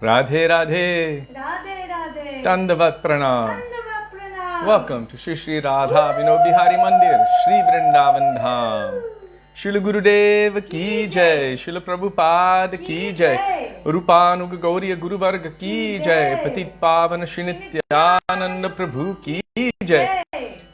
Radhe Radhe. Radhe Radhe. Dandavat Pranam. Dandavat Pranam. Welcome to Shri Shri Radha Vinod Bihari Mandir, Shri Vrindavan Dham. Srila Gurudev ki jai, Srila Prabhupada ki jai, Rupanuga Gaudiya Guru Varga ki jai, Patit Pavana Shri Nityananda Prabhu ki jai,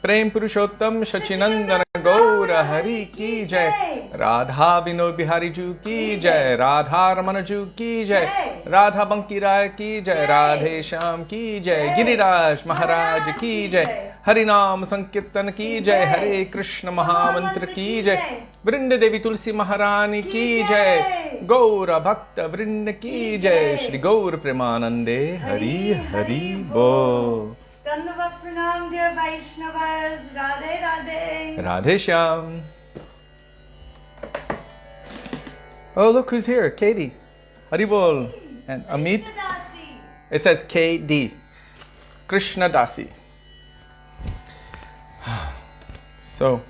Prem Purushottam Shachinandana Gaura Hari ki jai, Radha Vinod Bihari Ju ki jai, Radha Ramana Ju ki jai, Radha Banki Rai ki jai, Radhe Shyam ki jai, Giriraj Maharaj ki jai, Harinam Sankirtan ki jai, Hare Krishna Mahamantra ki jai, Vrinda Devi Tulsi Maharani ki jai, Gaura Bhakta Vrinda ki jai, Shri Gaur Premanande Hari Hari Bo. Dandavat Pranam, dear Vaishnavas. Radhe Radhe. Radhe Shyam. Oh, look who's here, Katie. Haribol. And Amit. It says KD. Krishna Dasi. So,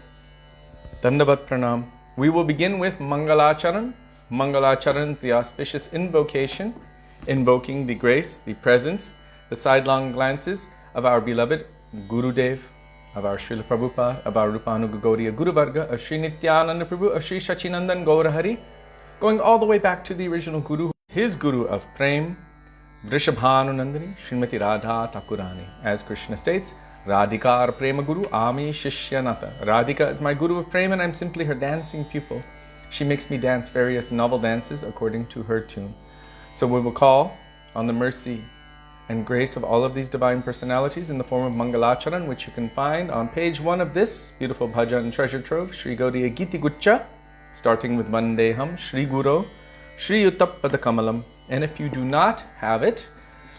Dandavat Pranam. We will begin with Mangalacharan. Mangalacharan is the auspicious invocation, invoking the grace, the presence, the sidelong glances of our beloved Gurudev, of our Srila Prabhupada, of our Rupanuga Gaudiya Guru Varga, of Sri Nityananda Prabhu, of Sri Sachinandan Gaurahari, going all the way back to the original Guru, his Guru of Prem, Vrishabhanunandani, Srimati Radha Thakurani. As Krishna states, Radhika Prema Guru Ami Shishyanata. Radhika is my Guru of Prema and I'm simply her dancing pupil. She makes me dance various novel dances according to her tune. So we will call on the mercy and grace of all of these divine personalities in the form of Mangalacharan, which you can find on page 1 of this beautiful bhajan treasure trove, Sri Gaudiya Giti Guccha, starting with Vandeham, Sri Guru, Sri Uttappada Kamalam. And if you do not have it,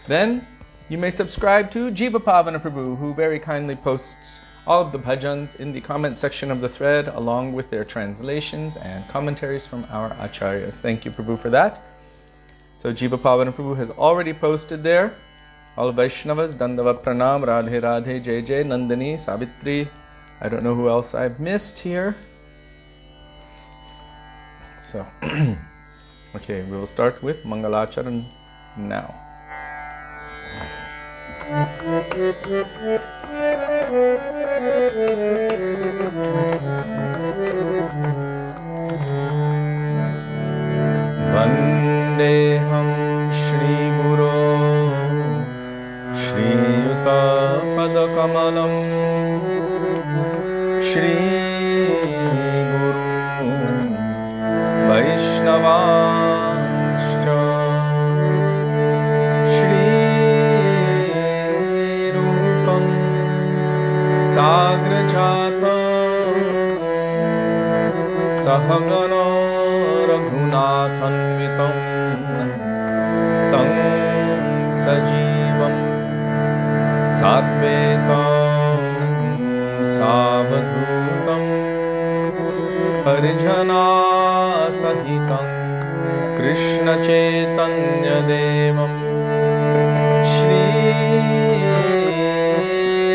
then you may subscribe to Jiva Pavana Prabhu, who very kindly posts all of the bhajans in the comment section of the thread, along with their translations and commentaries from our acharyas. Thank you, Prabhu, for that. So Jiva Pavana Prabhu has already posted there. All Vaishnavas, Dandavat Pranam, Radhe Radhe, Jai Jai, Nandini, Savitri. I don't know who else I've missed here. So, okay, we will start with Mangalacharan now. Vandeham Shri Guru Shri Uttappada Kamalam Shri Guru Vaishnavascha Shri Rupam Sagrajata Sahagana Raghunathanvitam Tam Sajivam Sadvetam Savadhutam Parijana Sahitam Krishna Caitanya Devam Shri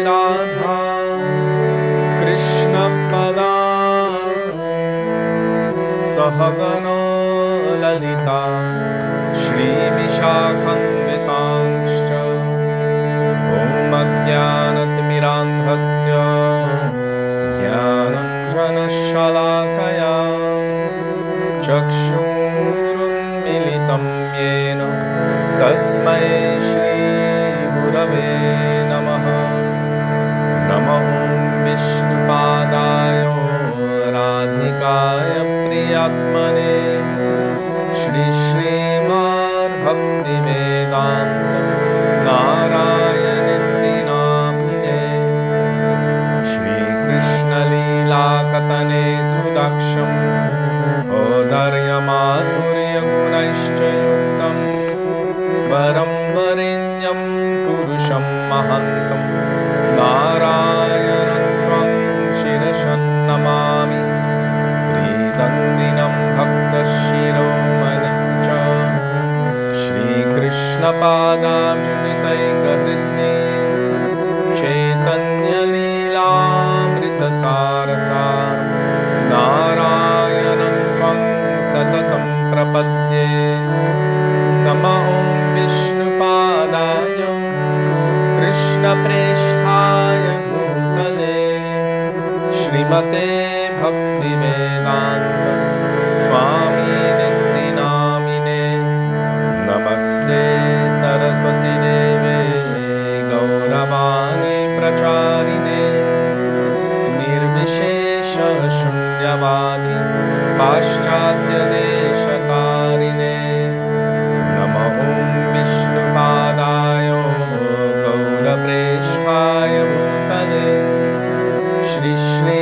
Radha Krishna Pada Sahagana Lalita Shri Vishakhanvitanscha Om Ajnanatimirandhasya Jnananjanashalakaya Chakshurunmilitam Yena Tasmai Shri Gurave Namaha Namo Vishnupadaya Radhikaya Priyatmane Shri Srimad Bhakti Vedanta Narayanindri Namine Shri Krishna Leela Katane Sudaksham Odarya Madhurya Gunaishcha Yuktam Varam Varinyam Purusham Mahantam Narayanam Tvam Shirashan Namami Pridandinam Bhakta Shiromancha Shri Krishna Padam Junitaika Hridni Chaitanya Leela Amrita Sarasa Narayanam Tvam Satatam Prapadye Namo Vishnu Preshthaya Bhutale Srimate Bhaktivedanta Swami Niti Namine Namaste Saraswati Deve Gauravani Pracharine Nirvishesha Shunyavadi Paschatya Deshakarine Nama Om Vishnupadaya Gaurapreshthaya Bhutale Shri Shri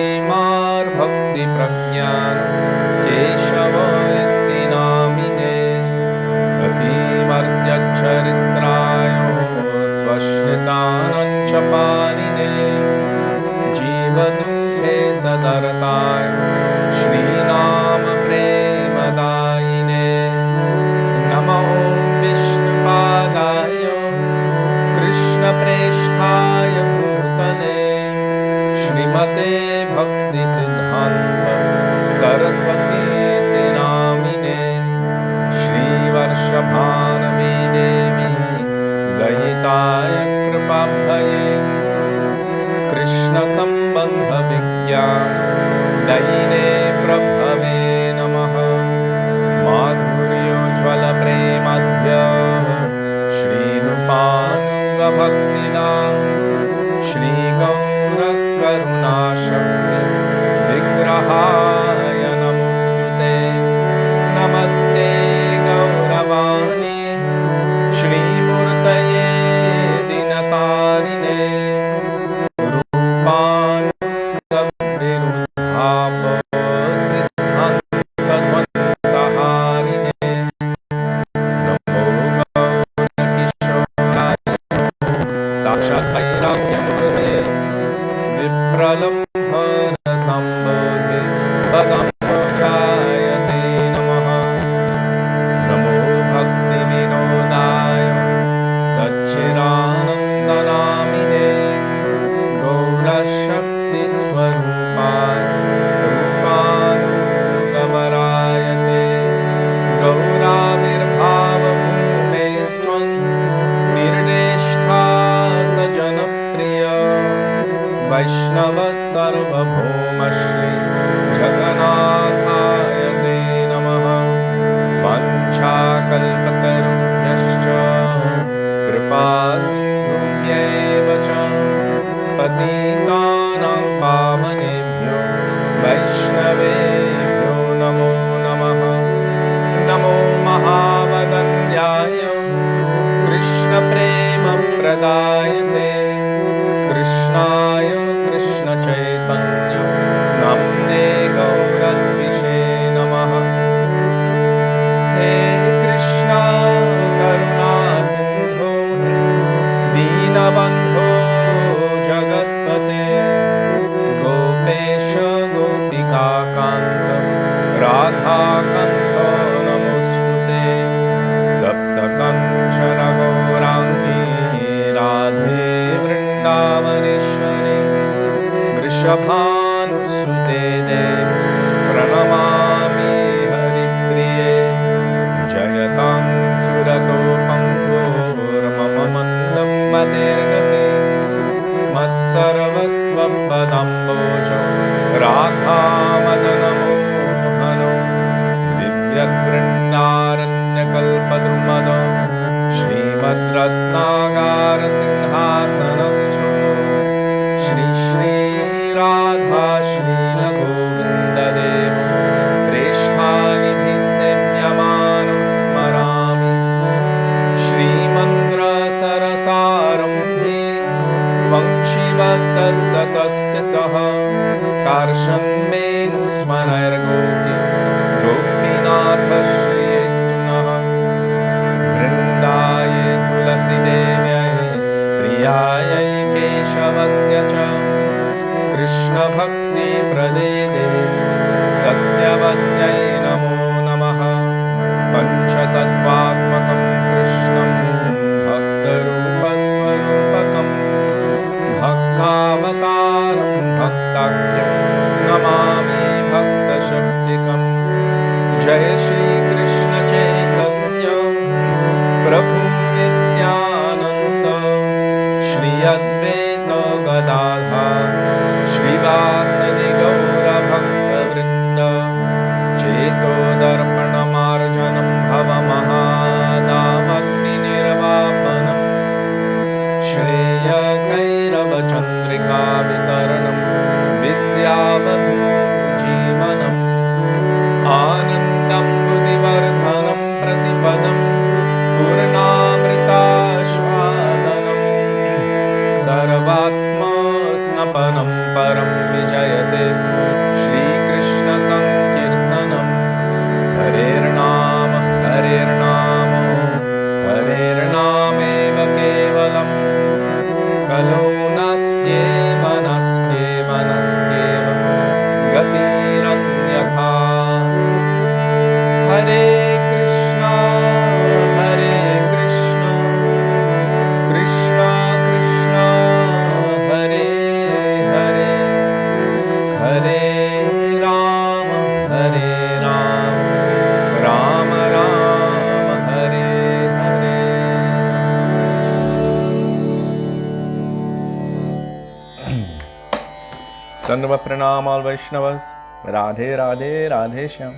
Dandavat Pranam all Vaishnavas. Radhe Radhe Radhe Shyam.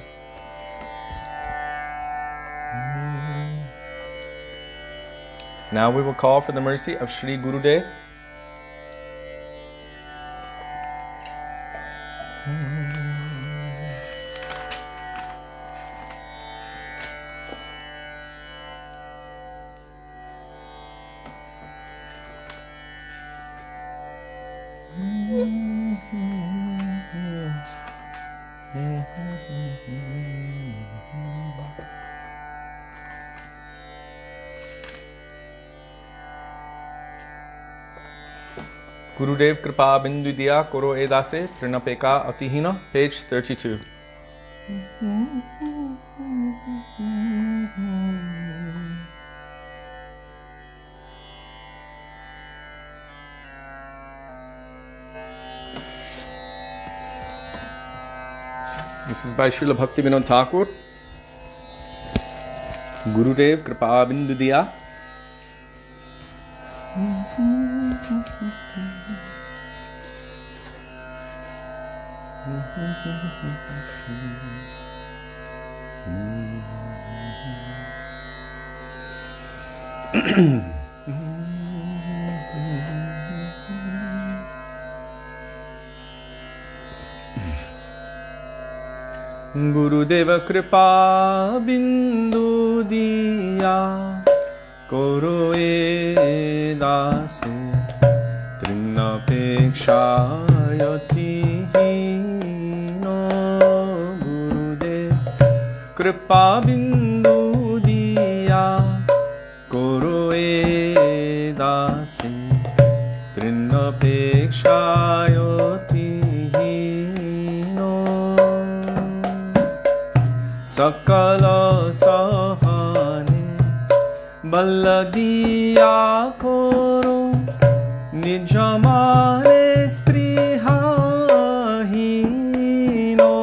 Now we will call for the mercy of Shri Gurudev. Gurudev Kripa Bindu Diya Koro Edase Trinapeka Atihina, page 32. This is by Srila Bhaktivinoda Thakur. Gurudev Kripa Bindu Diya. Gurudeva Kripa Bindu Diya Koro Edase Trinapekshayati Kripa Bindu Diya Koro Edase Trinapekshayoti Sakala Sahane Balladiya Koro Nijamare Sprihahino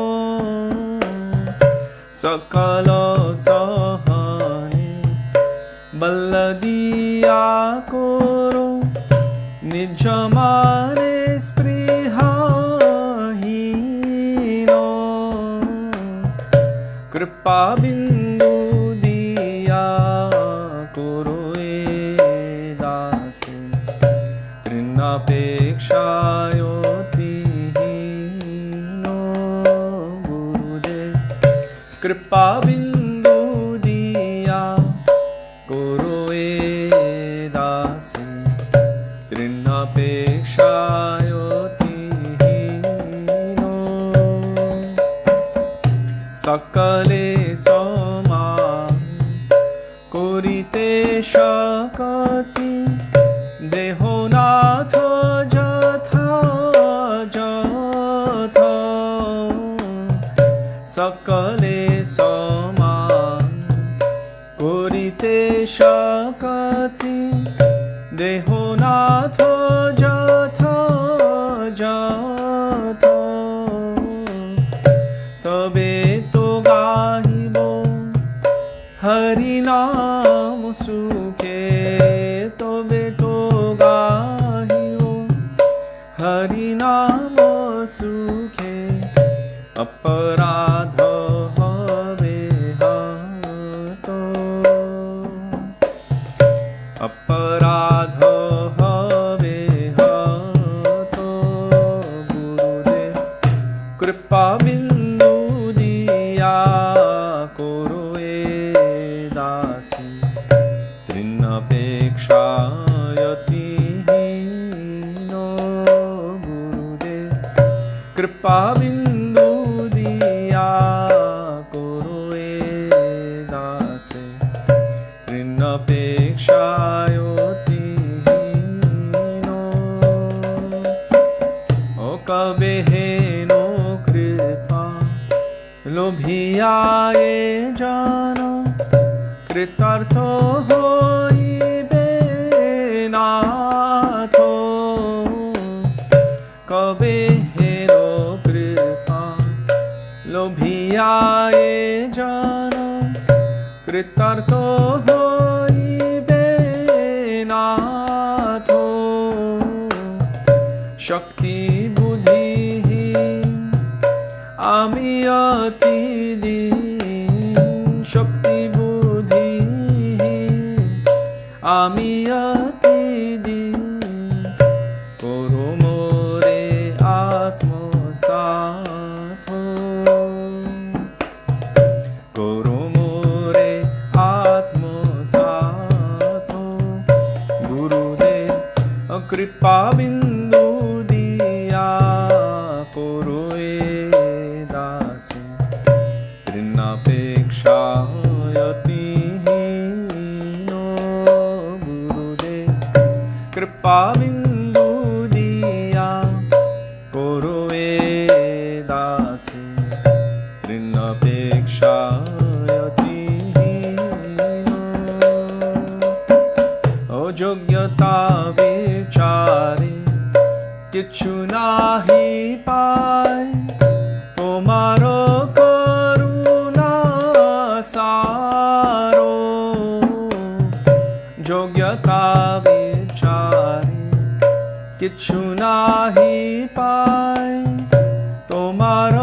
Sakala Sahane Balladiya Koro Nijamare Sprihahino Kripa Bindu Diya Koro Edase Trinapekshayoti Gurudev Kripa Bindu Diya Koro Edase Trinapekshayoti Sakale Soma Korite Shakati Dehonatha Jatha Jatha Sakale Soma Korite Shakati Dehonatha Jatha Jatha Tabe Harinam Sukhe Tobe to gahiyo Harinam Sukhe Aparadha habe hato Aparadha habe hato Gurudev Kripa Bindu Diya Koro Trinapekshayati Gurudev Kripa Bindu Diya Koro Edase Trinapekshayati O Kabeheno Kripa Lobhiyaye Jana Kritartho hoibe natho Kabe hero kripa Lobhiyaye jana Kritartho hoibe natho Shakti buddhi অতি দীন শক্তি বুদ্ধিহীন আমি অতি দীন করো মোরে আত্মসাৎ করো মোরে আত্মসাৎ গুরুদেব কৃপা বিন্দু দিয়া করো এ দাসে তৃণাপেক্ষায়তিহীন গুরুদেব কৃপা বিন্দু দিয়া করো এ দাসে তৃণাপেক্ষায়তিহীন অযোগ্যতা বিচারে কিছু নাহি পায় তোমার করুণা সারো যোগ্যতা বিচারে কিছু নাহি পায় তোমার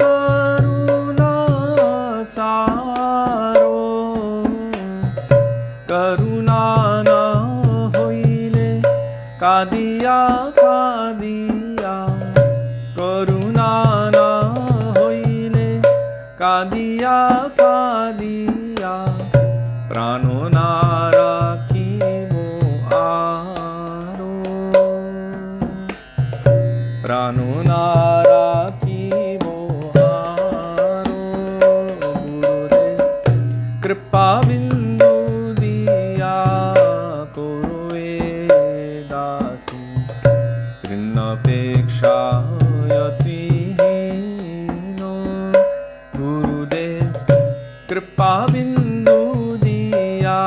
করুণা সারো করুণা না হইলে কাদিয়া কাদিয়া করুণা না হইলে কাদিয়া কাদিয়া প্রাণ না রাখিব আরো প্রাণ না রাখিব আরো গুরুদেব কৃপা বিন্দু দিয়া করো এ দাসী তৃণাপেক্ষায়তিহীন গুরুদেব কৃপা বিন্দু দিয়া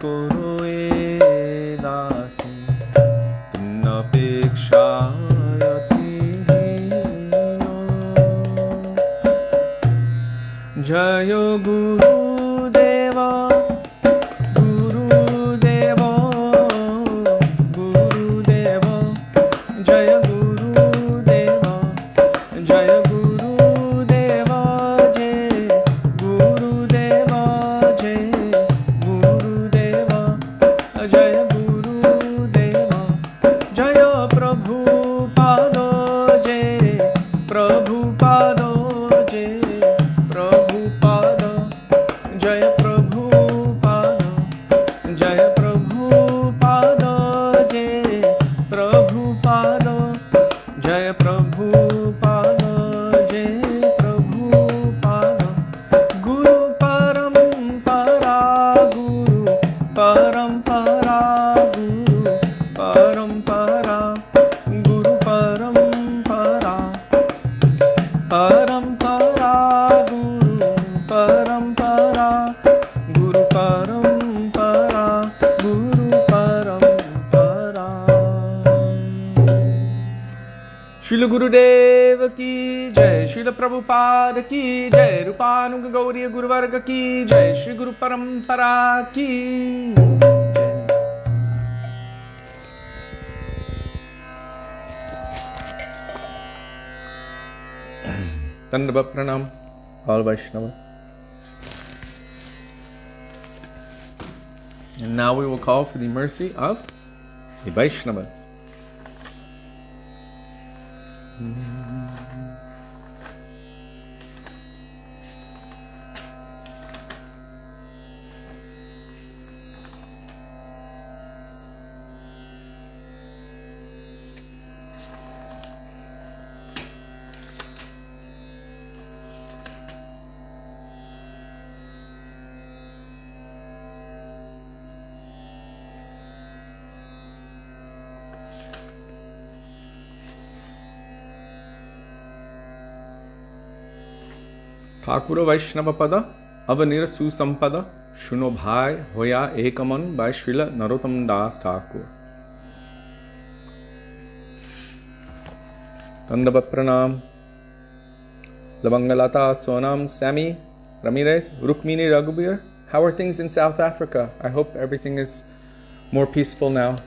করো এ দাসী তৃণাপেক্ষায়তিহীন জয় গুরুদেব গুরুদেব গুরুদেব জয় গুরুদেব জয় গুরুদেব জয় গুরুদেব জয় গুরুদেব জয় গুরুদেব জয় প্রভু পাদ জয় প্রভু পাদ জয় প্রভু পাদ জয় প্রভু পাদ জয় প্রভু পাদ জয় প্রভু পাদ জয় প্রভু পাদ জয় প্রভু পাদ গুরু পরম্পরা গুরু পরম্পরা গুরু পরম্পরা গুরু পরম্পরা পরম্পরা গুরু পরম্পরা গুরু পরম্পরা গুরু পরম্পরা श्रील गुरुदेव की जय श्रील प्रभुपाद की जय रूपानुग गौरी गुरुवर्ग की जय श्री गुरु परंपरा की जय। Dandava Pranam, all Vaishnava. And now we will call for the mercy of the Vaishnavas. Thakura Vaishnava Pada Avanira Susampada Shuno Bhai Hoya Ekaman by Srila Narottam Das Thakur. Dandava Pranam Lavangalata Sonam Sami Ramirez Rukmini Raghubir. How are things in South Africa? I hope everything is more peaceful now.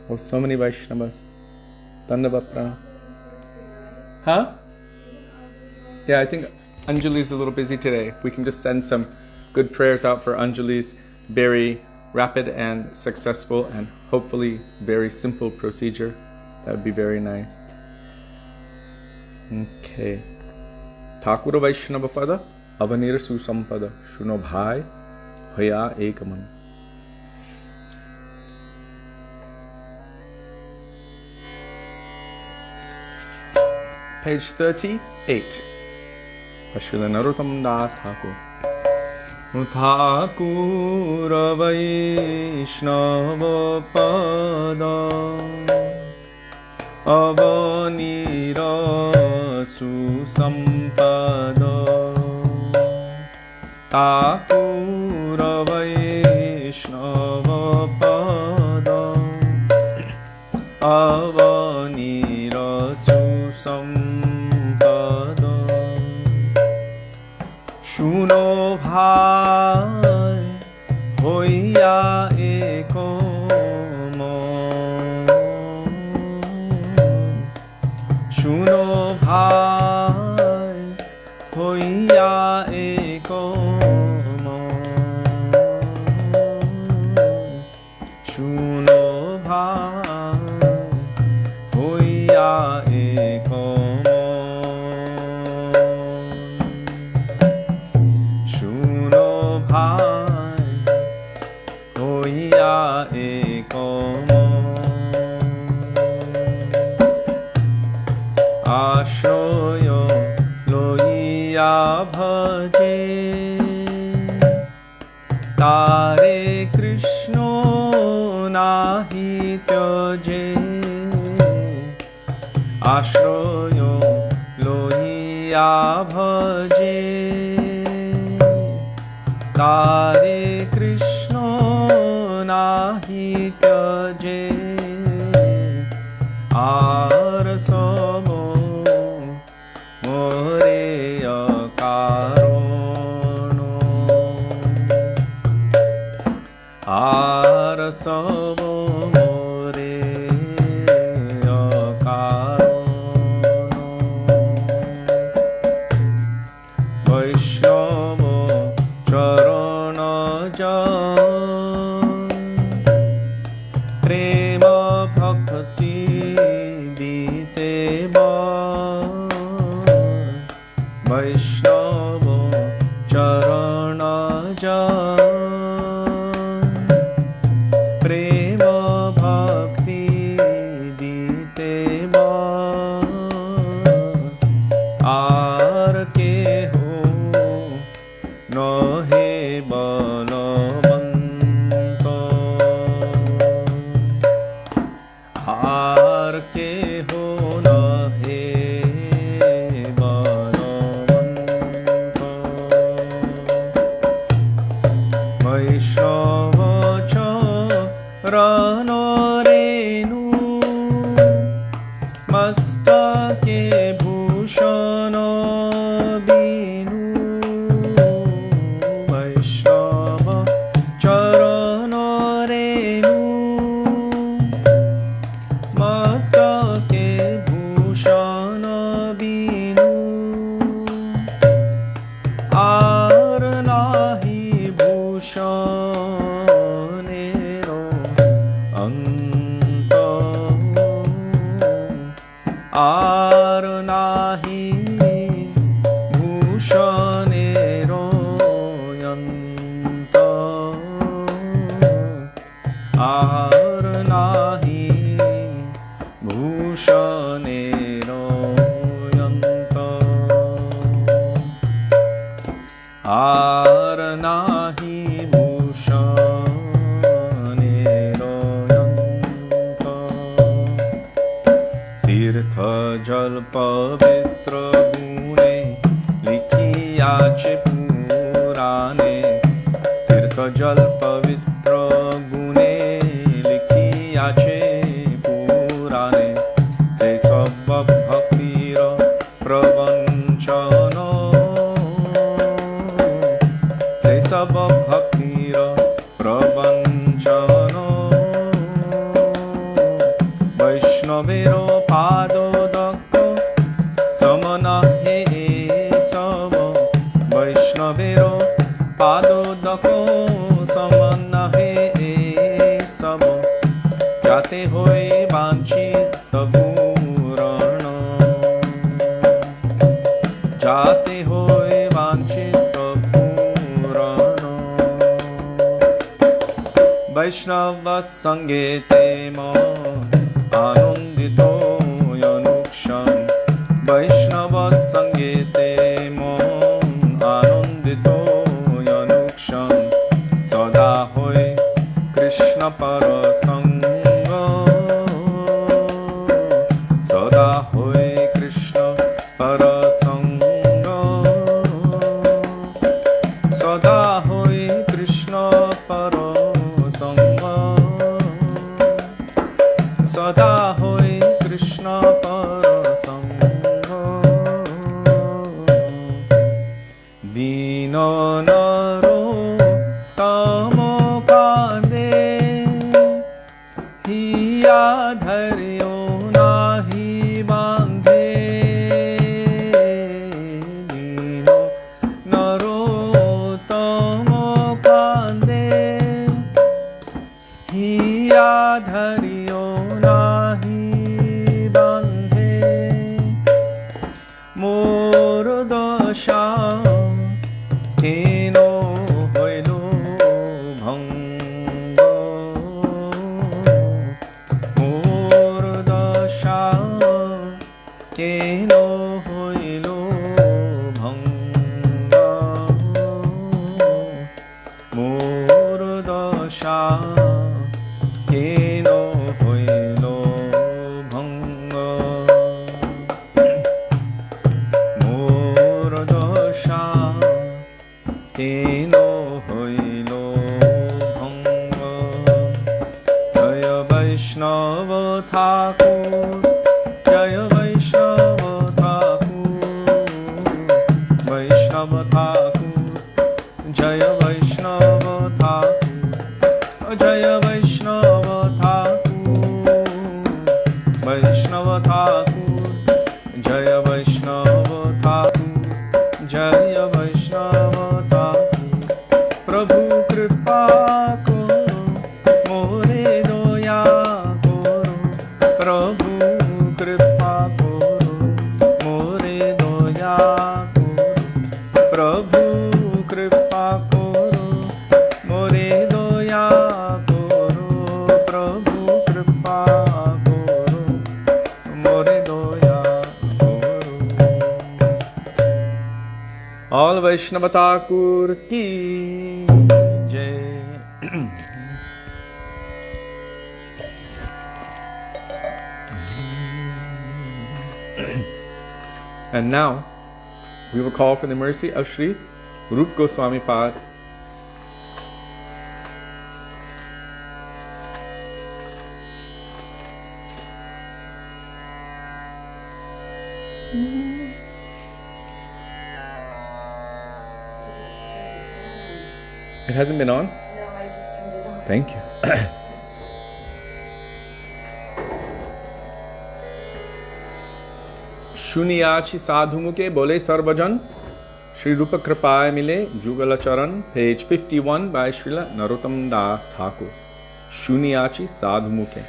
Oh, so many Vaishnavas. Dandava Pranam. Huh? Yeah, I think Anjali's a little busy today. If we can just send some good prayers out for Anjali's very rapid and successful and hopefully very simple procedure, that would be very nice. Okay. Thakura Vaishnava Pada Avanir Susampada Shuno Bhai Hoya Ekaman. Page 38. Srila Narottam Das Thakur. Thakura Vaishnava Pada Avanira Susampada Thakura Vaishnava Pada Avanira Susampada Shuno Bhai Hoya Ekomon Shuno Bhai Hoya Ekomon Shuno Bhai Hoya Ekomon Shuno Bhai Hoya Ekomon Ashroyo loiya bhaje Tare Krishna nahi tyaje Ashroyo loiya bhaje Tare Krishna nahi tyaje Arasamo Moreya Karono Arasamo Moreya Karono Vaishnava Charana Jan Prema Bhakti Dite Ba Vaishnava Charana Jan Prema Bhakti Dite Ba Ar ke ho Nahe Balavanto Ar ke ho nahe Balavanto Vaishnava Charana Renu Mastake Bhushana Binu Vaishnava Charana Renu Mastake Bhushana Binu Ar nahi Bhushanero Anta Ar nahi Bhushanero Anta Ar nahi Bhushanero Anta Ar nahi Bhushanero Anta Tirtha Jal Pavitra Gune Likhiyache Purane Tirtha Jal Pavitra Gune Likhiyache Purane Se Sabba Bhaktira Pravanchana Se Sabba Bhaktira Pravanchana Vaishnavero Pado Dakka পাদোদকো সমান হে সব যাতে হয়ে বাঞ্ছিত পূরণ যাতে হয়ে বাঞ্ছিত পূরণ বৈষ্ণব সঙ্গেতে মন আনন্দিত অনুক্ষণ বৈষ্ণব সঙ্গেতে মন আনন্দিত অনুক্ষণ সদা হয়ে কৃষ্ণ পর সঙ্গ সদা হয়ে কৃষ্ণ পর সঙ্গ সদা হয়ে কৃষ্ণ পর সঙ্গ সদা হয়ে কৃষ্ণ পর সঙ্গ দীন নর তম কান্দে হিয়া ধরিও নাহি বাঁধে দীন নর তম কান্দে হিয়া ধরিও নাহি বাঁধে মোর দশা কেন হইল ভঙ্গ মোর দশা কেন হইল ভঙ্গ মোর দশা কেন হইল ভঙ্গ মোর দশা কেন হইল ভঙ্গ জয় বৈষ্ণব ঠাকুর জয় বৈষ্ণব ঠাকুর বৈষ্ণব ঠাকুর জয় বৈষ্ণব ঠাকুর জয় বৈষ্ণব ঠাকুর বৈষ্ণব ঠাকুর জয় বৈষ্ণব ঠাকুর জয় বৈষ্ণব ঠাকুর প্রভু কৃপা করো মোরে দয়া করো প্রভু কৃপা করো মোরে দয়া করো প্রভু কৃপা করো মোরে দয়া করো প্রভু কৃপা করো মোরে দয়া করো All Vaishnava Thakurs ki jai. And now we will call for the mercy of Sri Rup Goswami Pad. It hasn't been on? No, I just turned it on. Thank you. Shuniyachi sadhu muke bole sarvajan Shri Rupa Kripaya mile Jugala Charan, page 51 by Srila Narottam Das Thakur. Shuniyachi sadhu muke.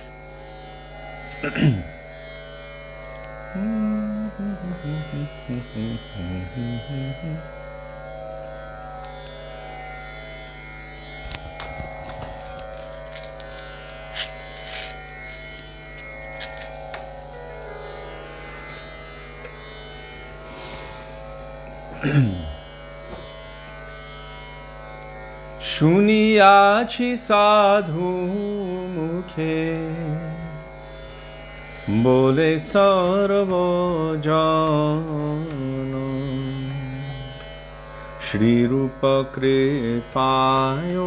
শুনিয়াছি সাধু মুখে বলে সর্বজন শ্রীরূপ কৃপায়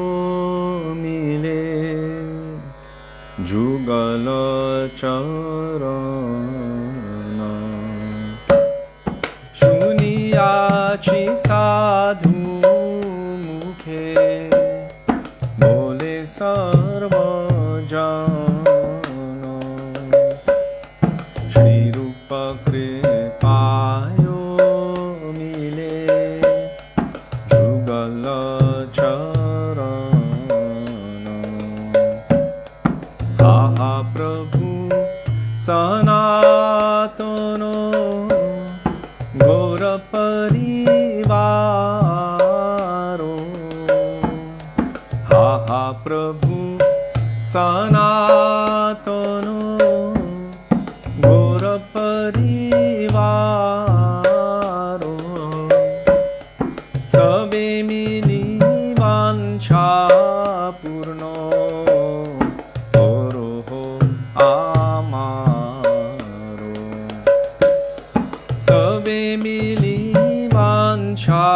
মিলে যুগল চরণ শুনিয়াছি সাধু মুখে বলে সর্বজন শ্রীরূপ কৃপায় মিলে যুগল Mahaprabhu Sanatano Gora Parivaro Sabe Mili Vancha Purno Oroho Amaro Sabe Mili Vancha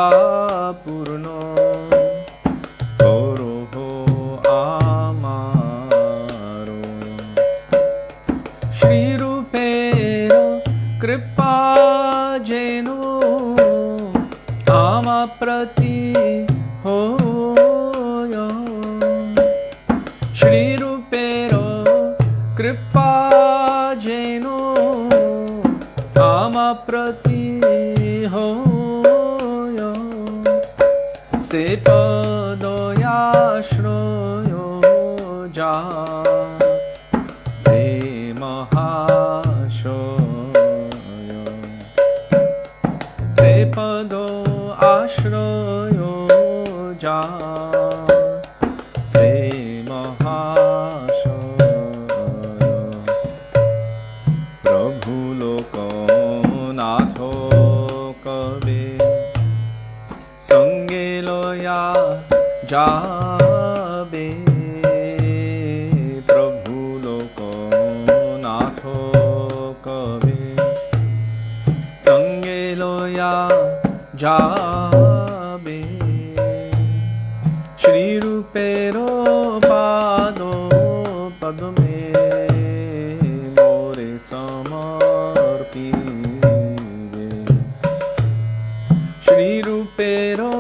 Purno Oroho Amaro Shri Rupero Kripa Jeno Ama Prati Hoyo Shri Rupero Kripa Jeno Ama Prati Hoyo Se Padoya Shroyo Ja Se Mahashoyo Se Pado Ashroyo Ja Se Mahashoyo Prabhu Loko Natho Kabe Sange Loya Jabe Prabhu Loko Natho Kabe Sange Loya Jabe Shri Rupero Pado Padme More Samarpive Shri Rupero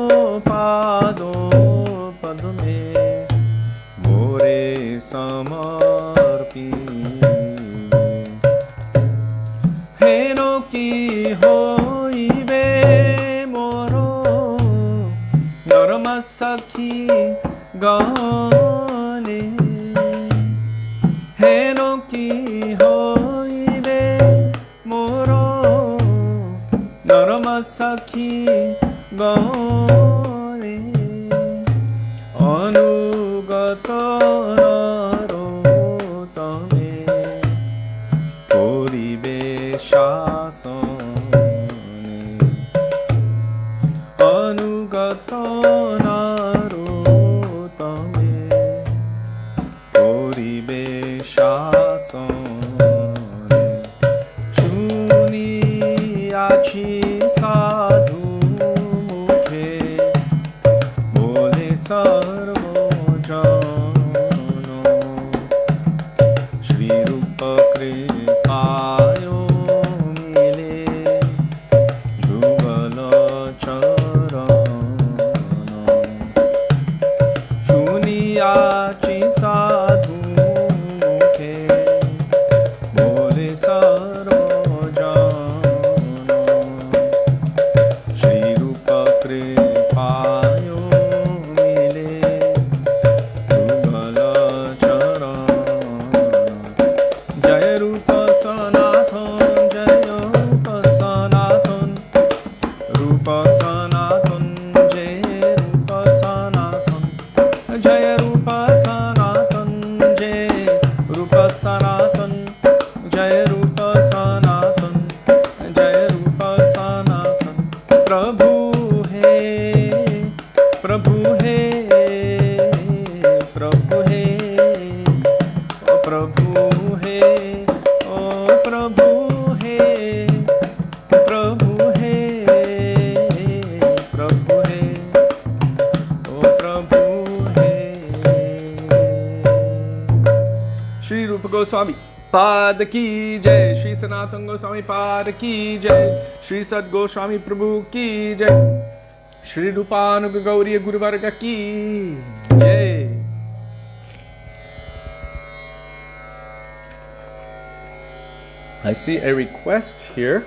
Pado Padme More Samarpive Heno ki hoibe moro Narma Sakhi Gane Heno ki hoibe moro Narma Sakhi Gane Anugata Naro Tame Koribe Shasane Anugata Naro Tame Koribe Shasane Shuni Achi Sadhu Mukhe Bole Sarvo Jano Shri Rupa Kripayo Mile Jugala Charano Shuniyachi Sadhu Mukhe Bole Sarojano Shri Rupa Kripayo Mile Jugala Charano Jaya Rupa Sanathan Jaya Rupa Sanathan Rupa Sanathan Jaya Rupa Sanathan Jaya Rupa Sanathan Jaya Rupa Sanathan Jaya Rupa Sanathan Jaya Rupa Sanathan Prabhu hai Prabhu hai Prabhu hai Oh Prabhu hai Oh Prabhu hai Prabhu hai Prabhu hai Oh Prabhu hai Shri Rupa Goswami Pad ki jai Shri Sanatana Goswami Pad ki jai Shri Sad Goswami Prabhu ki jai Shri Rupanuga Gaudiya Guru Varga ki jai. I see a request here.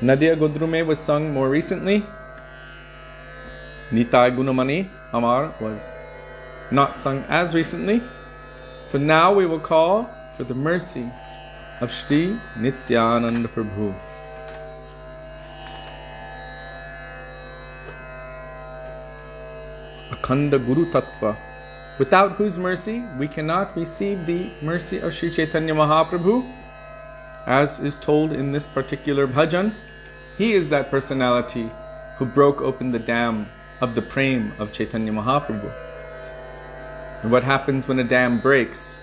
Nadia Godrume was sung more recently. Nitai Gunamani Amar was not sung as recently. So now we will call for the mercy of Śrī Nityananda Prabhu. Akhanda Guru Tattva, without whose mercy we cannot receive the mercy of Sri Caitanya Mahaprabhu. As is told in this particular bhajan, he is that personality who broke open the dam of the prem of Chaitanya Mahaprabhu. And what happens when a dam breaks?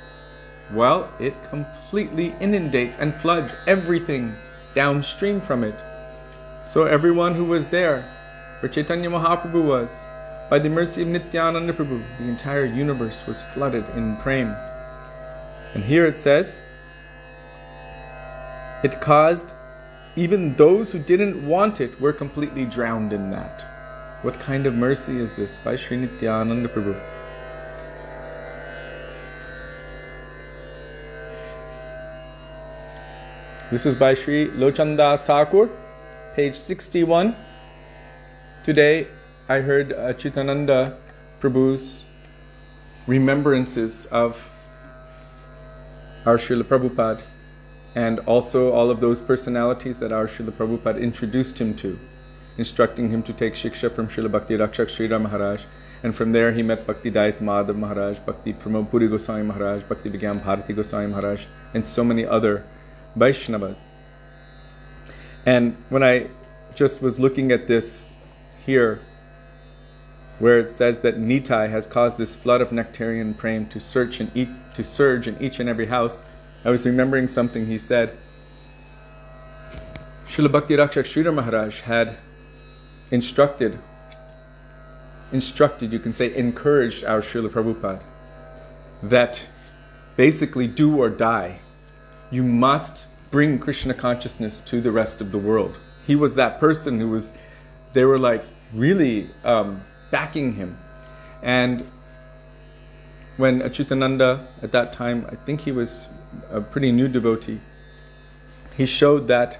Well, it completely inundates and floods everything downstream from it. So everyone who was there, where Chaitanya Mahaprabhu was, by the mercy of Nityananda Prabhu, the entire universe was flooded in prem. And here it says, it caused even those who didn't want it were completely drowned in that. What kind of mercy is this by Sri Nityananda Prabhu? This is by Sri Lochan Das Thakur, page 61. Today I heard Chitananda Prabhu's remembrances of our Srila Prabhupada, and also all of those personalities that our Srila Prabhupada introduced him to, instructing him to take shiksha from Srila Bhakti Rakshak Sridhar Maharaj, and from there he met Bhakti Dayat Madhav Maharaj, Bhakti Pramod Puri Goswami Maharaj, Bhakti Vigyan Bharati Goswami Maharaj, and so many other Vaishnavas. And when I just was looking at this here, where it says that Nitai has caused this flood of nectarian prem to surge in each and every house, I was remembering something he said. Srila Bhakti Rakshak Sridhar Maharaj had instructed, you can say encouraged our Srila Prabhupada that basically do or die. You must bring Krishna consciousness to the rest of the world. He was that person who was, they were like really backing him. And when Achyutananda, at that time, I think he was a pretty new devotee, he showed that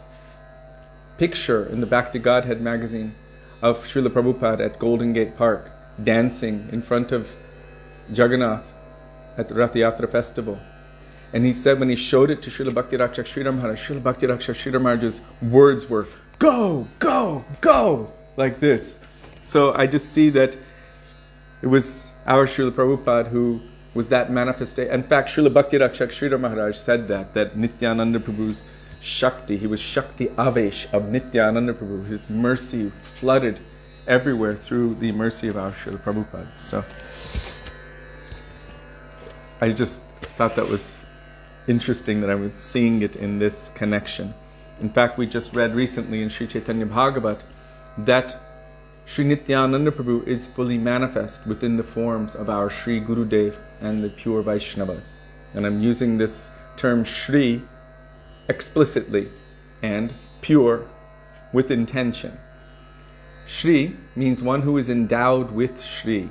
picture in the Bhakti Godhead magazine of Srila Prabhupada at Golden Gate Park, dancing in front of Jagannath at the Rath Yatra festival. And he said when he showed it to Srila Bhakti Rakshak Sridhar Maharaj, Srila Bhakti Rakshak Sridhar Maharaj's words were, go, go, go, like this. So I just see that it was our Srila Prabhupada who was that manifestation. In fact, Srila Bhakti Rakshak Sridhar Maharaj said that Nityananda Prabhu's Shakti, he was Shakti Avesh of Nityananda Prabhu. His mercy flooded everywhere through the mercy of our Srila Prabhupada. So I just thought that was interesting that I was seeing it in this connection. In fact, we just read recently in Śrī Caitanya-bhāgavata that Sri Nityananda Prabhu is fully manifest within the forms of our Sri Gurudev and the pure Vaishnavas. And I'm using this term Shri explicitly and pure with intention. Shri means one who is endowed with Shri.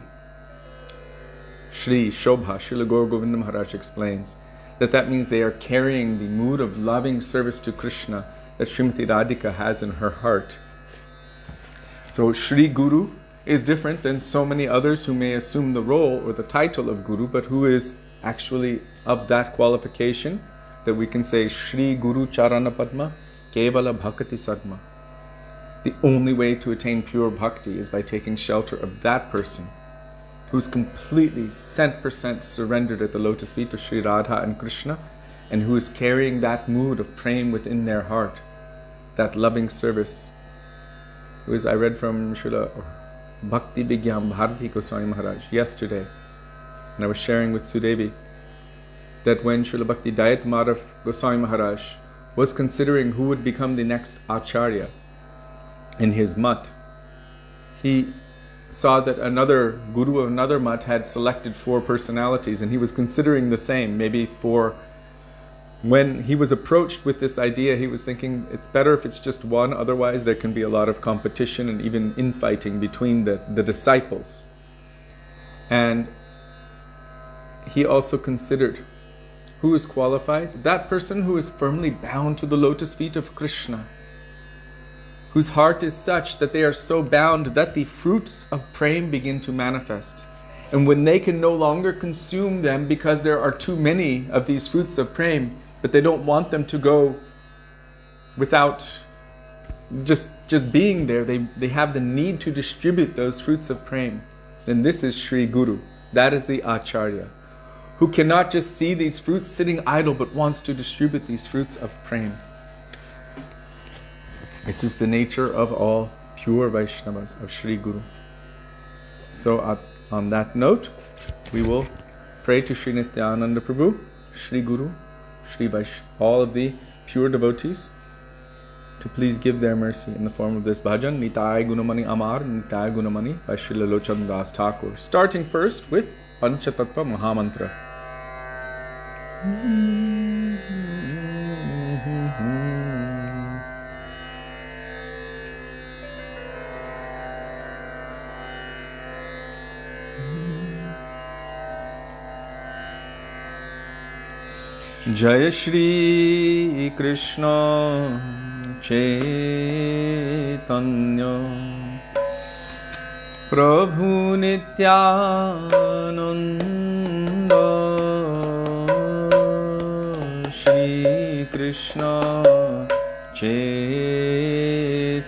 Shri, Shobha, Srila Gaur Govinda Maharaj explains that means they are carrying the mood of loving service to Krishna that Srimati Radhika has in her heart. So Shri Guru is different than so many others who may assume the role or the title of Guru, but who is actually of that qualification that we can say Shri Guru Charana Padma Kevala Bhakti Sadma. The only way to attain pure bhakti is by taking shelter of that person who's completely 100% surrendered at the lotus feet of Sri Radha and Krishna, and who is carrying that mood of praying within their heart, that loving service. As I read from Srila Bhakti Vigyan Bharati Goswami Maharaj yesterday, and I was sharing with Sudevi that when Srila Bhakti Dayat Madhav Goswami Maharaj was considering who would become the next Acharya in his mat, he saw that another guru of another mat had selected 4 personalities, and he was considering the same, maybe 4. When he was approached with this idea, he was thinking it's better if it's just one, otherwise there can be a lot of competition and even infighting between the disciples. And he also considered who is qualified? That person who is firmly bound to the lotus feet of Krishna, whose heart is such that they are so bound that the fruits of prem begin to manifest. And when they can no longer consume them because there are too many of these fruits of prem, but they don't want them to go without just being there, they have the need to distribute those fruits of prem. then this is Sri Guru. That is the Acharya, who cannot just see these fruits sitting idle, but wants to distribute these fruits of prema. This is the nature of all pure Vaishnavas, of Sri Guru. So on that note, we will pray to Sri Nityananda Prabhu, Sri Guru, Sri Vaishnava, all of the pure devotees, to please give their mercy in the form of this bhajan, Nitai Gunamani Amar, Nitai Gunamani, by Sri Lochan Das Thakur. Starting first with Panchatattva Mahamantra. Jaya Shri Krishna Chaitanya Prabhu Nityananda Shri Krishna Chaitanya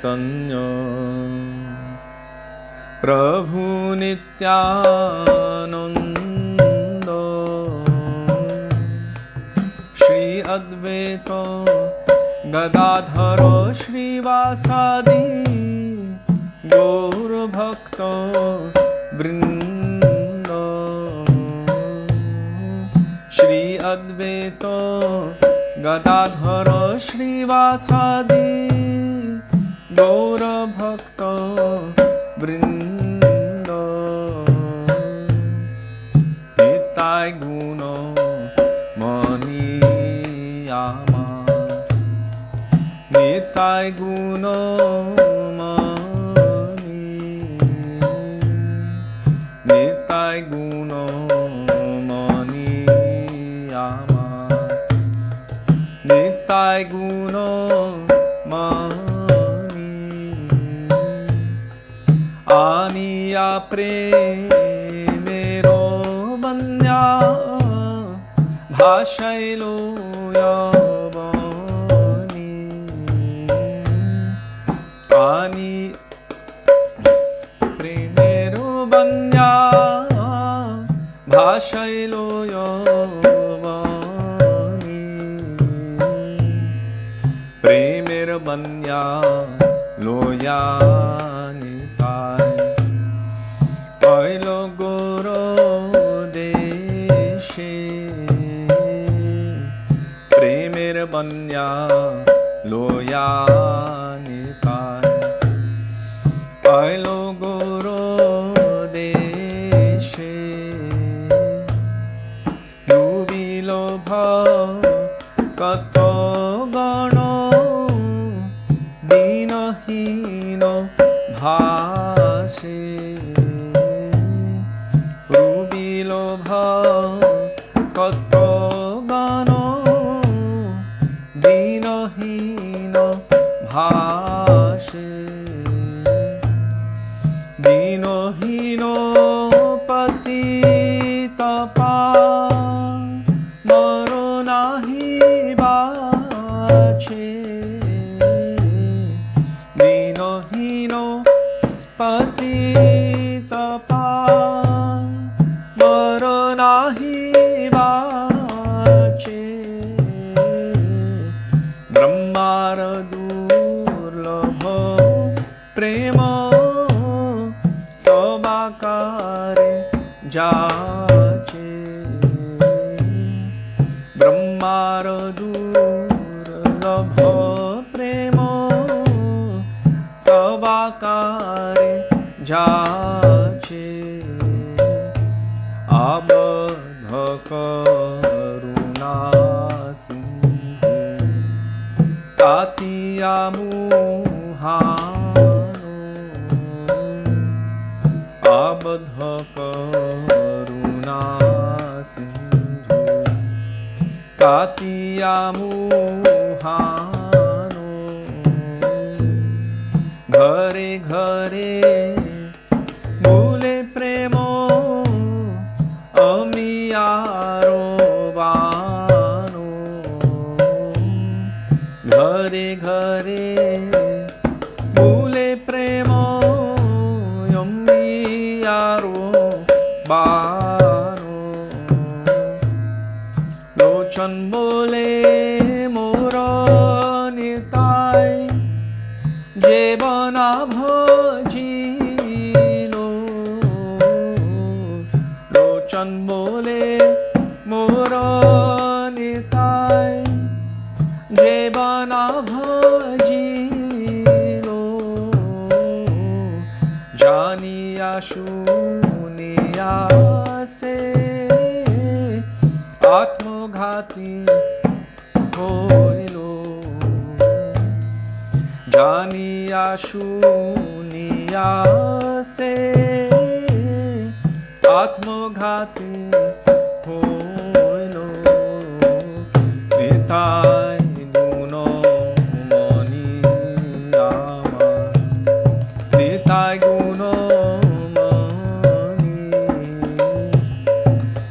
Prabhu Nityananda Shri Advaita Gadadhara Shrivasadi Gaur Bhakta Vrinda Shri Advaita Gadadhara Shrivasadi Gaur Bhakta Vrinda Nitai Guna Mani Yama Nitai Guna Mani Nitai Guna Mani Yama Nitai Guna Mani Aniya Premero Banya Bhashailo Yavani Ani Premero Banya Bhashailo Yavani Premer Banya Loyani Tai Oilo Goro Deshe Premer Banya Loyani Tai Oilo Goro Deshe Yubilo Bhav Kato Gano Dinahino Bhashe Rubilo Bhav Kato Gano Dinahino Bhashe Dinahino Patitapa Maronahi Bache Dinahino Patitapa Maronahi Bache Brahmara Durlabha Prema Sabakare Jache Brahmara Durlabha Prema Sabakare Jache Abadha Karuna Sindhu Tatiya Muhano Abadha Karuna Sindhu Tatiya Muhano Ghare Ghare Mule Premo Amiyaro Vano Ghare Ghare Mule Premo Amiyaro Nitai জীবন ভজিল লোচন বলে মোর নিতাই জীবন ভজিল জানিয়া শুনিয়া সে আত্মঘাতী হইল জানিয়া শুনিয়া সে আত্মঘাতী হইল নিতাই গুণমণি আমার নিতাই গুণমণি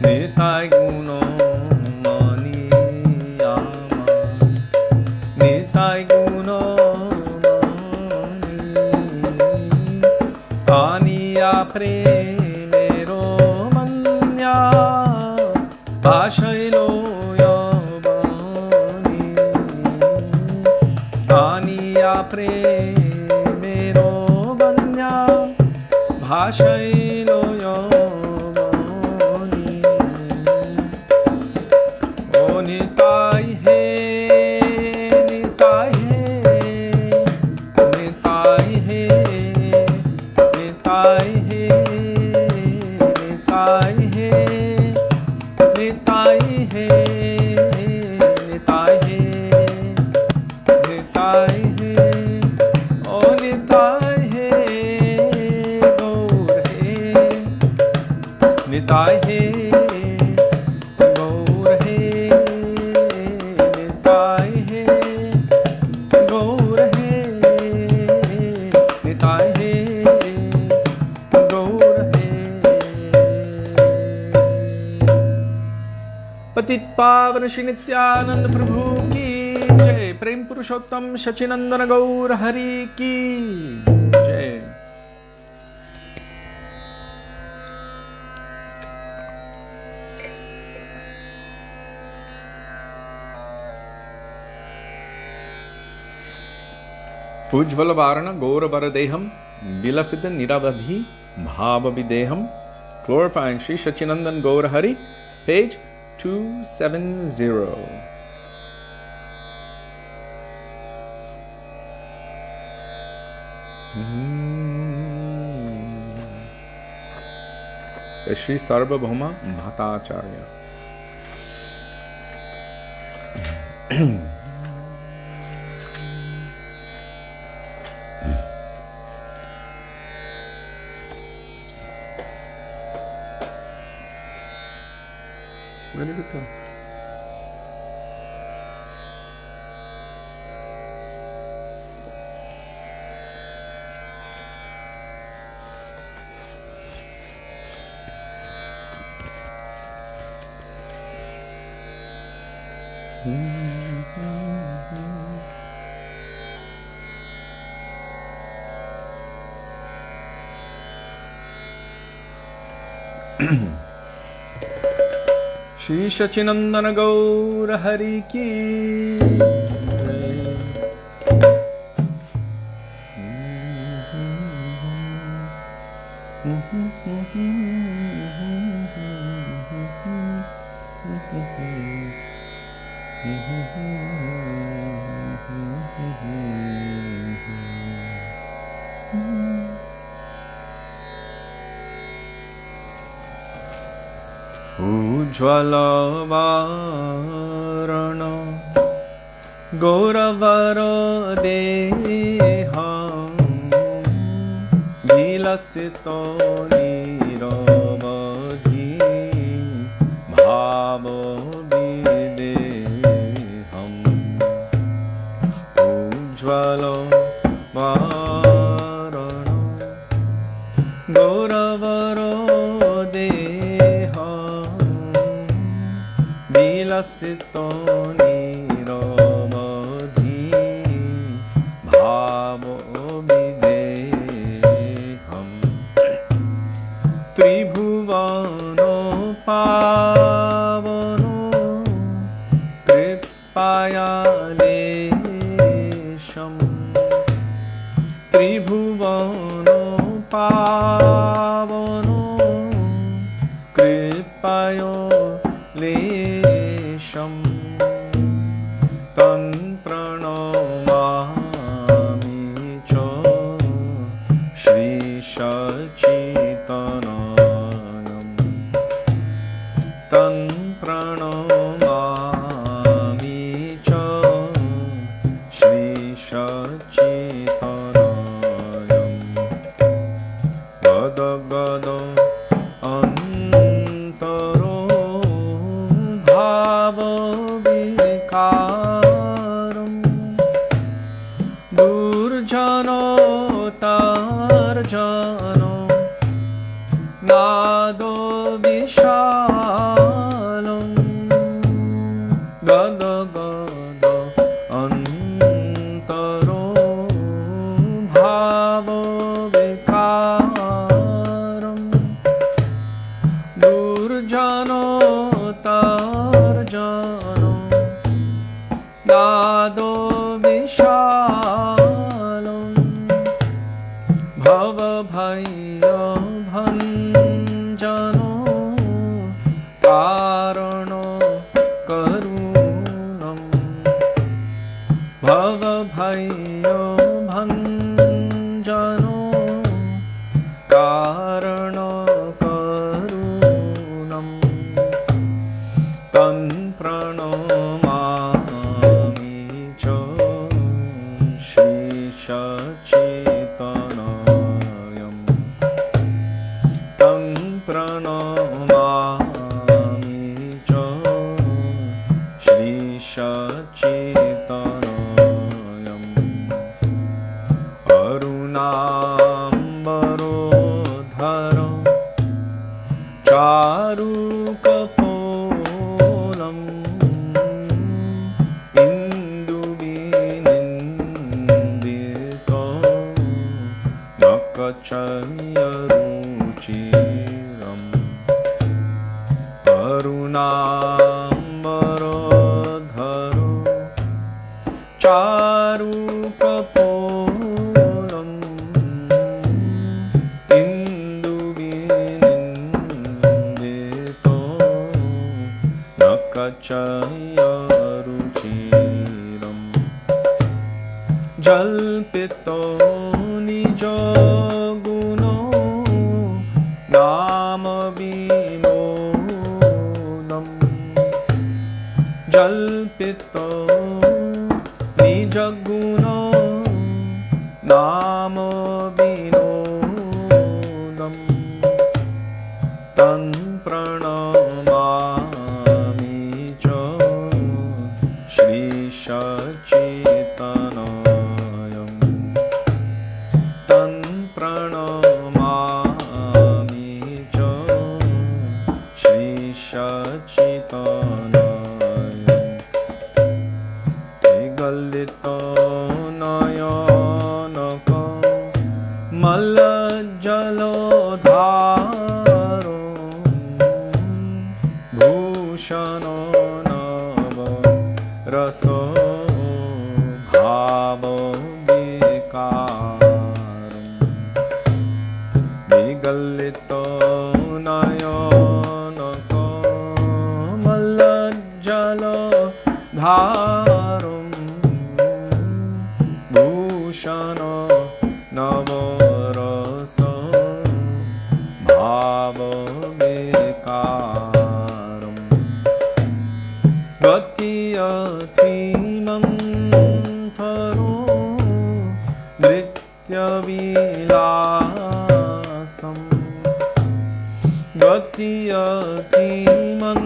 নিতাই গুণমণি আমার নিতাই গুণমণি আনিয়া প্রেমের মন্যা ভাসইল যবনী আনিয়া প্রেমের মন্যা ভাসইল যবনী ও নিতাই হে নিতাই হে নিতাই হে নিতাই হে নিতাই হে নিতাই হে নিতাই হে নিতাই হে ও নিতাই হে গৌর হে নিতাই হে গৌর হে নিতাই হে গৌর হে নিতাই হে गौर है पतित पावन श्री नित्यानंद प्रभु की जय प्रेम पुरुषोत्तम शचिनंदन गौर हरि की जय उज्ज्वल वारण गौर वरदेहम विलसित निरवधि भाव विदेहम glorifying Sri Sachinandan Gaur Hari, page 270. Sri Sarvabhauma Bhattacharya. Where did it go? Shri Sachinandan गौर हरि की उज्ज्वल वारण गौरवर देह विलसित निरवधि भाव विदेहम् उज्ज्वल वारण गौरवर देह विलसित निरवधि भाव विदेहम् त्रिभुवन पावन कृपाया लेशम् Tribhuvano pavano kripayo lesham tan pranamami cha Śrī Caitanya-bhagavata tan pranamami cha Śrī Caitanya-bhagavata gada gada antaro bhava vikaram durjano tarjano nado vishalam gada gada antaro bhava vikaram durjano tarjano nado vishalam bhava bhaya bhanjano karano karunam bhava bhaya bhanjano karano karunam tan pranamami cha Śrī Caitanya tam pranamami cha Śrī Caitanya arunambarodhara charukapolam indubinindito nakachaya ruchiram arunambarodhara charukapolam indubinindito nakachaya ruchiram jalpito nijo guno nama vinodam jalpito nijaguno nama vinodam tan pranamami cha Śrī Caitanya tan pranamami cha Śrī Caitanya galito nayanaka malajjalodharo bhushano nava raso bhava vikaram galito nayanaka malajjalodharo bhushana navarasa bhava vikaram gatiyatrimam tharo nritya vilasam gatiyatrimam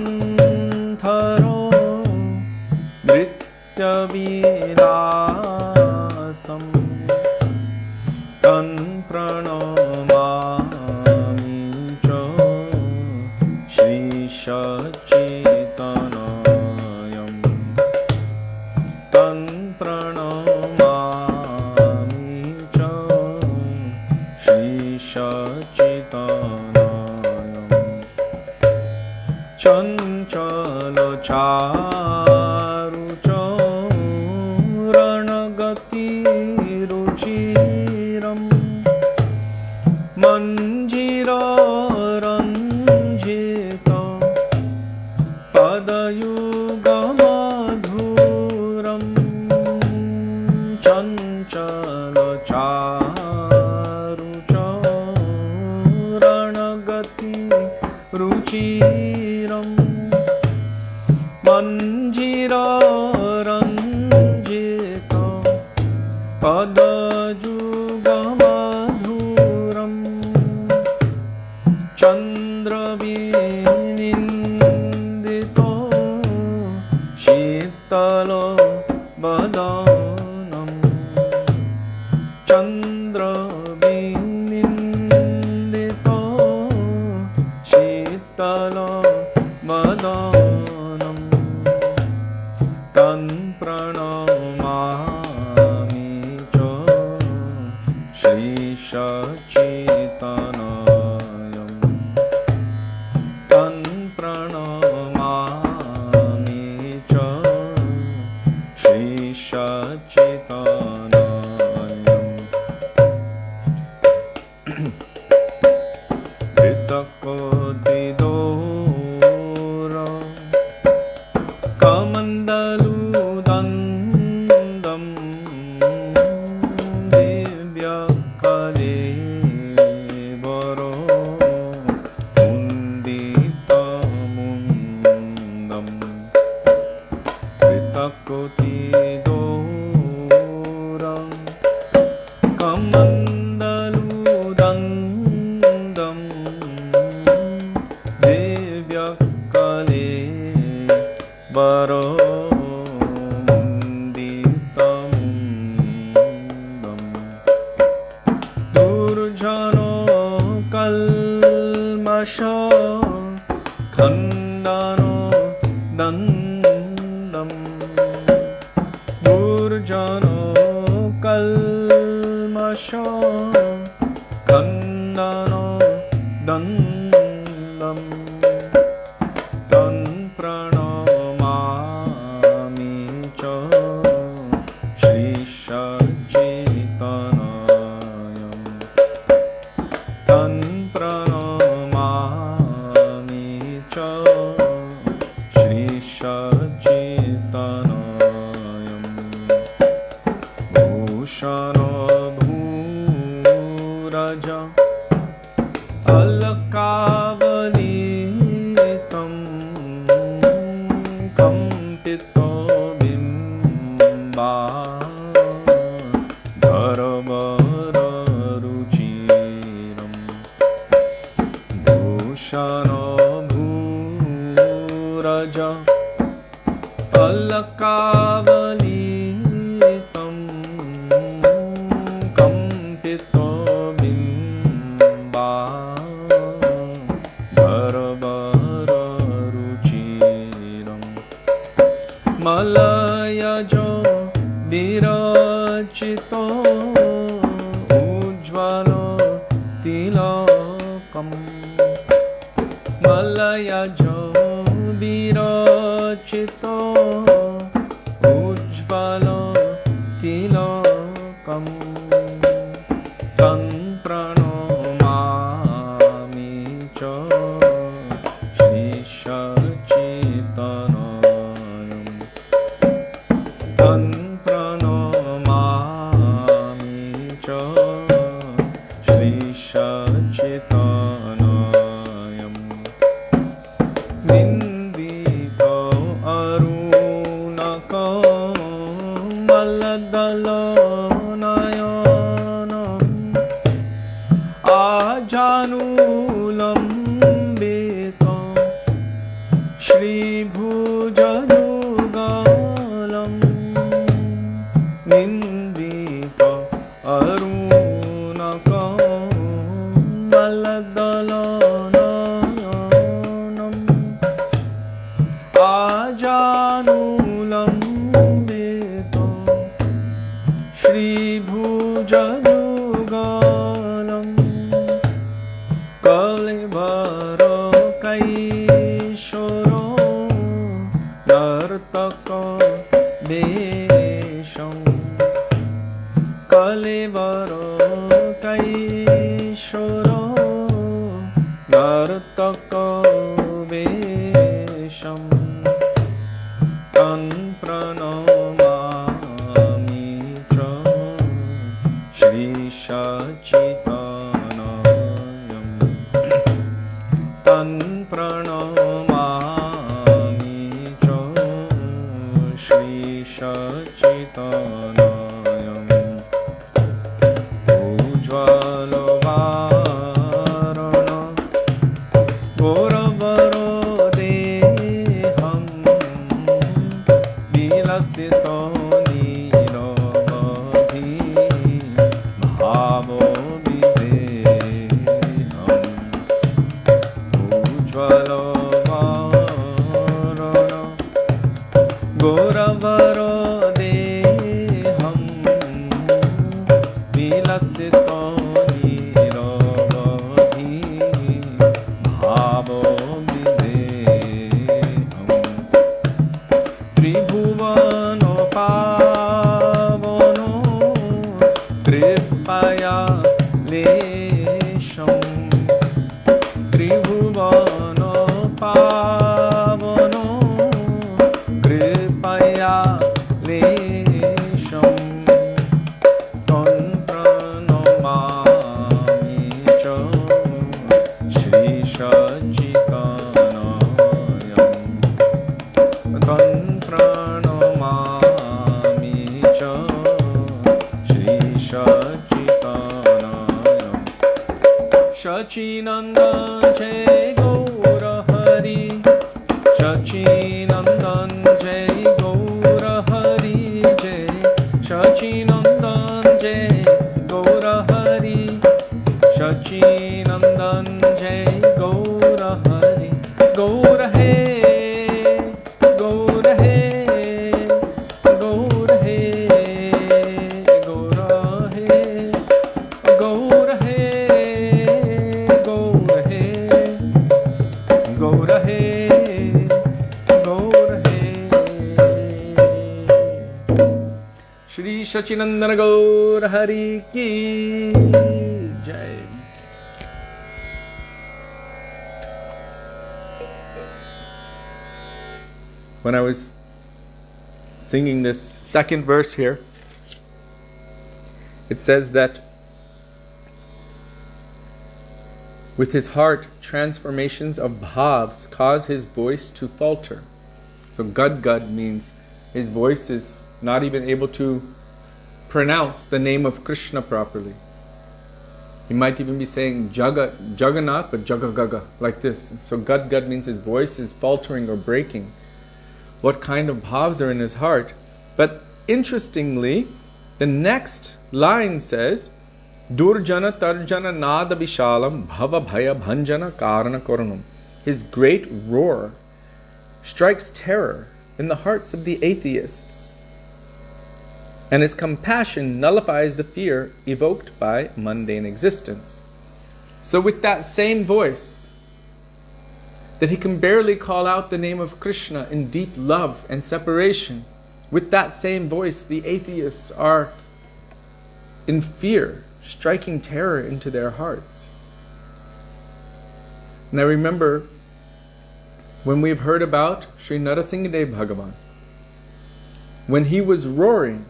tharo nritya vilasam tan pranamami cha Śrī Caitanya tan pranamami cha Śrī Caitanya chanchala charu charanagati ruchiram manjira ranjita padayuga madhuram chanchala charu charanagati ruchiram manjira ranjita padajuga madhuram chandra vinindito shitala badanam chandra vinindito shitala badanam tan pranamami cha Śrī Caitanya tan pranamami cha Śrī Caitanya Vitakodidora kamandaludandam divyakadevaro unditamundam Vitakodidora kamandaludandam divyakadevaro unditamundam durjano kalmasha khandano dandam durjano kalmasha khandano dandam tan pranamami cha Śrī Caitanya tan pranamami cha Śrī Caitanya bhushana bhuraja alakavalitam kampito bimba dharvara ruchiram bhushana bhuraja alakavalitam kampito bimba dharvara ruchiram malayajo virachito ujjvala tilakam malayajo virachito ujjvala tilakam tan pranamami cha Śrī Caitanya tan pranamami cha Śrī Caitanya nindito arunaka maladalanayanam ajanulambita Śrī bhujajugalam nindita arunaka maladalanayanam ajanulambita Śrī bhujajugalam kalibhara kaishoro nartaka vesham Kalevaro Kaishoro Nartaka Vesham Tan Pranamami Cha Śrī Caitanya Tan Pranamami Cha Śrī Caitanya Ujjvala Varana Goravaro Deham Vilasito Niravadhi Bhavo Videham Ujjvala Varana Goravaro Deham Vilasito Niravadhi Bhavo Videham Tribhuvano Pavano Tripaya Lesham Tribhuvano Pavano Tripaya Lesham Tan Pranamami Cha Śrī Caitanya Tan Pranamami Cha Śrī Caitanya Shachinandan Jai Gaura Hari Shachinandan Jai Gaura Hari Jai Shachinandan Jai Gaura Hari Shachinandan Jai Gaura Hari Gaura He Gaura He Gaura He Gaura He Gaura He Gaura He Gaura He Gaura He Shri Sachinandana Gaura Hari Ki Jai. When I was singing this second verse here, it says that with his heart, transformations of bhavs cause his voice to falter. So gad means his voice is not even able to pronounce the name of Krishna properly. He might even be saying Jagannath, but Jagagaga, like this. So gad means his voice is faltering or breaking. What kind of bhavs are in his heart? But interestingly, the next line says, Durjana Tarjana Nada Vishalam Bhava Bhaya Bhanjana Karana Koranam. His great roar strikes terror in the hearts of the atheists, and his compassion nullifies the fear evoked by mundane existence. So with that same voice, that he can barely call out the name of Krishna in deep love and separation, with that same voice, the atheists are in fear, striking terror into their hearts. And I remember when we've heard about Sri Narasimhadev Bhagavan, when he was roaring,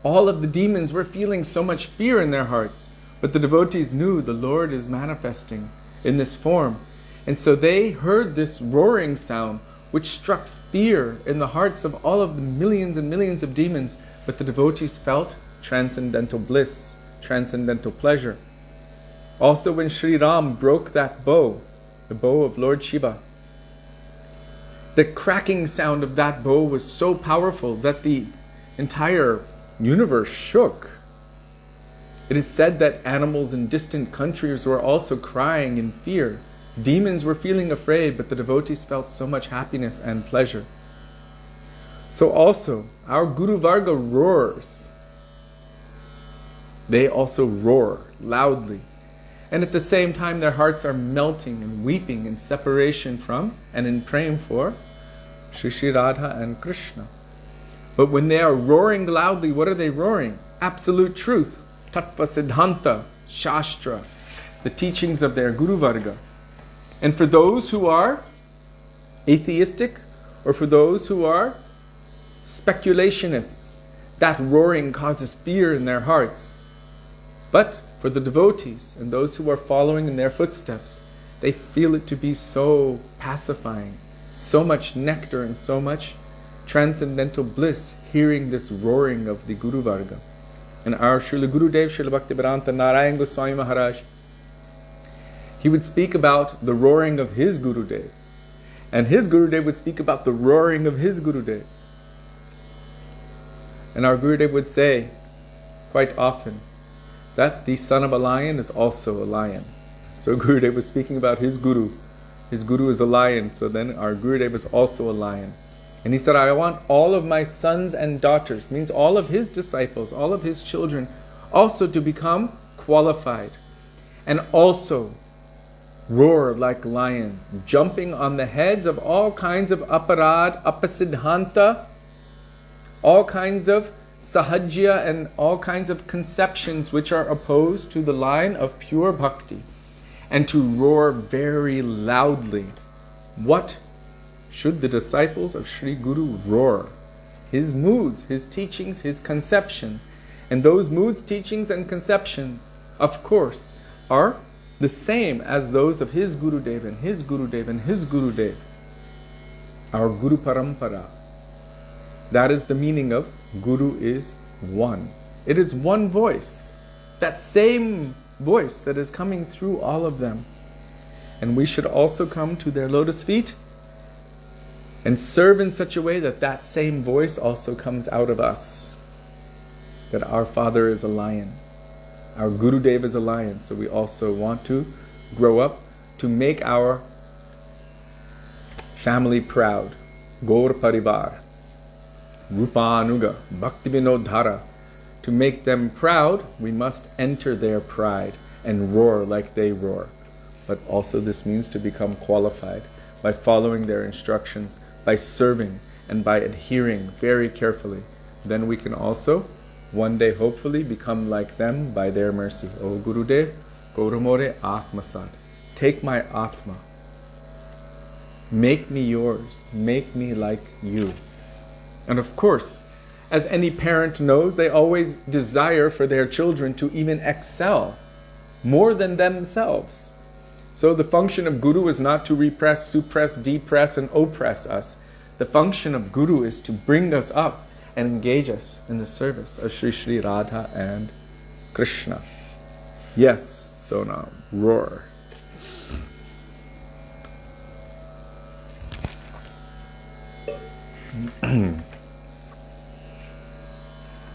all of the demons were feeling so much fear in their hearts, but the devotees knew the Lord is manifesting in this form. And so they heard this roaring sound, which struck fear in the hearts of all of the millions and millions of demons, but the devotees felt transcendental bliss, transcendental pleasure. Also when Sri Ram broke that bow, the bow of Lord Shiva, the cracking sound of that bow was so powerful that the entire universe shook. It is said that animals in distant countries were also crying in fear. Demons were feeling afraid, but the devotees felt so much happiness and pleasure. So also, our Guru Varga roars. They also roar loudly. And at the same time, their hearts are melting and weeping in separation from and in praying for Shri Radha and Krishna. But when they are roaring loudly, what are they roaring? absolute truth, tattva siddhanta, shastra, the teachings of their Guru Varga. And for those who are atheistic, or for those who are speculationists, that roaring causes fear in their hearts. But for the devotees and those who are following in their footsteps, they feel it to be so pacifying, so much nectar and so much transcendental bliss hearing this roaring of the Guru Varga. And our Srila Gurudev, Srila Bhaktivedanta Narayan Goswami Maharaj, he would speak about the roaring of his Gurudev. And his Gurudev would speak about the roaring of his Gurudev. And our Gurudev would say quite often that the son of a lion is also a lion. So Gurudev was speaking about his Guru. His Guru is a lion, so then our Gurudev is also a lion. And he said, I want all of my sons and daughters, means all of his disciples, all of his children, also to become qualified. And also roar like lions, jumping on the heads of all kinds of aparad, apasiddhanta, all kinds of sahajya, and all kinds of conceptions which are opposed to the line of pure bhakti, and to roar very loudly. What should the disciples of Sri Guru roar? His moods, his teachings, his conception. And those moods, teachings, and conceptions, of course, are the same as those of his Gurudev and his Gurudev and his Gurudev. Our Guru Parampara. That is the meaning of Guru is one. It is one voice. That same voice that is coming through all of them. And we should also come to their lotus feet and serve in such a way that that same voice also comes out of us. That our father is a lion. Our Gurudev is a lion. So we also want to grow up to make our family proud. Gaur Parivar. Rupanuga. Bhakti Vinodhara. To make them proud, we must enter their pride and roar like they roar. But also this means to become qualified by following their instructions, by serving and by adhering very carefully. Then we can also one day hopefully become like them by their mercy. O Gurudev, Gauramore Atmasat. Take my Atma. Make me yours. Make me like you. And of course, as any parent knows, they always desire for their children to even excel more than themselves. So the function of Guru is not to repress, suppress, depress, and oppress us. The function of Guru is to bring us up and engage us in the service of Sri Sri Radha and Krishna. Yes, so now, roar.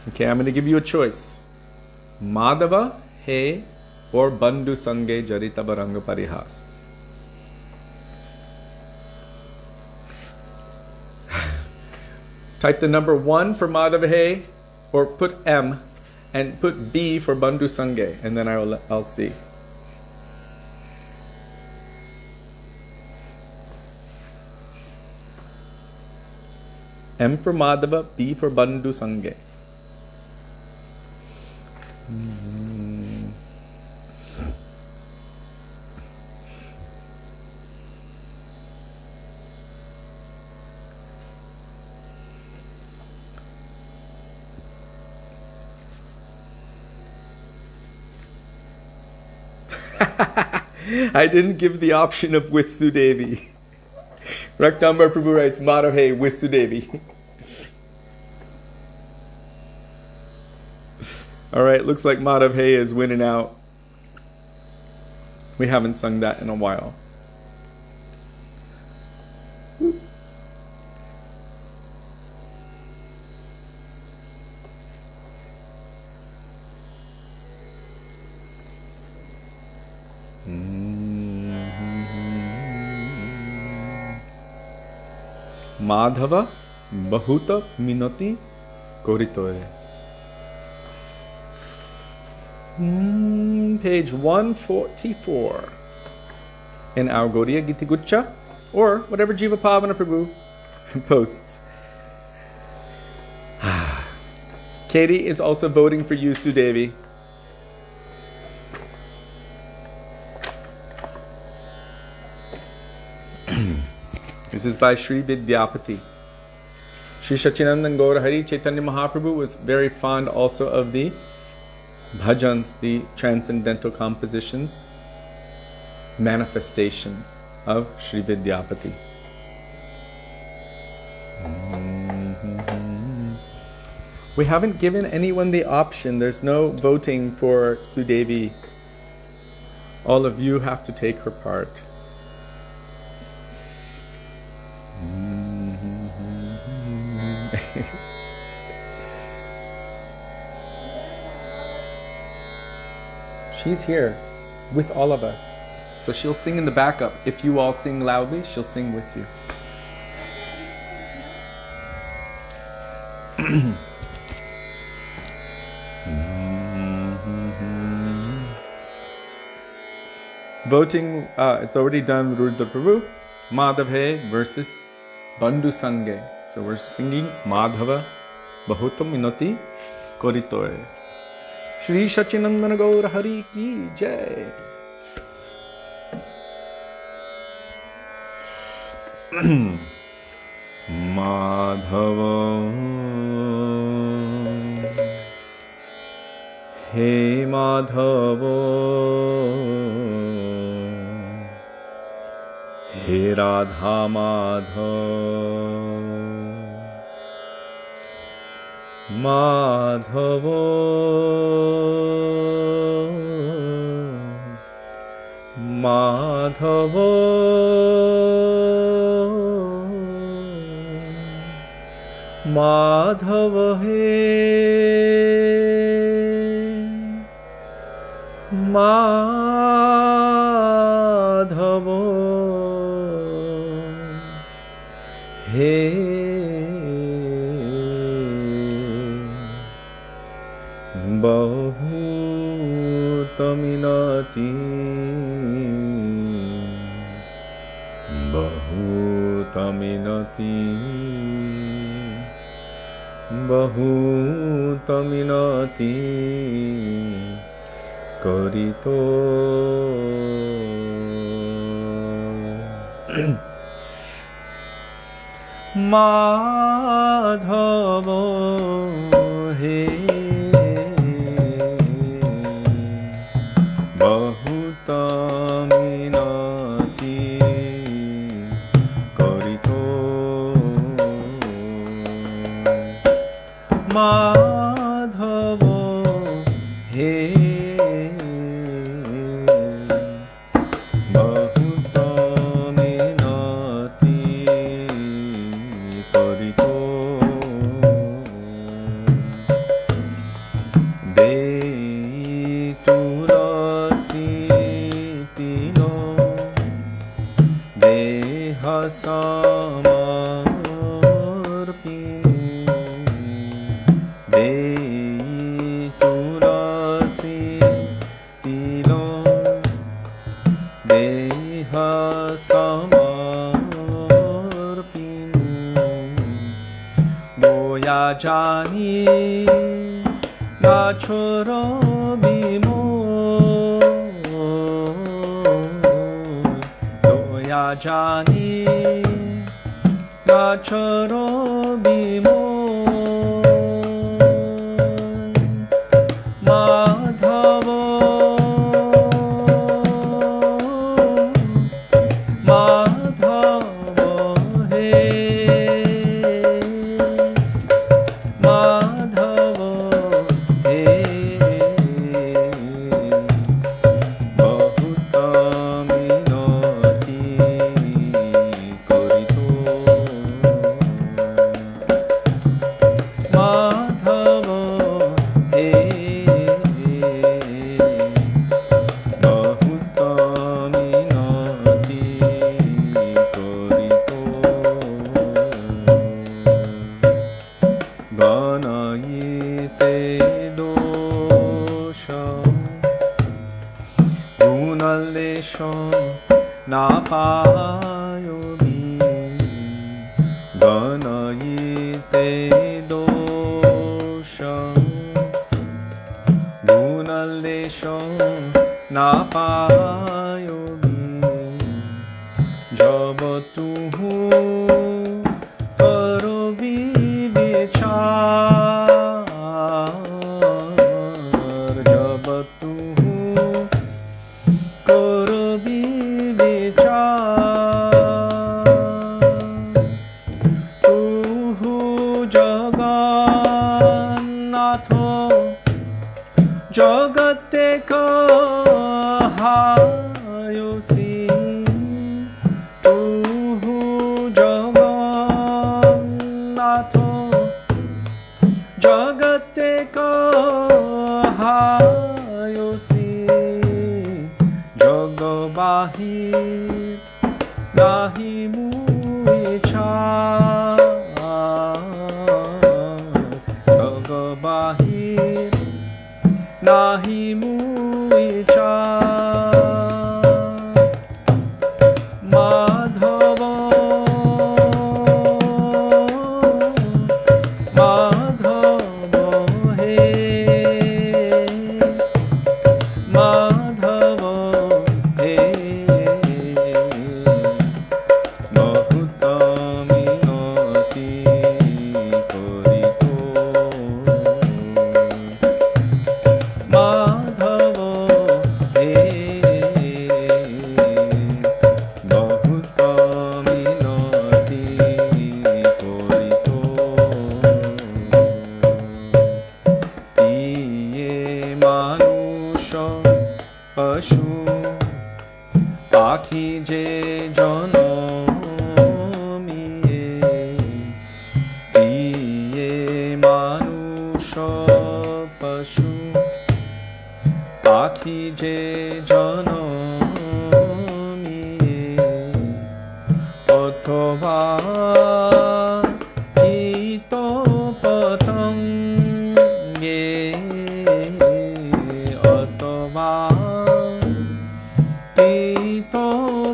Okay, I'm going to give you a choice. Madhava, He, or Bandhu Sange Jarita Baranga Parihas. Type the number 1 for Madhava He, or put M, and put B for Bandhu Sange, and then I'll see. M for Madhava, B for Bandhu Sange. I didn't give the option of with Sudevi. Rakhtamba Prabhu writes, Madhav He with Sudevi. Alright, looks like Madhav He is winning out. We haven't sung that in a while. Madhava Bahuta Minoti Koritoe. Page 144 in our Gaudiya Giti Guccha, or whatever Jiva Pavana Prabhu posts. Katie is also voting for you, Sudevi. This is by Sri Vidyapati. Sri Sachinandan Gaurahari Chaitanya Mahaprabhu was very fond also of the bhajans, the transcendental compositions, manifestations of Sri Vidyapati. We haven't given anyone the option. There's no voting for Sudevi. All of you have to take her part. She's here with all of us. So she'll sing in the backup. If you all sing loudly, she'll sing with you. Voting, it's already done. Rudra Prabhu. Madhave versus Bandhu Sange. So we're singing Madhava Bahutam Minati Koritoe. Shri Sachinandana Gaur Hari Ki Jai. Madhava He Madhava He Radha Madhava Madhava Madhava Madhava He Madhava He Bahutaminati Bahutaminati Bahutaminati Karito Madhava He Bahutaminati Karito Madhava He Bahutaminati Karito Deturasitino Deha Samarpino Deturasitino Deha Samarpino Boya Jani Nachoro Bimo Doya Jani Nachoro Bimo Madhava Madhava He Madhava He Bahutaminati Karito Madhava He Bahutaminati Karito Ganayite dosha Gunalesha Napayomi Ganayite dosha গুণলেশো না পায়োগি job তুহু করবি বিচার job তুহু করবি বিচার তুহু জগন্নাথ জগতে কহায়সি তুহু জগন্নাথ জগতে কহায়সি জগ বাহির নাহি মুছা জগ বাহির নাহি মুছা মাধব মাধব হে মাধব হে বহুত মিনতি করিত মাধব হে বহুত মিনতি করিত ইয়ে মানুষ পশু পাখি যে জনমিয়ে ইয়ে মানুষ পশু পাখি যে জনমিয়ে অথবা কীট পতঙ্গে অথবা কীট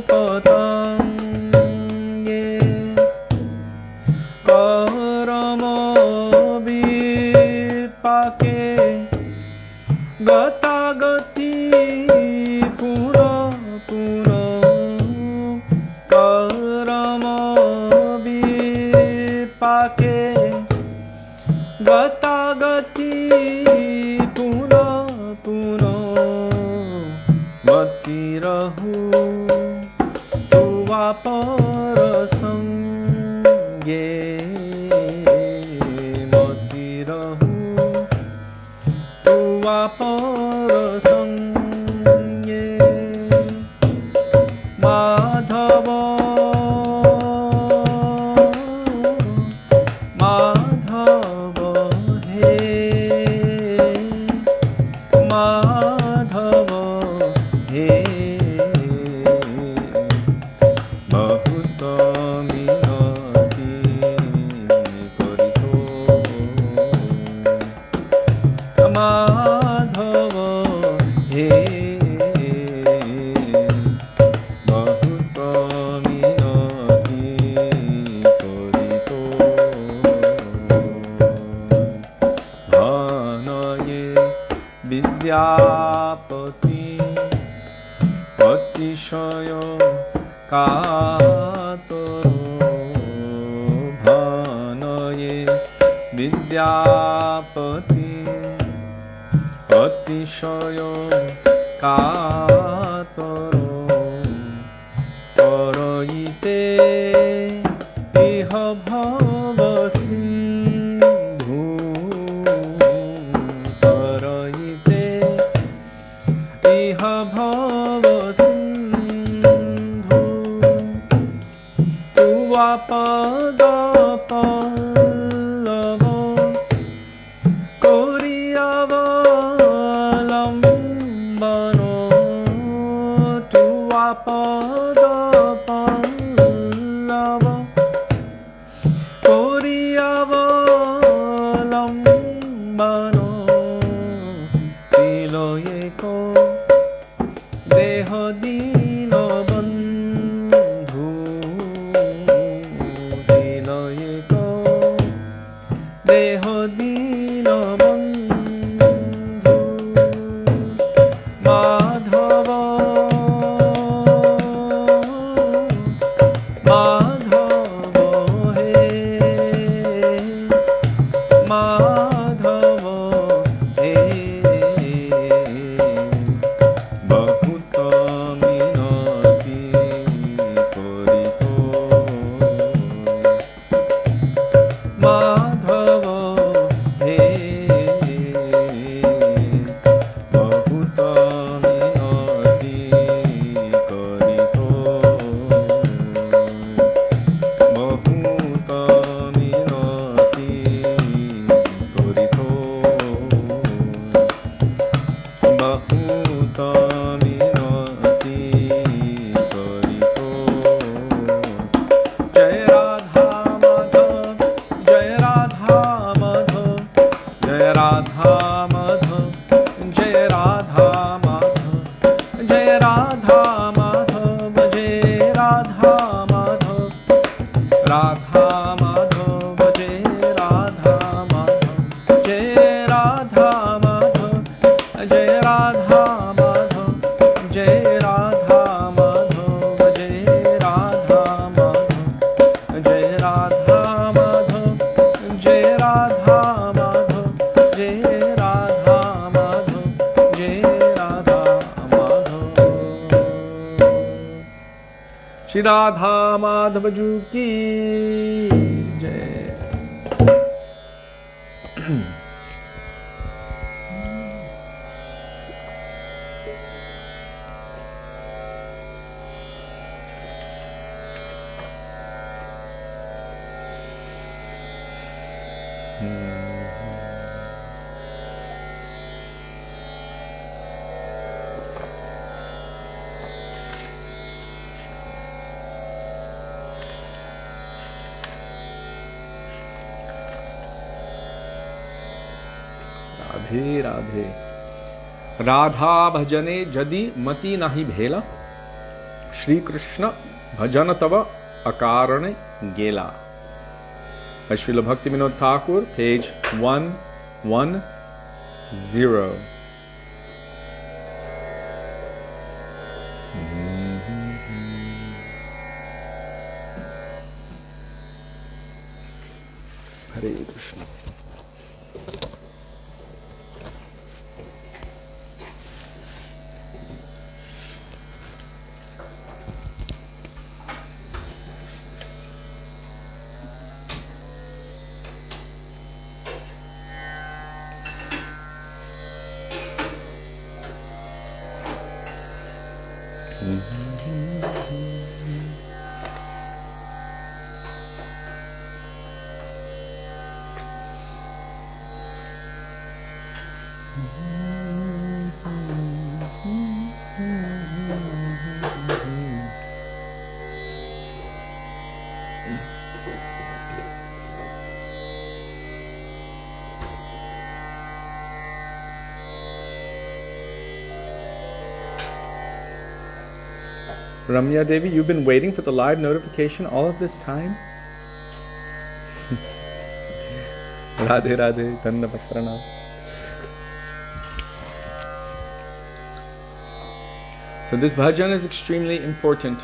পতঙ্গে করম বিপাকে গতাগতি পুর পুর করম বিপাকে গতাগতি পুর পুর মতি রহু তুয়া পর সঙ্গে মতি রহু তুয়া পর সঙ্গে মাধব মাধব হে মাধব হে বহুত মিনতি করিত মাধব হে বহুত মিনতি করিত ধনয়ে বিদ্যাপতি অতিশয় কাতর ধনয়ে বিদ্যাপতি অতিশয় কাতর করইতে ইহ ভব সিন্ধু করইতে ইহ ভব সিন্ধু তুয়া পদ পল্লব করিয়াবলম্বন তুয়া পদ পল্লব করিয়াবলম্বন তিলয়েক দেহ দীন বন্ধু তিলয়েক দেহ দীন বন্ধু bahuta minati karito. Jai Radha Madhav, Jai Radha Madhav, Jai Radha Madhav, Jai Radha Madhav, Jai Radha Madhav, Jai Radha Madhav, Radha Madhav, Jai Radha Madhav, Jai Radha Madhav, Jai Radha Madhav, Jai Radha Madhav, Jai Radha Madhav, Jai Radha Madhav, Jai Radha Madhav, Jai Radha Madhav, Jai Radha Madhav. Shri Radha Madhav Ji ki Jai. Radhe Radhe. Radha bhajane jadi mati nahi bhela, Shri Krishna bhajan tava akarane gela. By Srila Bhaktivinoda Thakur, page 110. Hare Krishna. Ramya Devi, you've been waiting for the live notification all of this time? Radhe Radhe, Dandavat Pranam. So this bhajan is extremely important.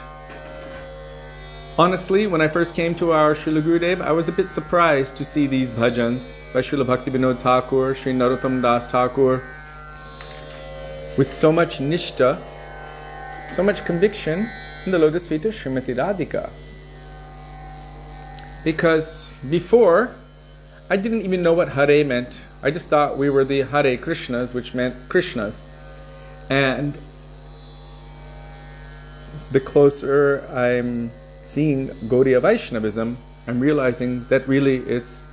Honestly, when I first came to our Srila Gurudev, I was a bit surprised to see these bhajans by Srila Bhaktivinoda Thakur, Sri Narottam Das Thakur, with so much nishta, so much conviction in the lotus feet of Srimati Radhika. Because before, I didn't even know what Hare meant. I just thought we were the Hare Krishnas, which meant Krishnas. And the closer I'm seeing Gaudiya Vaishnavism, I'm realizing that really it's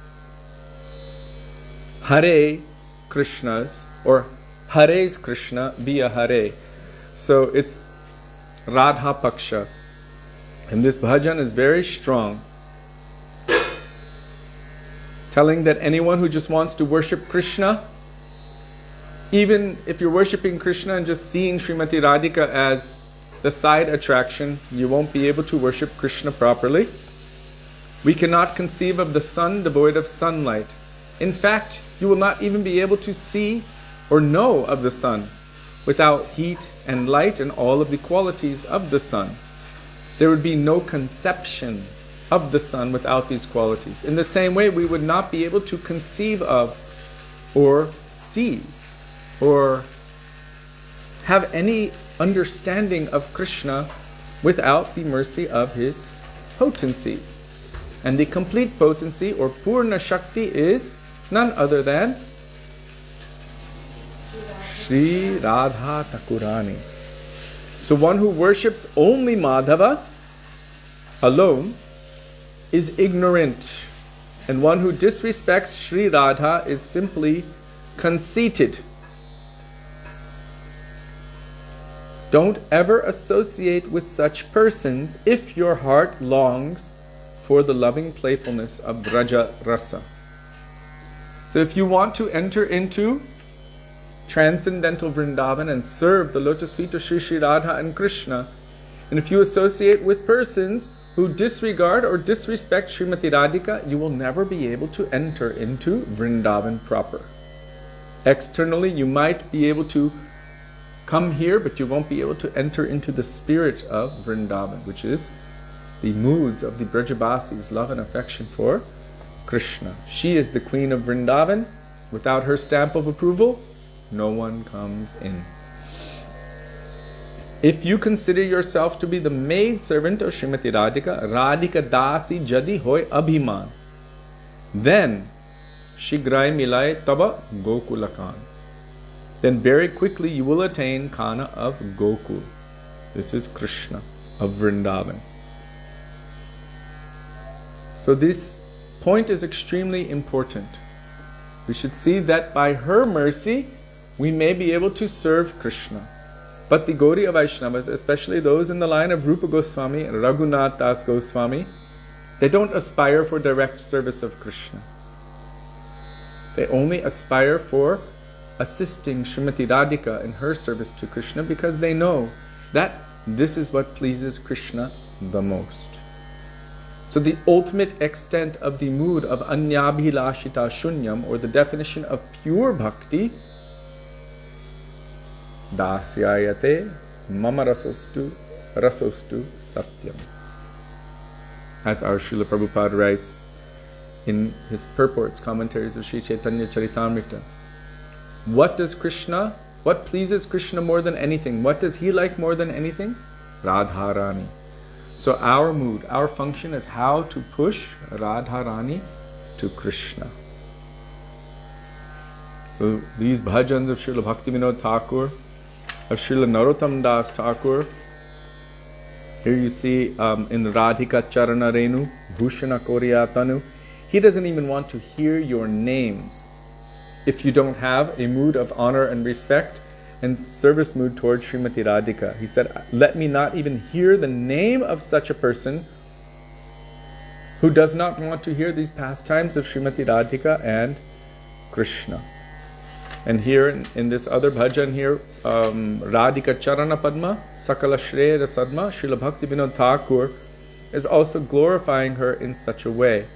Hare Krishnas, or Hare's Krishna via Hare. So it's Radha Paksha. And this bhajan is very strong, telling that anyone who just wants to worship Krishna, even if you're worshipping Krishna and just seeing Srimati Radhika as the side attraction, you won't be able to worship Krishna properly. We cannot conceive of the sun devoid of sunlight. In fact, you will not even be able to see or know of the sun without heat and light and all of the qualities of the sun. There would be no conception of the sun without these qualities. In the same way, we would not be able to conceive of or see or have any understanding of Krishna without the mercy of his potencies. And the complete potency or Purna Shakti is none other than Sri Radha Thakurani. So one who worships only Madhava alone is ignorant, and one who disrespects Sri Radha is simply conceited. Don't ever associate with such persons if your heart longs for the loving playfulness of Braja Rasa. So if you want to enter into transcendental Vrindavan and serve the lotus feet of Sri Sri Radha and Krishna, and if you associate with persons who disregard or disrespect Srimati Radhika, you will never be able to enter into Vrindavan proper. Externally, you might be able to come here, but you won't be able to enter into the spirit of Vrindavan, which is the moods of the Brajavasis' love and affection for Krishna. She is the queen of Vrindavan. Without her stamp of approval, no one comes in. If you consider yourself to be the maid servant of Srimati Radhika, Radhika Dasi Jadi Hoy Abhiman, then Shigrai Milai Taba Gokulakan. Then very quickly you will attain Kana of Gokul. This is Krishna of Vrindavan. So this point is extremely important. We should see that by her mercy, we may be able to serve Krishna. But the Gaudiya Vaishnavas, especially those in the line of Rupa Goswami and Raghunath Das Goswami, they don't aspire for direct service of Krishna. They only aspire for assisting Srimati Radhika in her service to Krishna because they know that this is what pleases Krishna the most. So the ultimate extent of the mood of Anyabhilashita Shunyam, or the definition of pure bhakti, Dasyayate Mama Rasostu Satyam. As our Srila Prabhupada writes in his purports, commentaries of Sri Caitanya Charitamrita. What pleases Krishna more than anything? What does he like more than anything? Radharani. So our mood, our function is how to push Radharani to Krishna. So these bhajans of Srila Bhaktivinoda Thakur, of Srila Narottam Das Thakur, here you see in Radhika Charana Renu, Bhushana Koryatanu, he doesn't even want to hear your names if you don't have a mood of honor and respect and service mood towards Srimati Radhika. He said, let me not even hear the name of such a person who does not want to hear these pastimes of Srimati Radhika and Krishna. And here in this other bhajan here, Radhika Charana Padma, Sakala Shreya Sadma, Srila Bhaktivinoda Thakur is also glorifying her in such a way.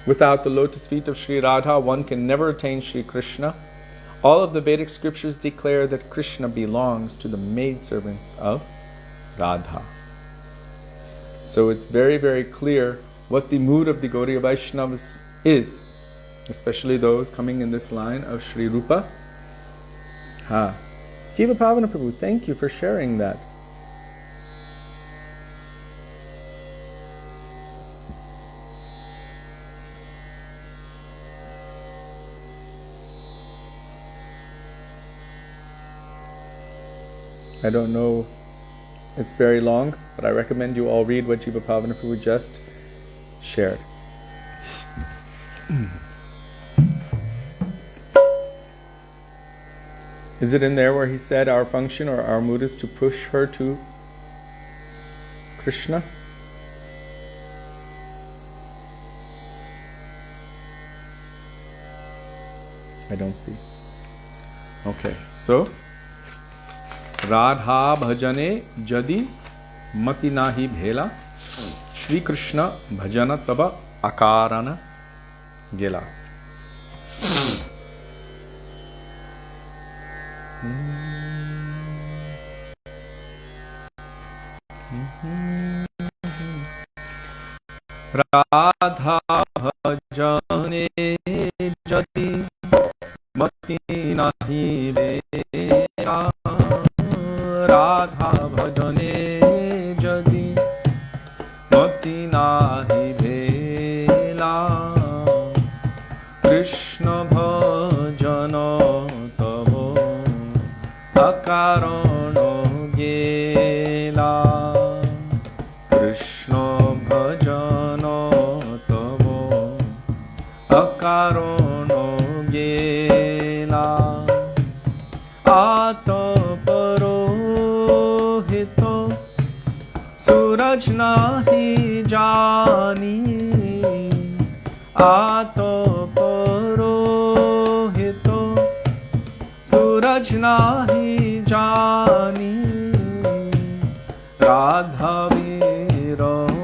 Without the lotus feet of Sri Radha, one can never attain Sri Krishna. All of the Vedic scriptures declare that Krishna belongs to the maidservants of Radha. So it's very, very clear what the mood of the Gaudiya Vaishnavas is, especially those coming in this line of Sri Rupa. Jiva Pavana Prabhu, thank you for sharing that. I don't know, it's very long, but I recommend you all read what Jiva Pavana Prabhu just shared. Is it in there where he said our function or our mood is to push her to Krishna? I don't see. Okay, so Radha bhajane jadi mati nahi bhela Shri Krishna bhajana taba akarana gela. Radha bhajane jadi mati nahi bhela Radha bhajane jadi mati nahi bhela Krishna bhajana tavo akarano gela Krishna bhajana tavo akarano gela nahi jani ato purohito suraj nahi jani radha virohito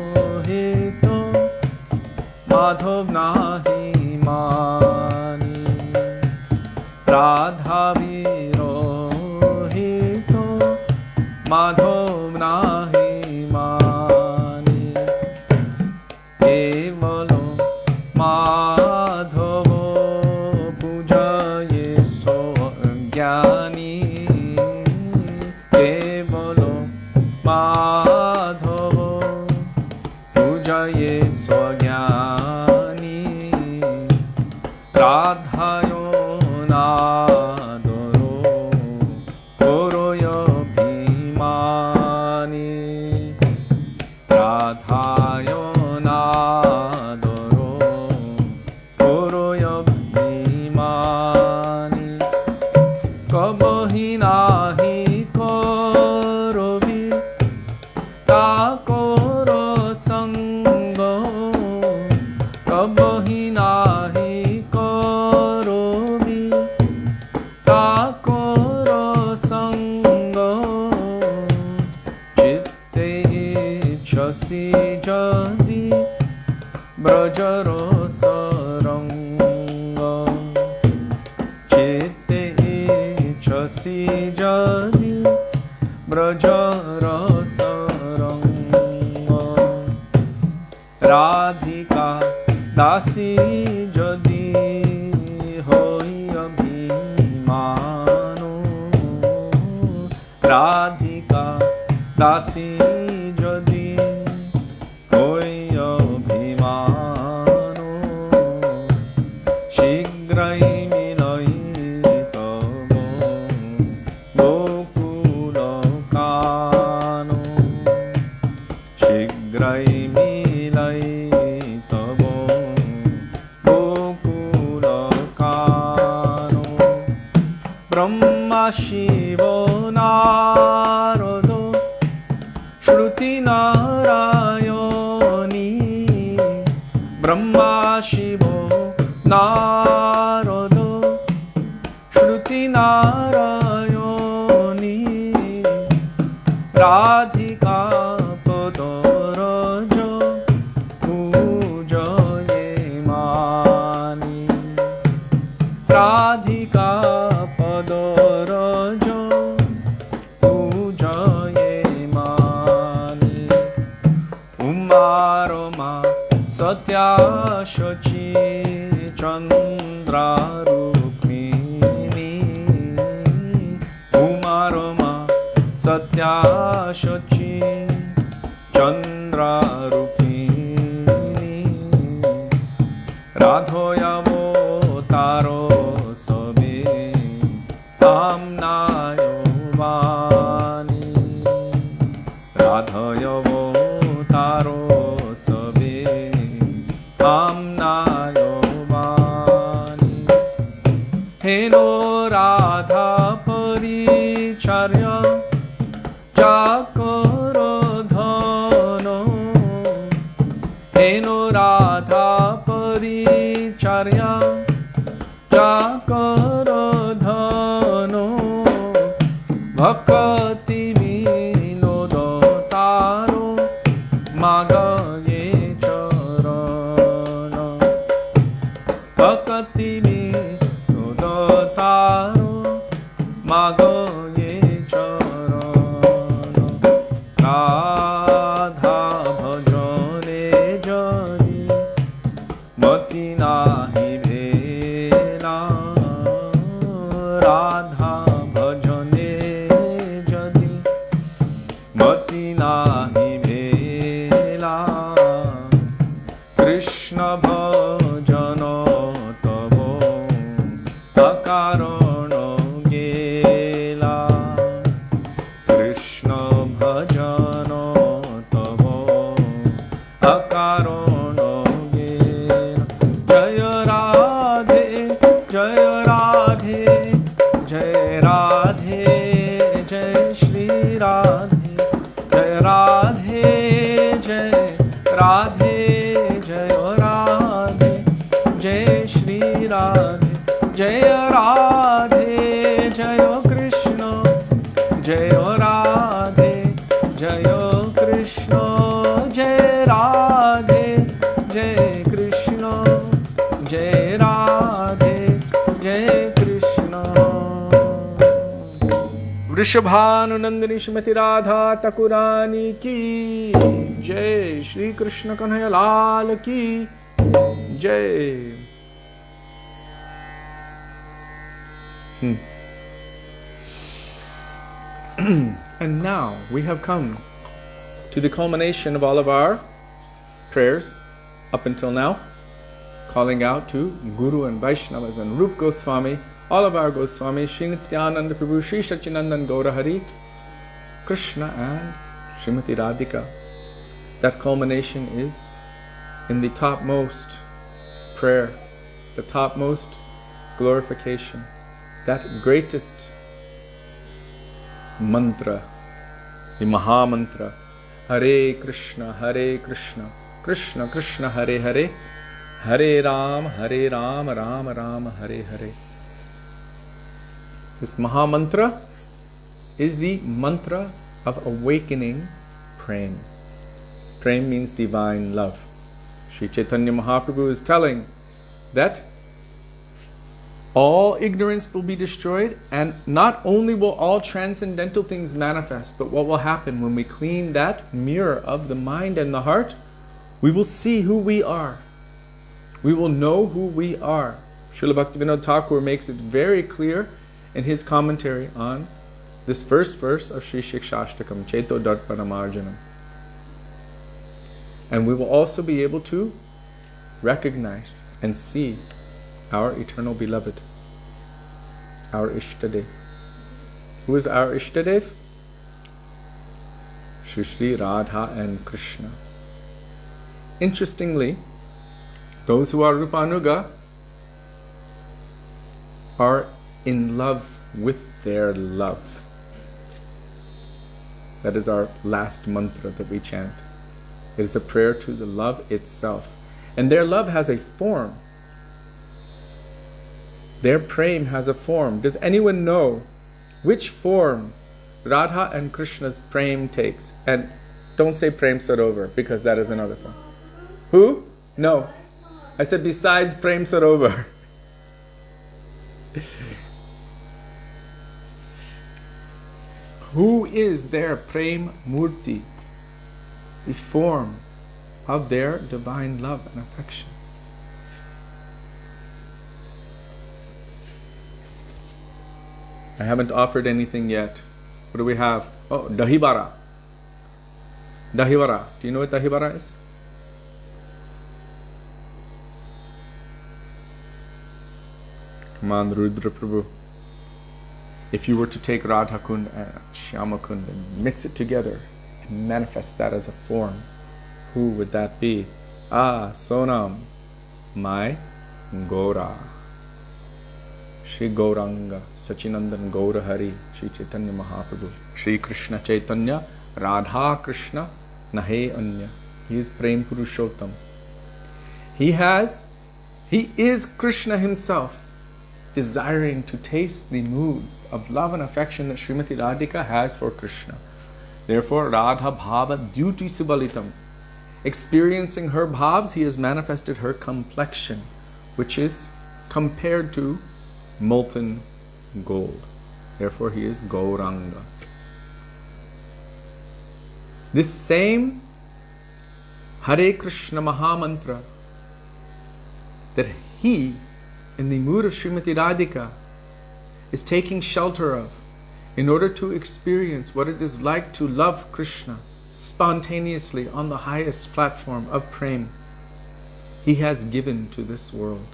madhav nahi mani radha virohito madhav nahi mani kevalo madhavo pujaye so jnani kevalo madhavo pujaye so jnani radhayo nadoro koroyo bhimani radhayo nadoro koroyo bhimani kabahi nahi korobi takoro sango kabahi nahi korobi takoro sango chitte ichhasi jadi brajaro saranga chitte ichhasi jadi brajaro saranga radhika dasi jadi hoi abhimano radhika dasi jadi hoi abhimano shigrai milai tavo gokula kano shigrai milai tavo gokula kano brahma shiva narado shruti narayani brahma shiva narado shruti narayani radhika padaraja pujaye mani radhika padaraja pujaye mani umaroma satya shachi chandra rukmini umaroma satya shachi chandra rukmini radhoyavo taro sabe amnayo vani radhoyavo taro sabe amnayo vani heno radha paricharya chakara dhano heno radha paricharya chakara dhano bhakti vinoda taro magaye charana bhakti vinoda taro magaye charana radha bhajane jani mati nahi bhela radha bhajane jadi Radhe, Jaya Radhe, Jaya Krishna, Jaya Radhe, Jaya Krishna, Jaya Radhe, Jaya Krishna, Jaya Radhe, Jaya Krishna. Vrishabhanunandani Shrimati Radha Thakurani ki Jai, Shri Krishna Kanhaya Lal ki Jai. And now we have come to the culmination of all of our prayers up until now, calling out to Guru and Vaishnavas and Rup Goswami, all of our Goswamis, Sri Nityananda Prabhu, Sri Satchidanand Gaurahari, Krishna and Srimati Radhika. That culmination is in the topmost prayer, the topmost glorification, that greatest mantra, the Maha Mantra, Hare Krishna, Krishna Krishna, Hare Hare, Hare Ram, Ram Ram, Hare Hare. This Maha Mantra is the mantra of awakening prem. Prem means divine love. Sri Caitanya Mahaprabhu is telling that all ignorance will be destroyed, and not only will all transcendental things manifest, but what will happen when we clean that mirror of the mind and the heart, we will see who we are. We will know who we are. Srila Bhaktivinoda Thakur makes it very clear in his commentary on this first verse of Sri Shikshashtakam, Cheto Darpanamarjanam. And we will also be able to recognize and see our eternal beloved, our Ishtadev. Who is our Ishtadev? Shri Shri Radha and Krishna. Interestingly, those who are Rupanuga are in love with their love. That is our last mantra that we chant. It is a prayer to the love itself. And their love has a form. Their prem has a form. Does anyone know which form Radha and Krishna's prem takes? And don't say prem sarovar, because that is another form. Who? No. I said besides prem sarovar. Who is their prem murti? The form of their divine love and affection. I haven't offered anything yet. What do we have? Oh, Dahibara. Dahibara. Do you know what Dahibara is? Come on, Rudra Prabhu. If you were to take Radha Kund and Shyama Kund and mix it together and manifest that as a form, who would that be? Ah, Sonam, my Gora. Shri Gauranga, Sachinandan Gaurahari, Sri Caitanya Mahaprabhu, Shri Krishna Chaitanya, Radha Krishna, Nahe Anya. He is Prem Purushottam. He is Krishna himself, desiring to taste the moods of love and affection that Srimati Radhika has for Krishna. Therefore, Radha Bhava Dyuti Subalitam. Experiencing her bhavs, he has manifested her complexion, which is compared to molten gold. Therefore, he is Gauranga. This same Hare Krishna Mahamantra that he, in the mood of Srimati Radhika, is taking shelter of in order to experience what it is like to love Krishna spontaneously on the highest platform of prem, he has given to this world.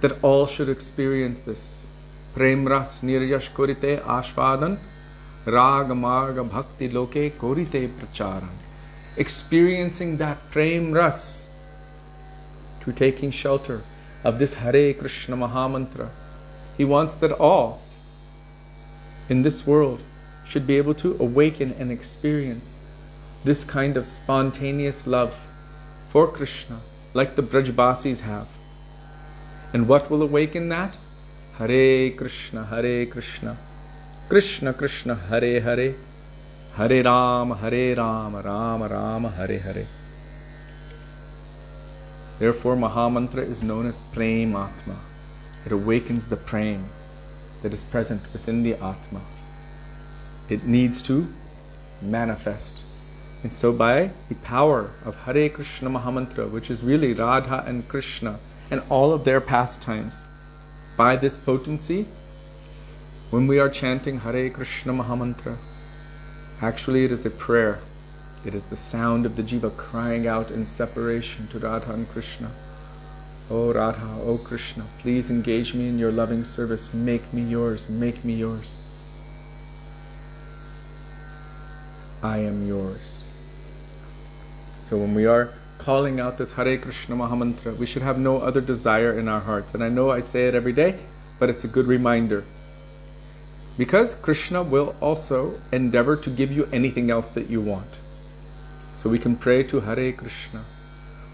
That all should experience this. Prem ras niryash korite ashvadan rag marga bhakti loke korite pracharan. Experiencing that prem ras to taking shelter of this Hare Krishna Mahamantra. He wants that all in this world should be able to awaken and experience this kind of spontaneous love for Krishna, like the Brajbasis have. And what will awaken that? Hare Krishna, Krishna Krishna, Hare Hare, Hare Rama, Rama Rama, Hare Hare. Therefore, Mahamantra is known as Prem Atma. It awakens the Prem that is present within the Atma. It needs to manifest. And so by the power of Hare Krishna Mahamantra, which is really Radha and Krishna and all of their pastimes, by this potency, when we are chanting Hare Krishna Mahamantra, actually it is a prayer. It is the sound of the jiva crying out in separation to Radha and Krishna. Oh Radha, oh Krishna, please engage me in your loving service. Make me yours, make me yours. I am yours. So when we are calling out this Hare Krishna Mahamantra, we should have no other desire in our hearts. And I know I say it every day, but it's a good reminder. Because Krishna will also endeavor to give you anything else that you want. So we can pray to Hare Krishna.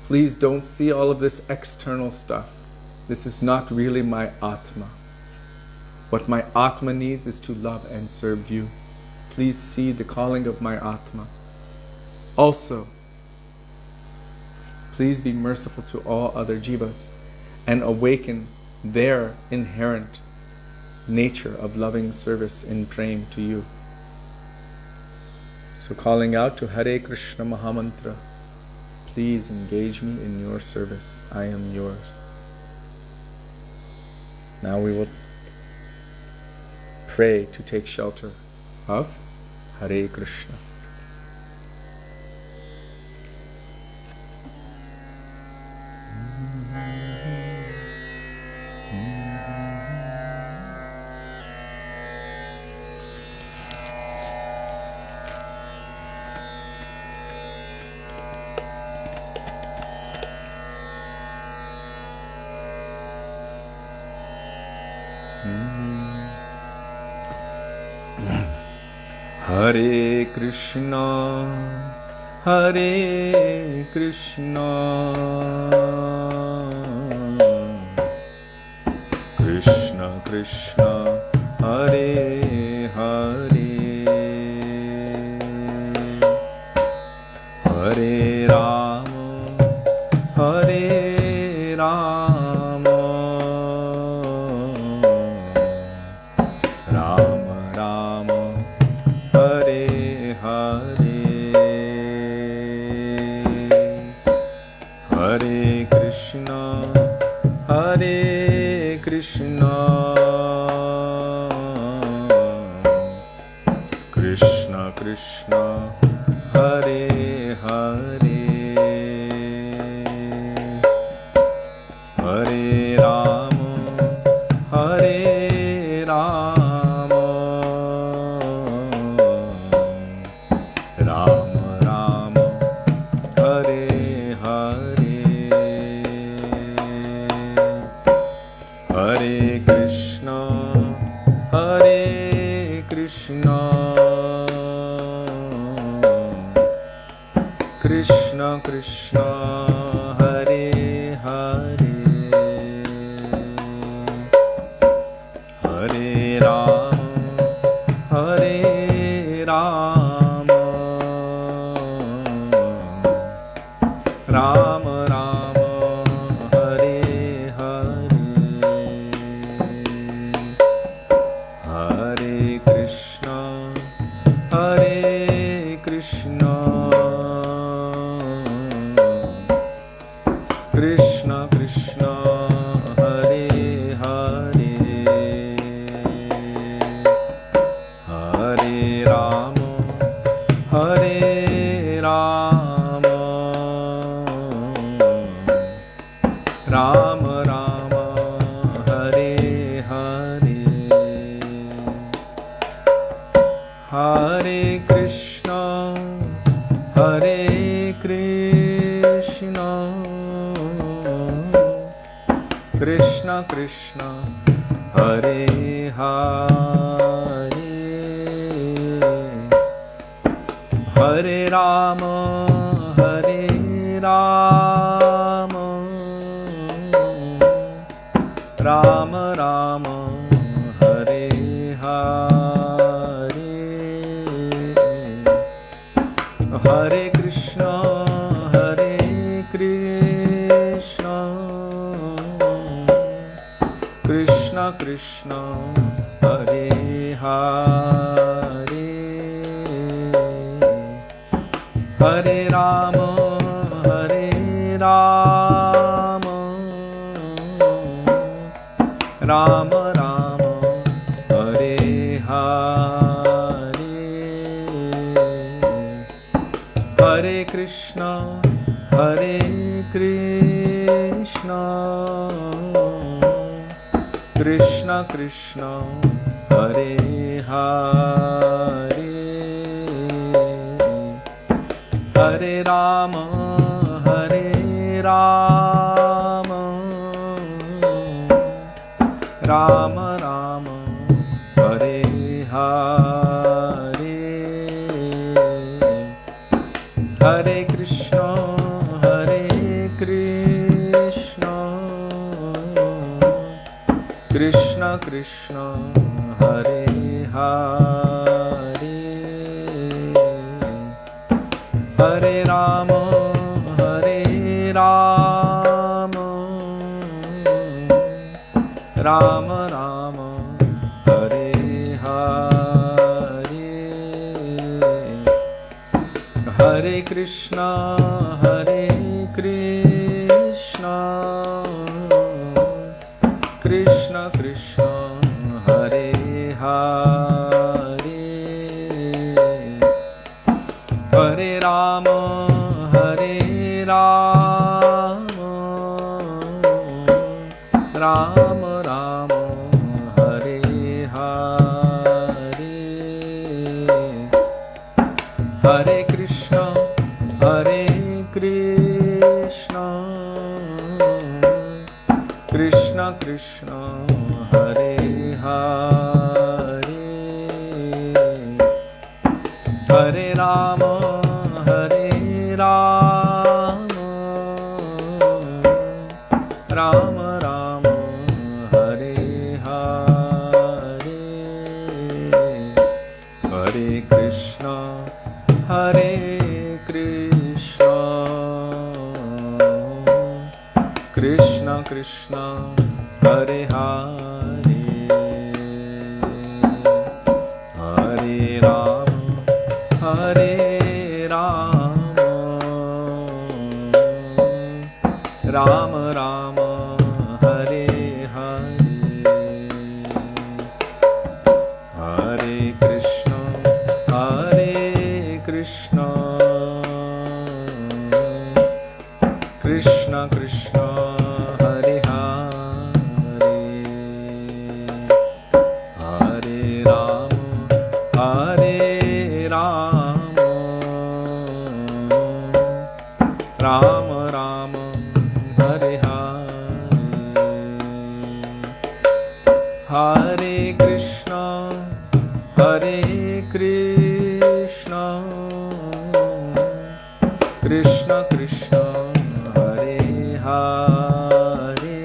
Please don't see all of this external stuff. This is not really my Atma. What my Atma needs is to love and serve you. Please see the calling of my Atma. Also, please be merciful to all other jivas and awaken their inherent nature of loving service in prem to you. So calling out to Hare Krishna Mahamantra, please engage me in your service. I am yours. Now we will pray to take shelter of Hare Krishna. Hare Krishna, Hare Krishna, Krishna Krishna, Hare Hare, Hare Rama, Hare Rama, Rama Rama, Hare Hare, Hare Krishna, Hare Krishna, Krishna Krishna, Hare Hare, Hare Rama, Hare Rama, Rama Rama, Hare Hare, Hare Krishna, Hare Krishna, Krishna Krishna, Hare Hare, Hare Rama, Hare Rama, Rama Rama, Hare Hare, Hare Krishna, Hare Krishna, Krishna Krishna, Hare Hare, Hare Rama, Hare Rama, Rama Rama, Hare Hare, Hare Krishna, Hare Krishna, Krishna Krishna, Hare Hare, Hare Rama, Hare Rama, Rama Rama Hare Hare Hare Krishna Hare Krishna Krishna Krishna Hare Hare Hare Rama Hare Rama Rama Rama Hare Hare Hare Krishna Hare Krishna Krishna Krishna Hare Hare Hare Rama Hare Rama Rama Rama Hare Hare Hare Krishna Hare Krishna Krishna Krishna Hare Hare Hare Rama Hare Rama Rama Rama Hare Hare Hare Krishna Hare Krishna Krishna Krishna Hare Hare Hare Rama Hare Rama Rama Rama Hare Hare Hare Krishna Hare Krishna Krishna Krishna Hare Hare Hare Rama Hare Rama Rama Rama Hare Hare Hare Krishna Hare Krishna Krishna Krishna Hare Hare Hare Rama Hare Rama Rama Rama Hare Hare Hare Krishna Hare Krishna Krishna Krishna Hare Hare Hare Rama Hare Rama Rama Rama Hare Hare Hare Krishna Hare Krishna Krishna Krishna Hare Hare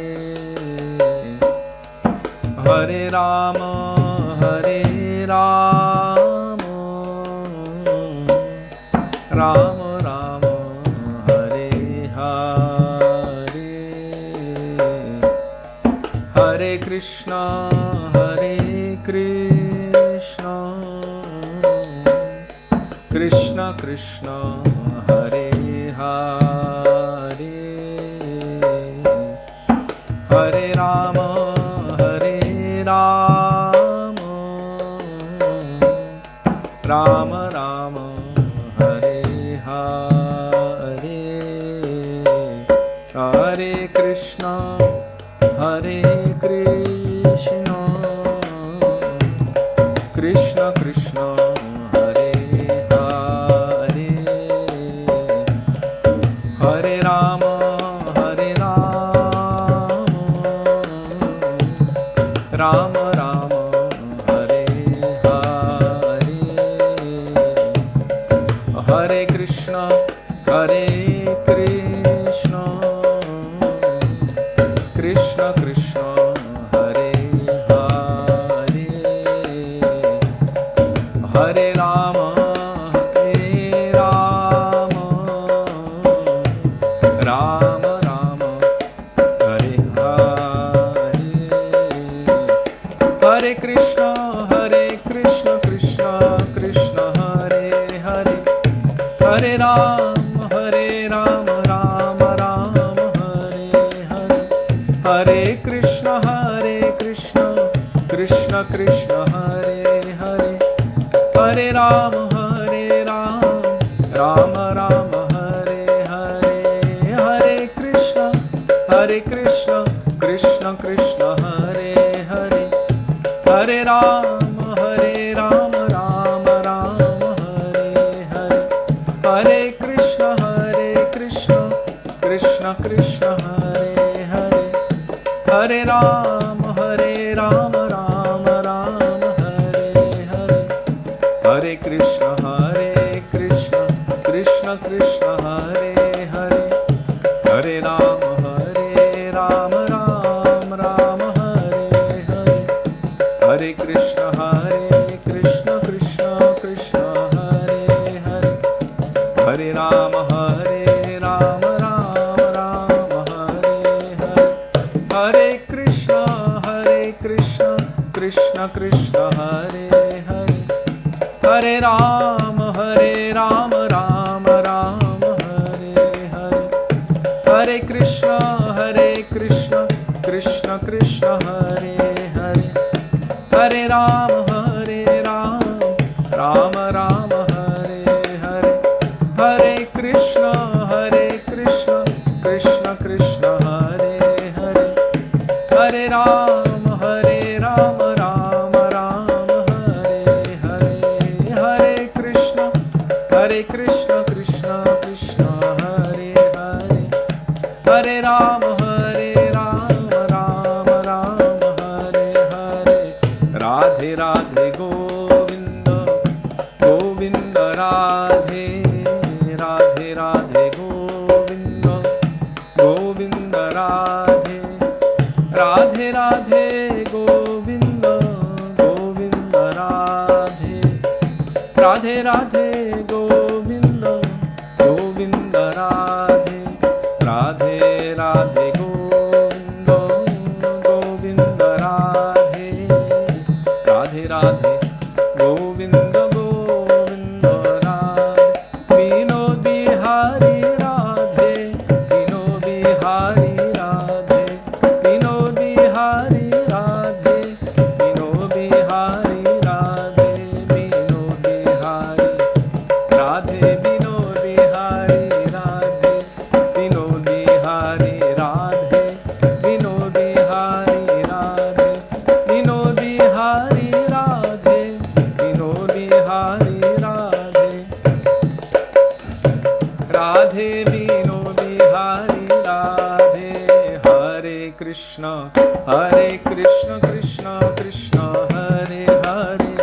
Hare Rama Hare Rama Rama Rama Hare Hare Hare Krishna Hare Krishna Krishna Krishna Hare Hare Hare Rama Hare Rama Rama Rama Hare Hare Hare Krishna Hare Krishna Krishna Krishna Hare Hare Hare Rama Hare Rama Rama Rama Hare Hare Hare Krishna Hare Krishna Krishna Krishna Krishna Krishna Krishna Hare Hare Hare Rama Rama Rama Hare Hare Hare Krishna Krishna Krishna Hare Hare Hare Rama Rama Rama Hare Hare Hare Krishna Krishna Krishna Hare Hare Hare Rama Rama Rama Hare Hare Hare Krishna Krishna Krishna Hare Hare Hare Rama Rama Rama Hare Hare Hare Krishna Krishna Krishna Hare Hare Hare Rama Rama Rama Hare Hare Hare Krishna Krishna Krishna Hare Hare Hare Rama Rama Rama Hare Hare Hare Krishna Krishna Krishna Hare Hare Hare Rama Rama Rama Hare Hare Hare Krishna Krishna Krishna Hare Hare Hare Rama Rama Rama Hare Hare Hare Krishna Krishna Krishna Hare Hare Hare Rama Rama Hare Hare Radhe Radhe Govinda Govinda Radhe Radhe Radhe Govinda Govinda Radhe Radhe Radhe Govinda Govinda Radhe Radhe Radhe Govinda Govinda Radhe Radhe Radhe Govinda Govinda Radhe Radhe Radhe Govinda Govinda Radhe Vinod Bihari Radhe Vinod Bihari Radhe Vinod Bihari Radhe Vinod Bihari Radhe Vinod Bihari Radhe Vinod Bihari Radhe Vinod Bihari Radhe Vinod Bihari Radhe Vinod Bihari Radhe Vinod Bihari Radhe Radhe Vinod Bihari Radhe Hare Krishna Krishna Krishna Hare Hare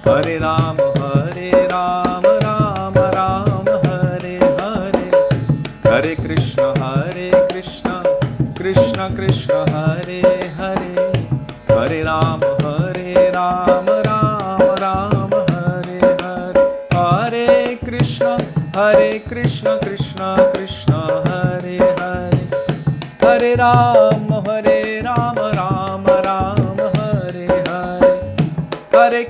Hare Rama Rama Rama Hare Hare Hare Krishna Krishna Krishna Hare Hare Hare Rama Rama Rama Hare Hare Hare Krishna Krishna Krishna Hare Hare Hare Rama Rama Rama Hare Hare Hare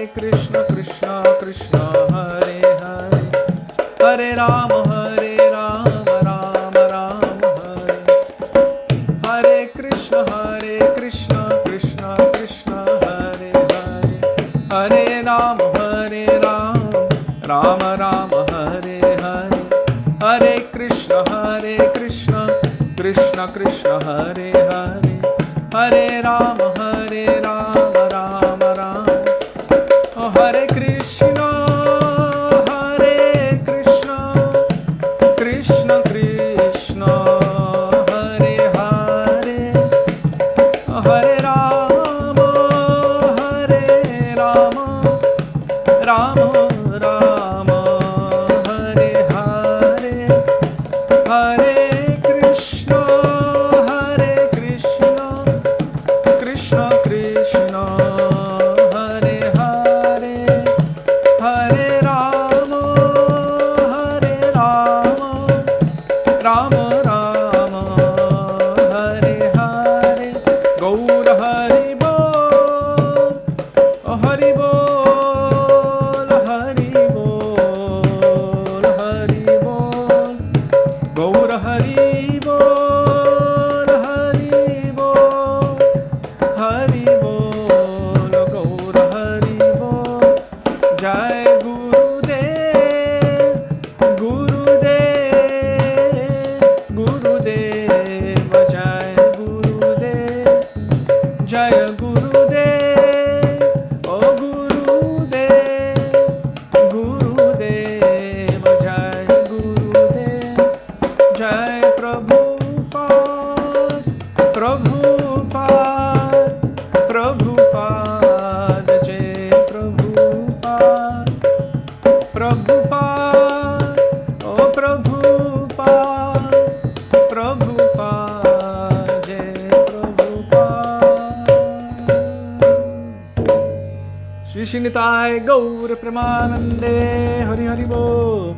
Krishna Krishna Krishna Hare Hare Hare Rama Rama Hare Hare Krishna Krishna Krishna Hare Hare Hare Rama Rama Hare Hare Hare Krishna Krishna Hare Hare Hare Rama Rama Hare Krishna Krishna Krishna Hare Hare Hare Rama Rama Rama Hare Hare Hare Krishna Jaya Gurudev, oh Gurudev, Gurudev, Jaya Gurudev, Jaya Prabhupada, Prabhupada, Prabhupada, Jaya Prabhupada, Prabhupada, oh Prabhupada, Prabhupada, Jaya Prabhupada. Shri Nitai Gaur Premanande Hari Hari Bol.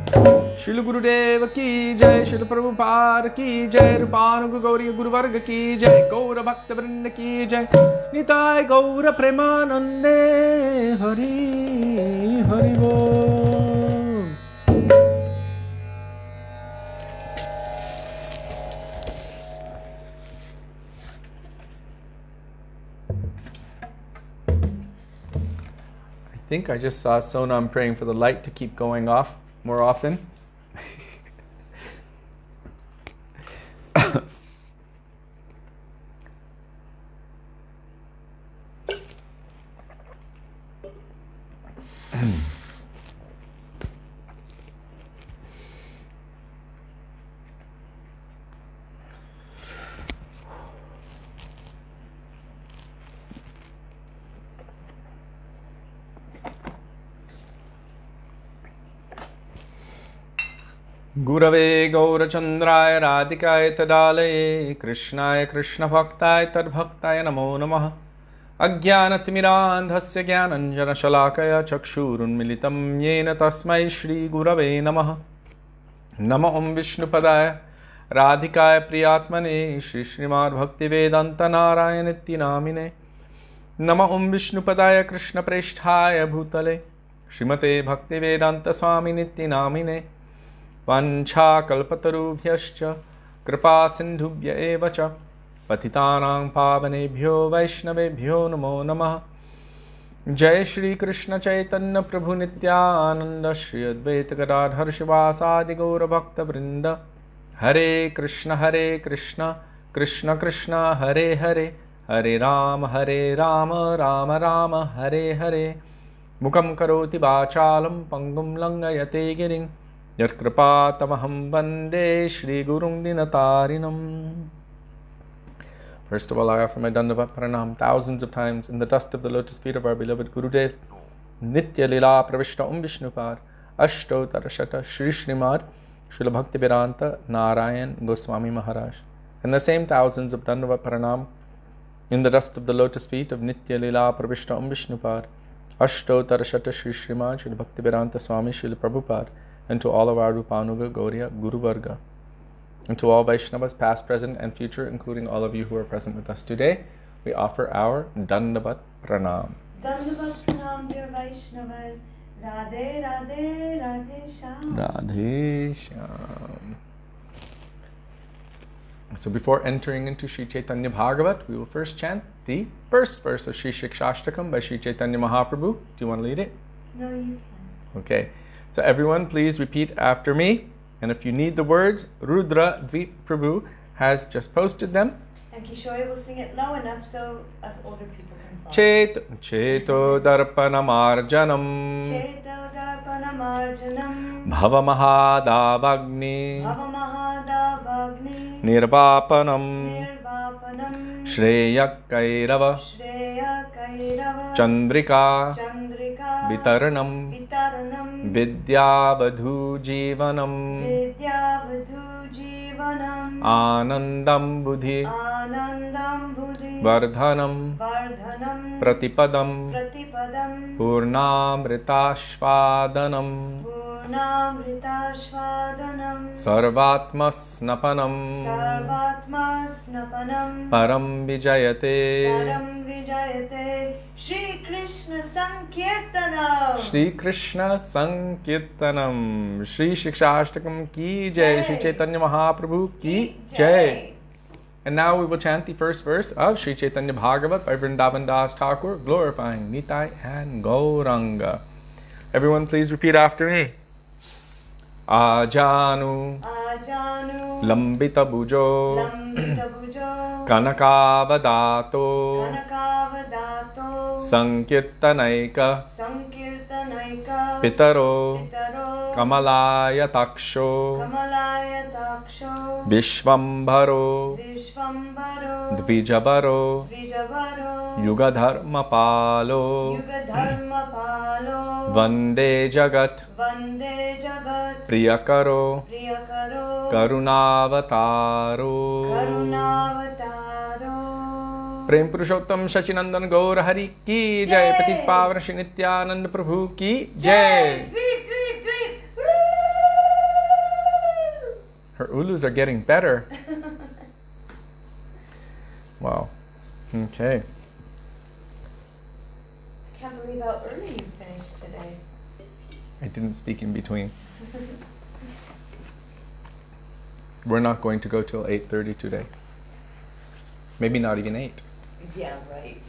Srila Gurudeva ki jai, Srila Prabhupada ki jai, Rupanuga Gauriya Guru Varga ki jai, Gaura Bhakta Vrinda ki jai, Nitai Gaura Premanande Hari Hari Bol. I think I just saw Sonam praying for the light to keep going off more often. Gurave Gaurachandraya Radhikaya Tadalaye Krishnaya Krishna Bhaktaya Tadbhaktaya Namo Namaha Ajnanatimirandhasya Jnananjana Shalakaya Chakshurun Militam Yena Tasmai Shri Gurave Namaha Nama Om Vishnupadaya Radhikaya Priyatmane Shri Srimad Bhaktivedanta Narayaniti Namine Nama Om Vishnupadaya Krishna Preshthaya Bhutale Srimate Bhaktivedanta Swami Niti Namine Vancha kalpatarubhyascha kripa sindhubhya eva cha patitanang pavanebhyo vaishnavebhyo namo namah. Jai Shri Krishna Chaitanya Prabhu Nityananda Shri Advaita Gadadhar Shivasadi Gaura Bhakta Vrinda. Hare Krishna Krishna Krishna Hare Hare, Hare Rama Rama Rama Hare Hare. Mukam karoti vachalam pangum langayate giring Yat kripa tamaham vande Shri Gurung Dinatarinam. First of all, I offer my Dandavat Pranam thousands of times in the dust of the lotus feet of our beloved Gurudev, Nitya Lila Pravishta Vishnupad, Ashto Tarashata Shri Srimad, Srila Bhaktivedanta Narayan Goswami Maharaj. And the same thousands of Dandavat Pranam in the dust of the lotus feet of Nitya Lila Pravishta Vishnupad, Ashto Tarashata Shri Srimad, Srila Bhaktivedanta Swami Srila Prabhupada, and to all of our Rupanuga Gauriya Guru Varga, and to all Vaishnavas past, present and future, including all of you who are present with us today, we offer our Dandavat Pranam. Dandavat Pranam, dear Vaishnavas. Radhe Radhe Radhe Shyam. Radhe Shyam. So before entering into Śrī Caitanya Bhagavat, we will first chant the first verse of Śrī Shikshashtakam by Sri Caitanya Mahaprabhu. Do you want to lead it? No, you can. Okay. So everyone, please repeat after me. And if you need the words, Rudra Dvip Prabhu has just posted them. And Kishori will sing it low enough so us older people can follow. Cheto Darpanamarjanam Cheto Darpanamarjanam Bhava Mahadavagni Bhavamahadavagni Nirvapanam Nirvapanam Shreya Kairava Chandrika Vitaranam Vidyavadhu Jivanam Anandam Buddhi Vardhanam Pratipadam Purnamritashvadanam Sarvatmasnapanam Param Vijayate Shri Krishna Sankirtanam. Shri Krishna Sankirtanam. Shri Shikshashtakam ki jai. Shri Caitanya Mahaprabhu ki jai. And now we will chant the first verse of Śrī Caitanya Bhagavat by Vrindavana Dasa Thakura, glorifying Nitai and Gauranga. Everyone please repeat after me. Ajanu Lambita Bujo Kanakavadato Kanakavadato Sankirtanaika Sankirtanaika Pitaro Pitaro Kamalaya Taksho Kamalaya Daksho Vishvambharo Vishvambaro Dvijabaro Vijavaro Yugadharma Palo Yugadharma Palo Vande Jagat Vande Jagat Priyakaro Priyakaro Karunavataro Karunavataro Prem Purushottam Shachinandan Gaur Hari Ki Jai Jai. Patit Pavan Shri Nityananda Prabhu Ki Jai. Tweet, tweet, tweet. Her ulus are getting better. Wow. Okay. Can't believe how early you finished today. I didn't speak in between. We're not going to go till 8:30 today. Maybe not even 8. Yeah, right.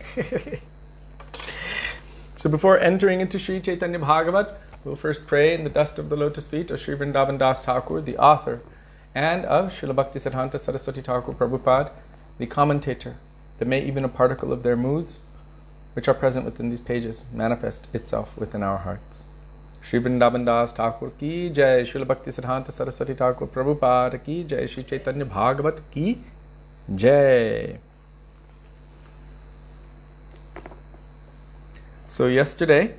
So before entering into Śrī Caitanya Bhagavat, we'll first pray in the dust of the lotus feet of Sri Vrindavana Dasa Thakura, the author, and of Srila Bhaktisiddhanta Saraswati Thakur Prabhupada, the commentator, that may even a particle of their moods, which are present within these pages, manifest itself within our hearts. Sri Vrindavana Dasa Thakur ki jai, Srila Bhaktisiddhanta Saraswati Thakur Prabhupada ki jai, Śrī Caitanya Bhagavat ki jai. So yesterday,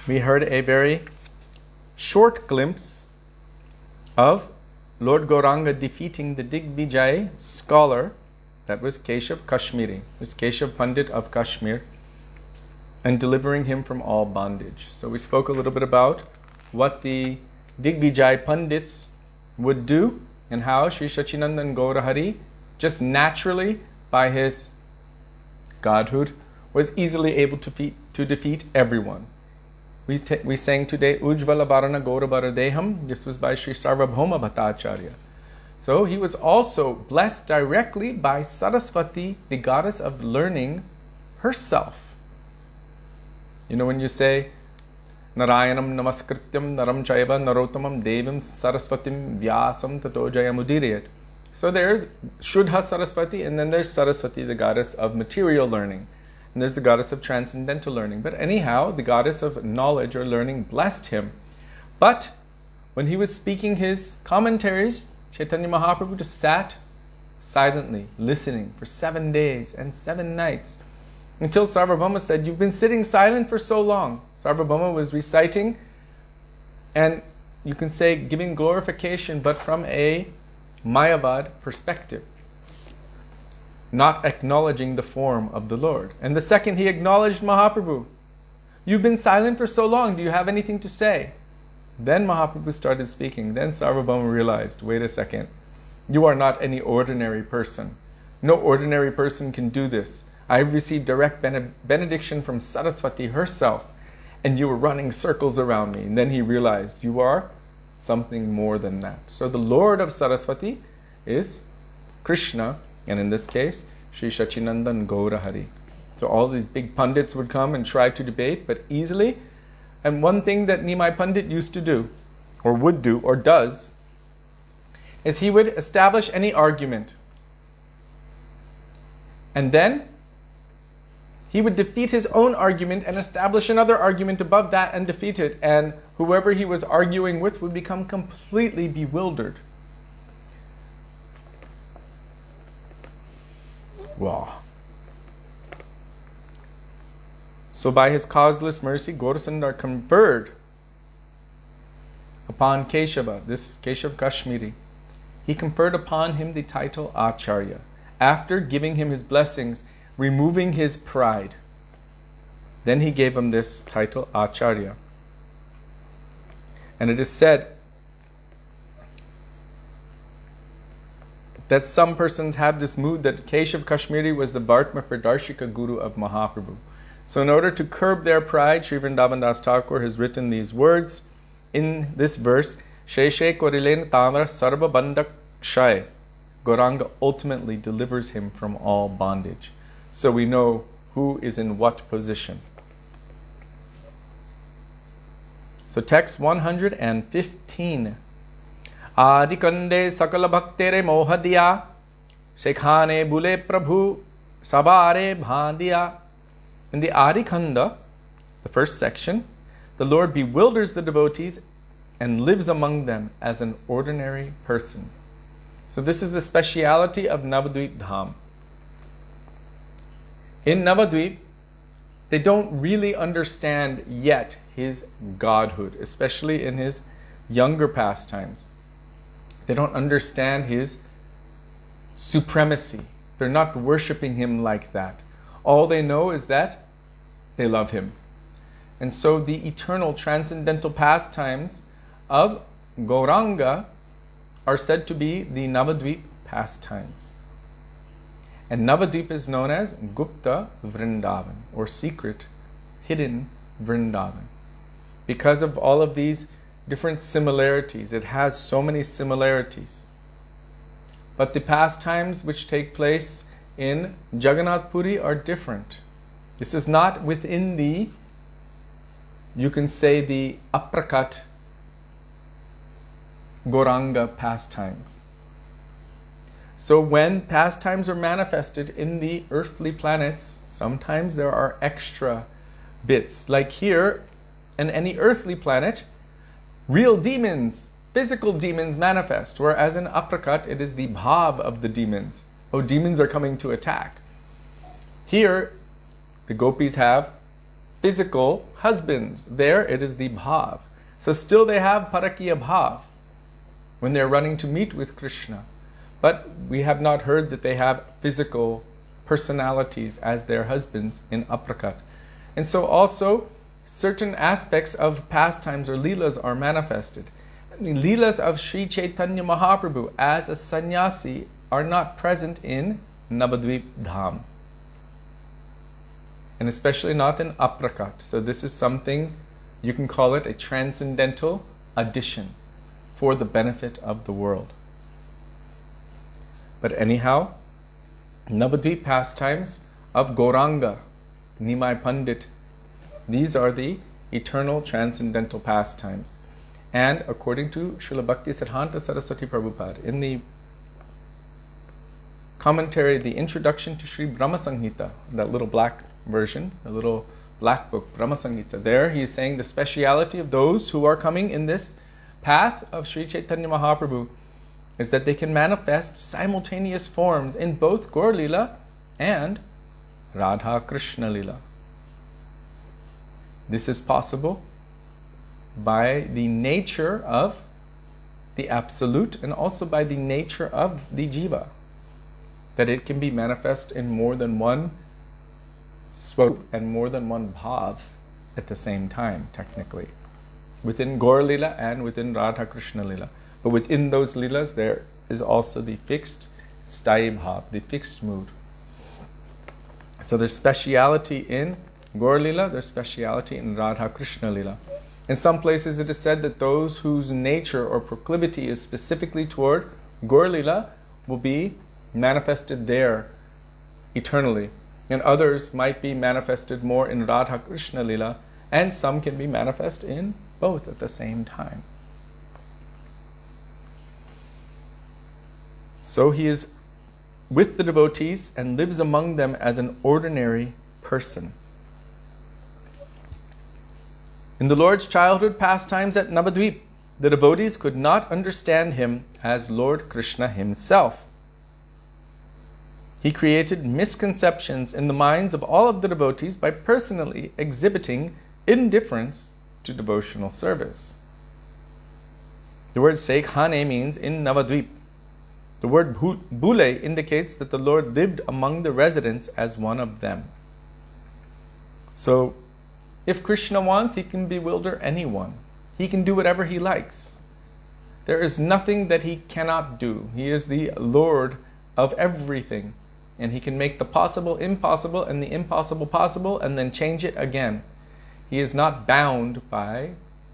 we heard a very short glimpse of Lord Gauranga defeating the Digvijay scholar, that was Keshav Kashmiri, was Keshav Pandit of Kashmir, and delivering him from all bondage. So we spoke a little bit about what the Digvijay Pandits would do and how Sri Sachinandan Gaurahari, just naturally by his godhood, was easily able to defeat everyone. We sang today Ujvala Bharana Gaura Bharadeham. This was by Sri Sarvabhauma Bhattacharya. So he was also blessed directly by Saraswati, the goddess of learning herself. You know when you say Narayanam Namaskrityam Naram Chaiva Narottamam Devim Saraswatim Vyasam Tato Jayamudiriyat. So there's Shuddha Saraswati, and then there's Saraswati, the goddess of material learning. And there's the goddess of transcendental learning. But anyhow, the goddess of knowledge or learning blessed him. But when he was speaking his commentaries, Chaitanya Mahaprabhu just sat silently, listening for 7 days and 7 nights. Until Sarvabhauma said, "You've been sitting silent for so long." Sarvabhauma was reciting, and you can say giving glorification, but from a Mayavad perspective, not acknowledging the form of the Lord. And the second he acknowledged Mahaprabhu, "You've been silent for so long, do you have anything to say?" Then Mahaprabhu started speaking. Then Sarvabhauma realized, wait a second, you are not any ordinary person. No ordinary person can do this. I've received direct benediction from Saraswati herself, and you were running circles around me. And then he realized, you are something more than that. So the Lord of Saraswati is Krishna, and in this case, Sri Sachinandan Gaurahari. So all these big pundits would come and try to debate, but easily. And one thing that Nimai Pandit used to do, or would do, or does, is he would establish any argument. And then he would defeat his own argument and establish another argument above that and defeat it. And whoever he was arguing with would become completely bewildered. Wow. So by his causeless mercy, Gaurasundar conferred upon Keshava, this Keshav Kashmiri. He conferred upon him the title Acharya, after giving him his blessings, removing his pride. Then he gave him this title Acharya. And it is said that some persons have this mood that Keshav Kashmiri was the Vartma Pradarshika Guru of Mahaprabhu. So in order to curb their pride, Sri Vrindavana Dasa Thakura has written these words in this verse, Sheshe Korilen Tamra Sarva Bandak Shai. Gauranga ultimately delivers him from all bondage. So we know who is in what position. So text 115. Adikande sakala bhaktere mohadiya Shekhane Bule Prabhu Sabare Bhandiya. In the Adi Khanda, the first section, the Lord bewilders the devotees and lives among them as an ordinary person. So this is the speciality of Navadvip Dham. In Navadvip, they don't really understand yet his godhood, especially in his younger pastimes. They don't understand his supremacy. They're not worshipping him like that. All they know is that they love him. And so the eternal transcendental pastimes of Gauranga are said to be the Navadvip pastimes. And Navadvip is known as Gupta Vrindavan, or secret, hidden Vrindavan. Because of all of these different similarities, it has so many similarities. But the pastimes which take place in Jagannath Puri are different. This is not within the, you can say, the aprakat Gauranga pastimes. So when pastimes are manifested in the earthly planets, sometimes there are extra bits. Like here, in any earthly planet, real demons, physical demons manifest, whereas in aprakat it is the bhav of the demons. Oh, demons are coming to attack. Here, the gopis have physical husbands. There it is the bhav. So still they have parakiya bhav when they're running to meet with Krishna. But we have not heard that they have physical personalities as their husbands in aprakat. And so also certain aspects of pastimes or leelas are manifested. The leelas of Sri Caitanya Mahaprabhu as a sannyasi are not present in Navadvip Dham. And especially not in aprakat. So this is something, you can call it a transcendental addition for the benefit of the world. But anyhow, Navadvip pastimes of Gauranga, Nimai Pandit, these are the eternal transcendental pastimes. And according to Srila Bhakti Siddhanta Saraswati Prabhupada, in the commentary, the introduction to Sri Brahma Samhita, that little black version, the little black book, Brahma Samhita, there he is saying the speciality of those who are coming in this path of Sri Caitanya Mahaprabhu is that they can manifest simultaneous forms in both Gaur Lila and Radha Krishna Lila. This is possible by the nature of the Absolute and also by the nature of the Jiva, that it can be manifest in more than one swarup and more than one bhav at the same time, technically, within Gaur Lila and within Radha Krishna Lila. But within those Leelas, there is also the fixed Sthayi Bhav, the fixed mood. So there's speciality in Gaur Lila, there's speciality in Radha Krishna Lila. In some places it is said that those whose nature or proclivity is specifically toward Gaur Lila will be manifested there eternally. And others might be manifested more in Radha Krishna Lila, and some can be manifest in both at the same time. So he is with the devotees and lives among them as an ordinary person. In the Lord's childhood pastimes at Navadvip, the devotees could not understand him as Lord Krishna himself. He created misconceptions in the minds of all of the devotees by personally exhibiting indifference to devotional service. The word Sekhane means in Navadvip. The word Bule indicates that the Lord lived among the residents as one of them. So, if Krishna wants, he can bewilder anyone. He can do whatever he likes. There is nothing that he cannot do. He is the Lord of everything. And he can make the possible impossible and the impossible possible and then change it again. He is not bound by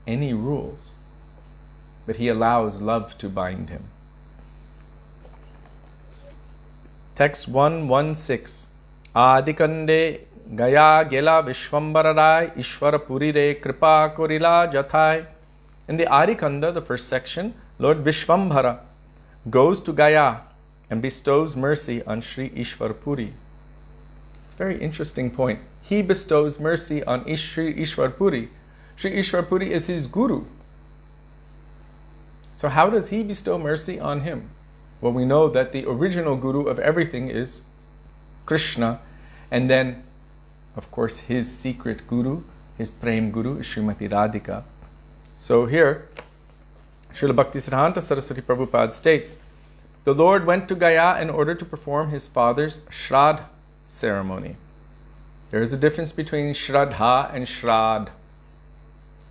any rules, but he allows love to bind him. Text 116. Adikande Gaya Gela Vishwambararai Ishvara Purire Kripa Korila Jathai. In the Adikanda, the first section, Lord Vishwambara goes to Gaya, and bestows mercy on Sri Ishwar Puri. It's a very interesting point. He bestows mercy on Sri Ishwar Puri. Sri Ishwar Puri is his guru. So how does he bestow mercy on him? Well, we know that the original guru of everything is Krishna, and then, of course, his secret guru, his prem guru, is Srimati Radhika. So here, Srila Bhaktisiddhanta Saraswati Prabhupada states, the Lord went to Gaya in order to perform his father's Shraddha ceremony. There is a difference between Shraddha and Shraddh.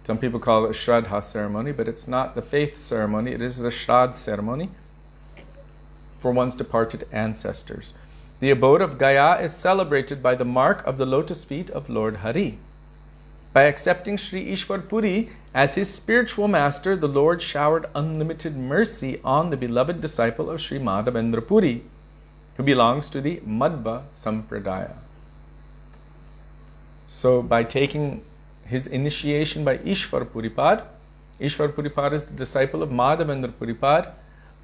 Some people call it a Shraddha ceremony, but it's not the faith ceremony, it is the Shraddha ceremony for one's departed ancestors. The abode of Gaya is celebrated by the mark of the lotus feet of Lord Hari. By accepting Sri Ishwar Puri as his spiritual master, the Lord showered unlimited mercy on the beloved disciple of Sri Madhavendra Puri, who belongs to the Madhva Sampradaya. So by taking his initiation by Ishwar Puripad is the disciple of Madhavendra Puripad.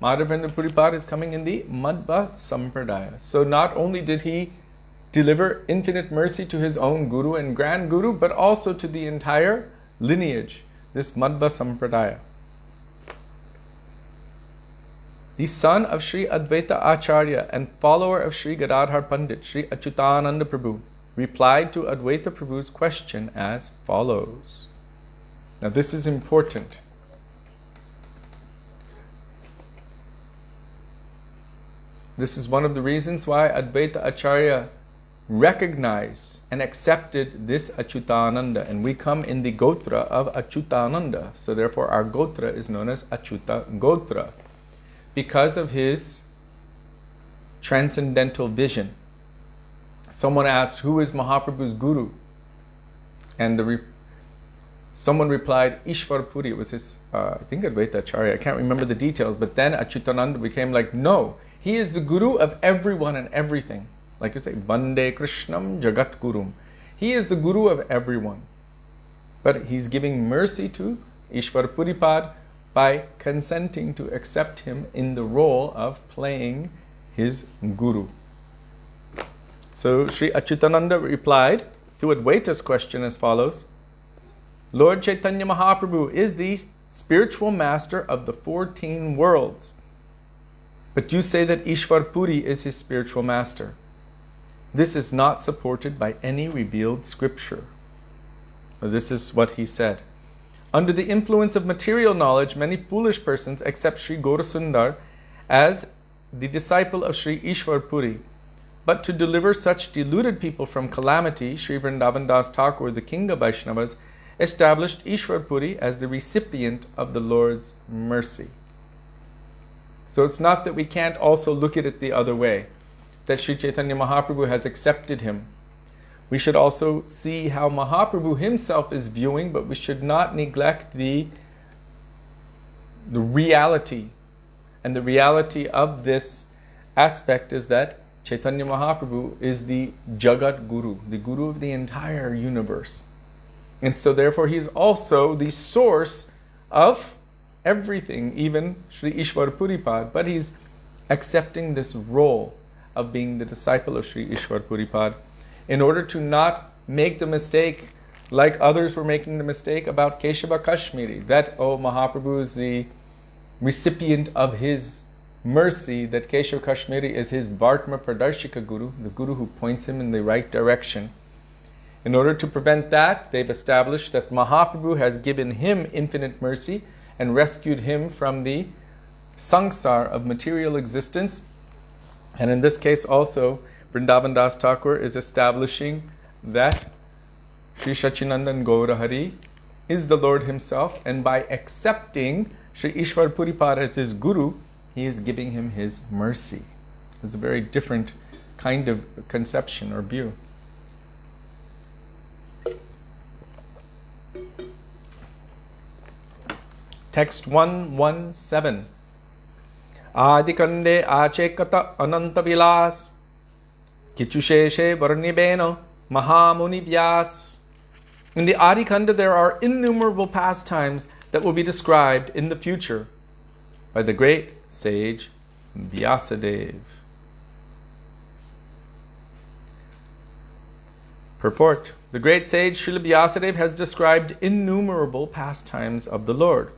Madhavendra Puripad is coming in the Madhva Sampradaya. So not only did he deliver infinite mercy to his own guru and grand guru, but also to the entire lineage, this Madhva Sampradaya. The son of Sri Advaita Acharya and follower of Sri Gadadhar Pandit, Sri Achyutananda Prabhu, replied to Advaita Prabhu's question as follows. Now this is important. This is one of the reasons why Advaita Acharya recognized and accepted this Achyutananda, and we come in the Gotra of Achyutananda, so therefore our Gotra is known as Achyuta Gotra, because of his transcendental vision. Someone asked, who is Mahaprabhu's guru? And someone replied, Ishwar Puri. It was his, I think Advaita Acharya, I can't remember the details, but then Achyutananda became like, no, he is the guru of everyone and everything. Like you say, Vande Krishnam Jagat Gurum. He is the guru of everyone. But he's giving mercy to Ishwar Puripad by consenting to accept him in the role of playing his guru. So Sri Achyutananda replied to Advaita's question as follows. Lord Chaitanya Mahaprabhu is the spiritual master of the 14 worlds. But you say that Ishwar Puri is his spiritual master. This is not supported by any revealed scripture. This is what he said. Under the influence of material knowledge, many foolish persons accept Sri Gaurasundar as the disciple of Sri Ishwar Puri. But to deliver such deluded people from calamity, Sri Vrindavana Dasa Thakura, the king of Vaishnavas, established Ishwar Puri as the recipient of the Lord's mercy. So it's not that we can't also look at it the other way, that Sri Caitanya Mahaprabhu has accepted him. We should also see how Mahaprabhu himself is viewing, but we should not neglect the reality. And the reality of this aspect is that Chaitanya Mahaprabhu is the Jagat Guru, the Guru of the entire universe. And so therefore he is also the source of everything, even Sri Ishwar Puripad. But he's accepting this role of being the disciple of Sri Ishwar Puripad in order to not make the mistake like others were making the mistake about Keshava Kashmiri, that, Mahaprabhu is the recipient of his mercy, that Keshava Kashmiri is his Vartma Pradarshika Guru, the Guru who points him in the right direction. In order to prevent that, they've established that Mahaprabhu has given him infinite mercy and rescued him from the sangsar of material existence. And in this case also, Vrindavana Dasa Thakura is establishing that Sri Sachinandan Gaura Hari is the Lord himself, and by accepting Sri Ishwar Puripad as his guru, he is giving him his mercy. It's a very different kind of conception or view. Text 117. Adikande achekata ananta vilas kichusheshe varnibeno mahamuni vyas. In the Adikanda there are innumerable pastimes that will be described in the future by the great sage Vyasadeva. Purport. The great sage Srila Vyasadeva has described innumerable pastimes of the Lord.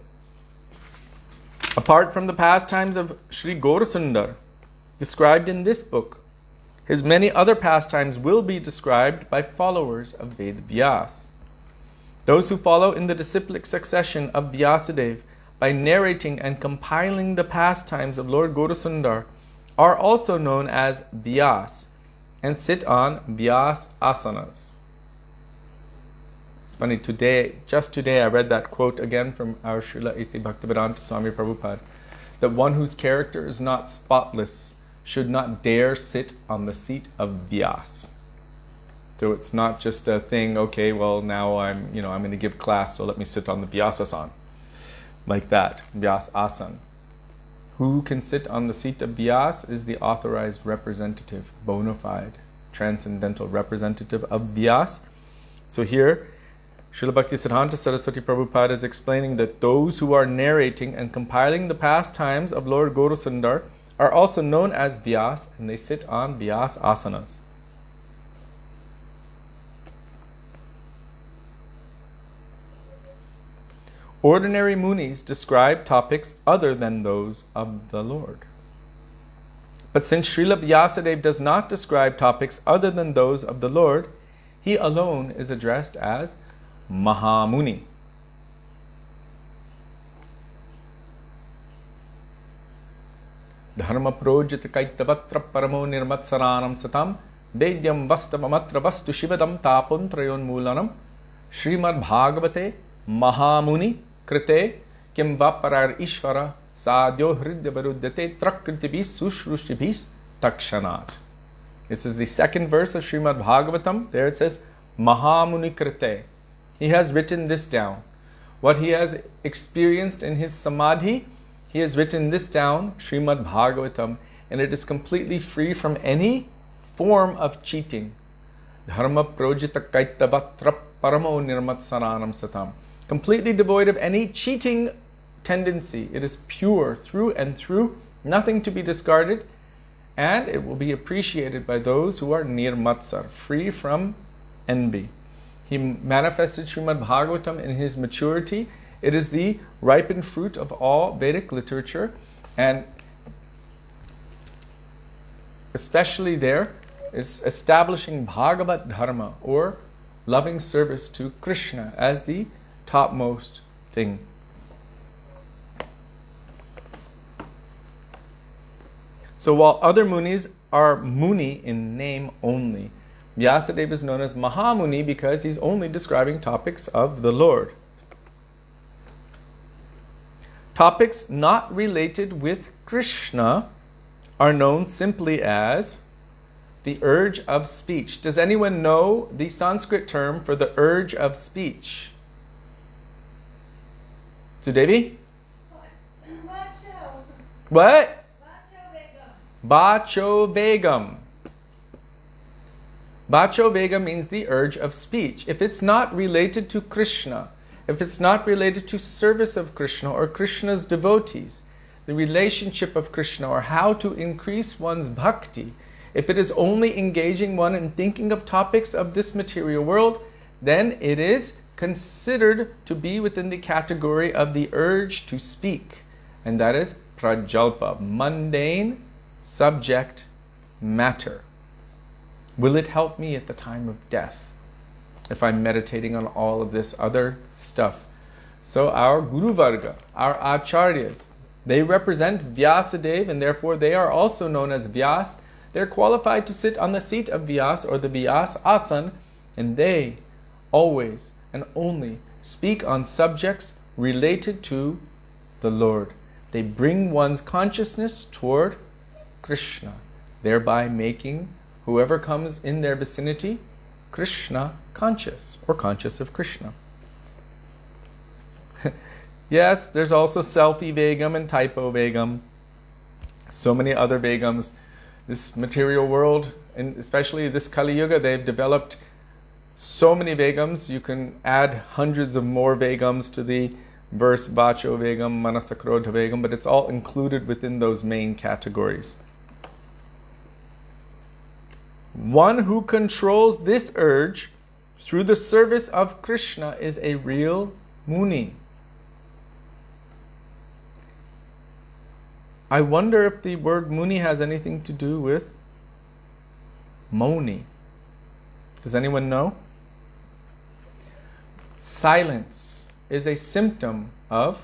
Apart from the pastimes of Sri Gaurasundar, described in this book, his many other pastimes will be described by followers of Ved Vyas. Those who follow in the disciplic succession of Vyasadeva by narrating and compiling the pastimes of Lord Gaurasundar are also known as Vyas and sit on Vyas asanas. It's funny, just today I read that quote again from our Srila A.C. Bhaktivedanta Swami Prabhupada, that one whose character is not spotless should not dare sit on the seat of Vyas. So it's not just a thing, okay, well now I'm going to give class, so let me sit on the Vyasasana. Like that, Vyas asan. Who can sit on the seat of Vyas is the authorized representative, bona fide, transcendental representative of Vyas. So here, Srila Bhaktisiddhanta Saraswati Prabhupada is explaining that those who are narrating and compiling the pastimes of Lord Gaurasundar are also known as Vyas, and they sit on Vyas asanas. Ordinary munis describe topics other than those of the Lord. But since Srila Vyasadeva does not describe topics other than those of the Lord, he alone is addressed as Mahamuni. Dharma projita kaitavatra paramo nirmatsaranam satam dedyam vastavamatra vastu shivadam tapuntrayon mulanam Srimad Bhagavate Mahamuni Krite Kim Vaparar Ishvara Sadyo Hridya Varudyate Trakritibis Sushrushtibis Takshanat. This is the second verse of Srimad Bhagavatam. There it says Mahamuni Krite. He has written this down. What he has experienced in his samadhi, he has written this down, Srimad Bhagavatam, and it is completely free from any form of cheating. Dharma projita kaitavatra paramo nirmatsaranam satam. Completely devoid of any cheating tendency. It is pure through and through, nothing to be discarded, and it will be appreciated by those who are nirmatsar, free from envy. He manifested Srimad Bhagavatam in his maturity. It is the ripened fruit of all Vedic literature, and especially there is establishing Bhagavat Dharma, or loving service to Krishna, as the topmost thing. So while other munis are muni in name only, Vyasadeva is known as Mahamuni because he's only describing topics of the Lord. Topics not related with Krishna are known simply as the urge of speech. Does anyone know the Sanskrit term for the urge of speech? Sudevi? What? Bacho Vegam. Bacho Vegam means the urge of speech. If it's not related to Krishna, if it's not related to service of Krishna or Krishna's devotees, the relationship of Krishna, or how to increase one's bhakti, if it is only engaging one in thinking of topics of this material world, then it is considered to be within the category of the urge to speak, and that is prajalpa, mundane subject matter. Will it help me at the time of death if I'm meditating on all of this other stuff? So our Guru Varga, our Acharyas, they represent Vyasadeva, and therefore they are also known as Vyas. They're qualified to sit on the seat of Vyas, or the Vyas Asan, and they always and only speak on subjects related to the Lord. They bring one's consciousness toward Krishna, thereby making whoever comes in their vicinity Krishna conscious, or conscious of Krishna. Yes, there's also selfie Vegam and typo Vegam. So many other Vegams. This material world, and especially this Kali Yuga, they've developed so many Vegams. You can add hundreds of more Vegams to the verse Vacho Vegam, Manasakrodha Vegam, but it's all included within those main categories. One who controls this urge through the service of Krishna is a real Muni. I wonder if the word Muni has anything to do with Moni. Does anyone know? Silence is a symptom of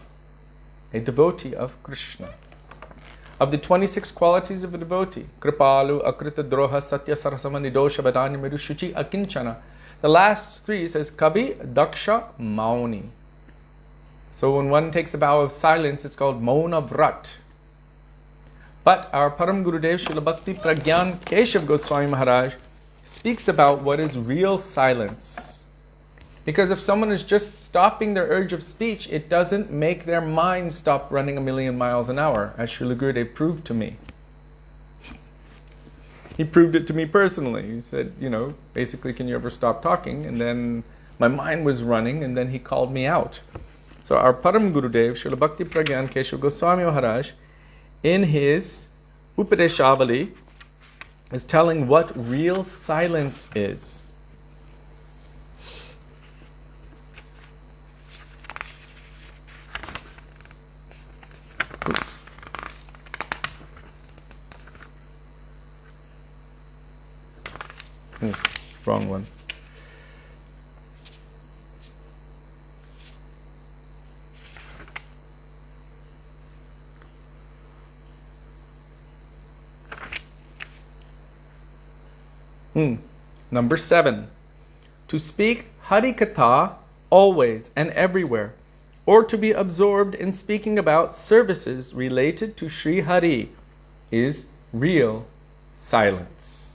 a devotee of Krishna. Of the 26 qualities of a devotee, Kripalu, Akrita Droha, Satya Sarasama, Nidosha, Vadanya, Meru, Shuchi, Akinchana. The last three says Kavi, Daksha, Mauni. So when one takes a vow of silence, it's called Mauna Vrat. But our Param Gurudev Srila Bhakti Pragyan Keshav Goswami Maharaj speaks about what is real silence. Because if someone is just stopping their urge of speech, it doesn't make their mind stop running 1,000,000 miles an hour, as Srila Gurudev proved to me. He proved it to me personally. He said, basically, can you ever stop talking? And then my mind was running, and then he called me out. So our Param Gurudev, Srila Bhakti Pragyan Keshav Goswami Maharaj, in his Upadeshavali, is telling what real silence is. Wrong one. Number 7. To speak Hari Katha always and everywhere, or to be absorbed in speaking about services related to Sri Hari, is real silence.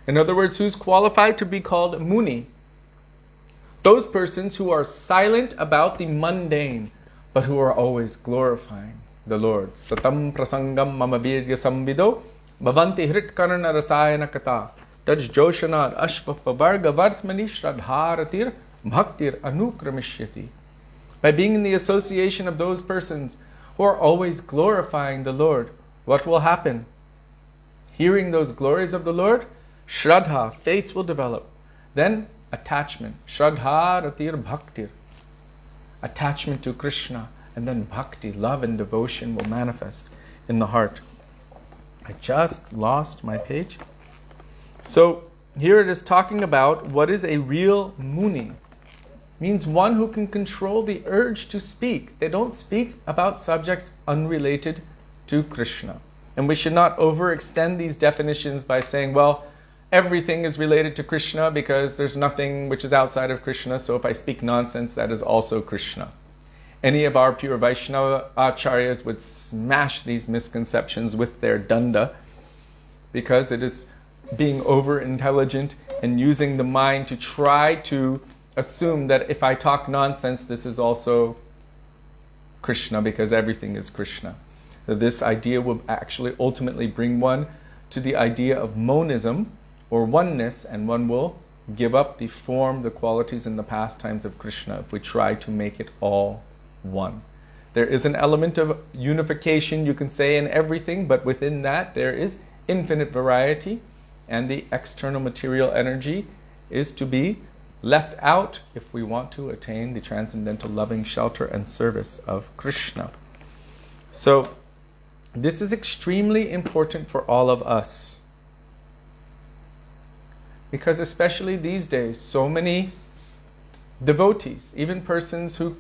In other words, who's qualified to be called Muni? Those persons who are silent about the mundane, but who are always glorifying the Lord. Satam prasangam mama virya samvido bhavanti hritkarna rasayana kata taj joshanad ashvafa varga vartmani shradharatir bhaktir anukramishyati. By being in the association of those persons who are always glorifying the Lord, what will happen? Hearing those glories of the Lord, Shraddha, faith will develop. Then attachment, Shraddha Ratir Bhaktir, attachment to Krishna, and then bhakti, love and devotion will manifest in the heart. I just lost my page. So here it is talking about what is a real Muni. Means one who can control the urge to speak. They don't speak about subjects unrelated to Krishna. And we should not overextend these definitions by saying, well, everything is related to Krishna because there's nothing which is outside of Krishna, so if I speak nonsense, that is also Krishna. Any of our pure Vaishnava acharyas would smash these misconceptions with their danda, because it is being over-intelligent and using the mind to try to assume that if I talk nonsense, this is also Krishna, because everything is Krishna. So this idea will actually ultimately bring one to the idea of monism, or oneness, and one will give up the form, the qualities, and the pastimes of Krishna if we try to make it all one. There is an element of unification, you can say, in everything, but within that there is infinite variety, and the external material energy is to be left out if we want to attain the transcendental loving shelter and service of Krishna. So this is extremely important for all of us. Because especially these days, so many devotees, even persons who,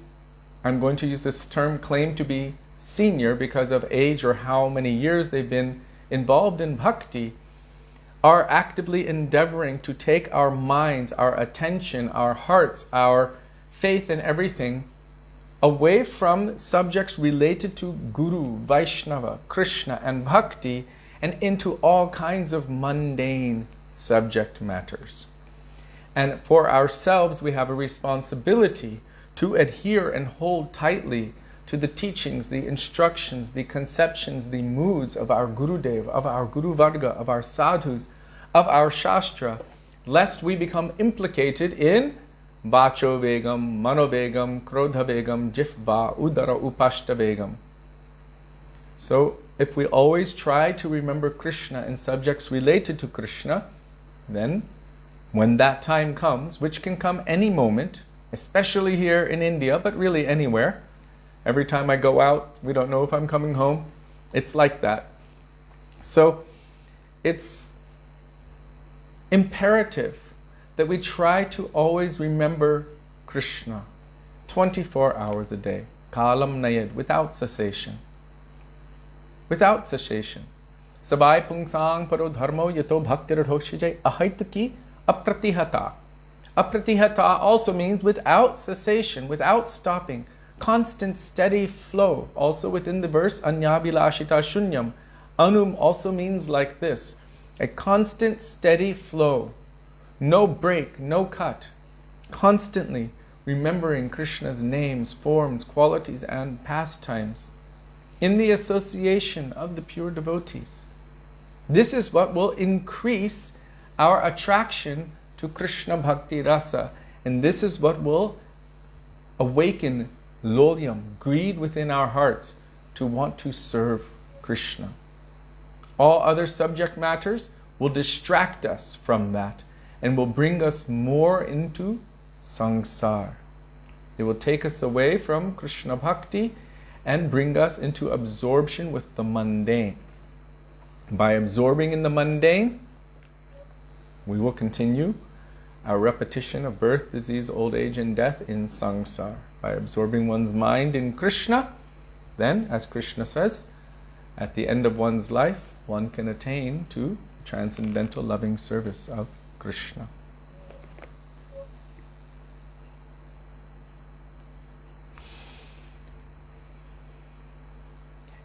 I'm going to use this term, claim to be senior because of age or how many years they've been involved in bhakti, are actively endeavoring to take our minds, our attention, our hearts, our faith in everything away from subjects related to Guru, Vaishnava, Krishna, and bhakti, and into all kinds of mundane subject matters. And for ourselves, we have a responsibility to adhere and hold tightly to the teachings, the instructions, the conceptions, the moods of our Gurudev, of our Guru Varga, of our sadhus, of our Shastra, lest we become implicated in Vacho Vegam, Mano Vegam, Krodha Vegam, Jifva, Udara Upashta Vegam. So if we always try to remember Krishna and subjects related to Krishna, then When that time comes, which can come any moment, especially here in India, but really anywhere. Every time I go out, we don't know if I'm coming home. It's like that. So it's imperative that we try to always remember Krishna 24 hours a day. Kalam nayad, without cessation. Without cessation. Sabai pungsang paro dharmo yato bhaktir hoshijay ahaitaki apratihata. Apratihata also means without cessation, without stopping. Constant, steady flow. Also within the verse, anyabilashita shunyam. Anum also means like this. A constant, steady flow. No break, no cut. Constantly remembering Krishna's names, forms, qualities, and pastimes. In the association of the pure devotees. This is what will increase our attraction to Krishna Bhakti Rasa. And this is what will awaken lolyam, greed within our hearts to want to serve Krishna. All other subject matters will distract us from that and will bring us more into samsara. It will take us away from Krishna Bhakti and bring us into absorption with the mundane. By absorbing in the mundane, we will continue our repetition of birth, disease, old age, and death in samsara. By absorbing one's mind in Krishna, then, as Krishna says, at the end of one's life, one can attain to transcendental loving service of Krishna.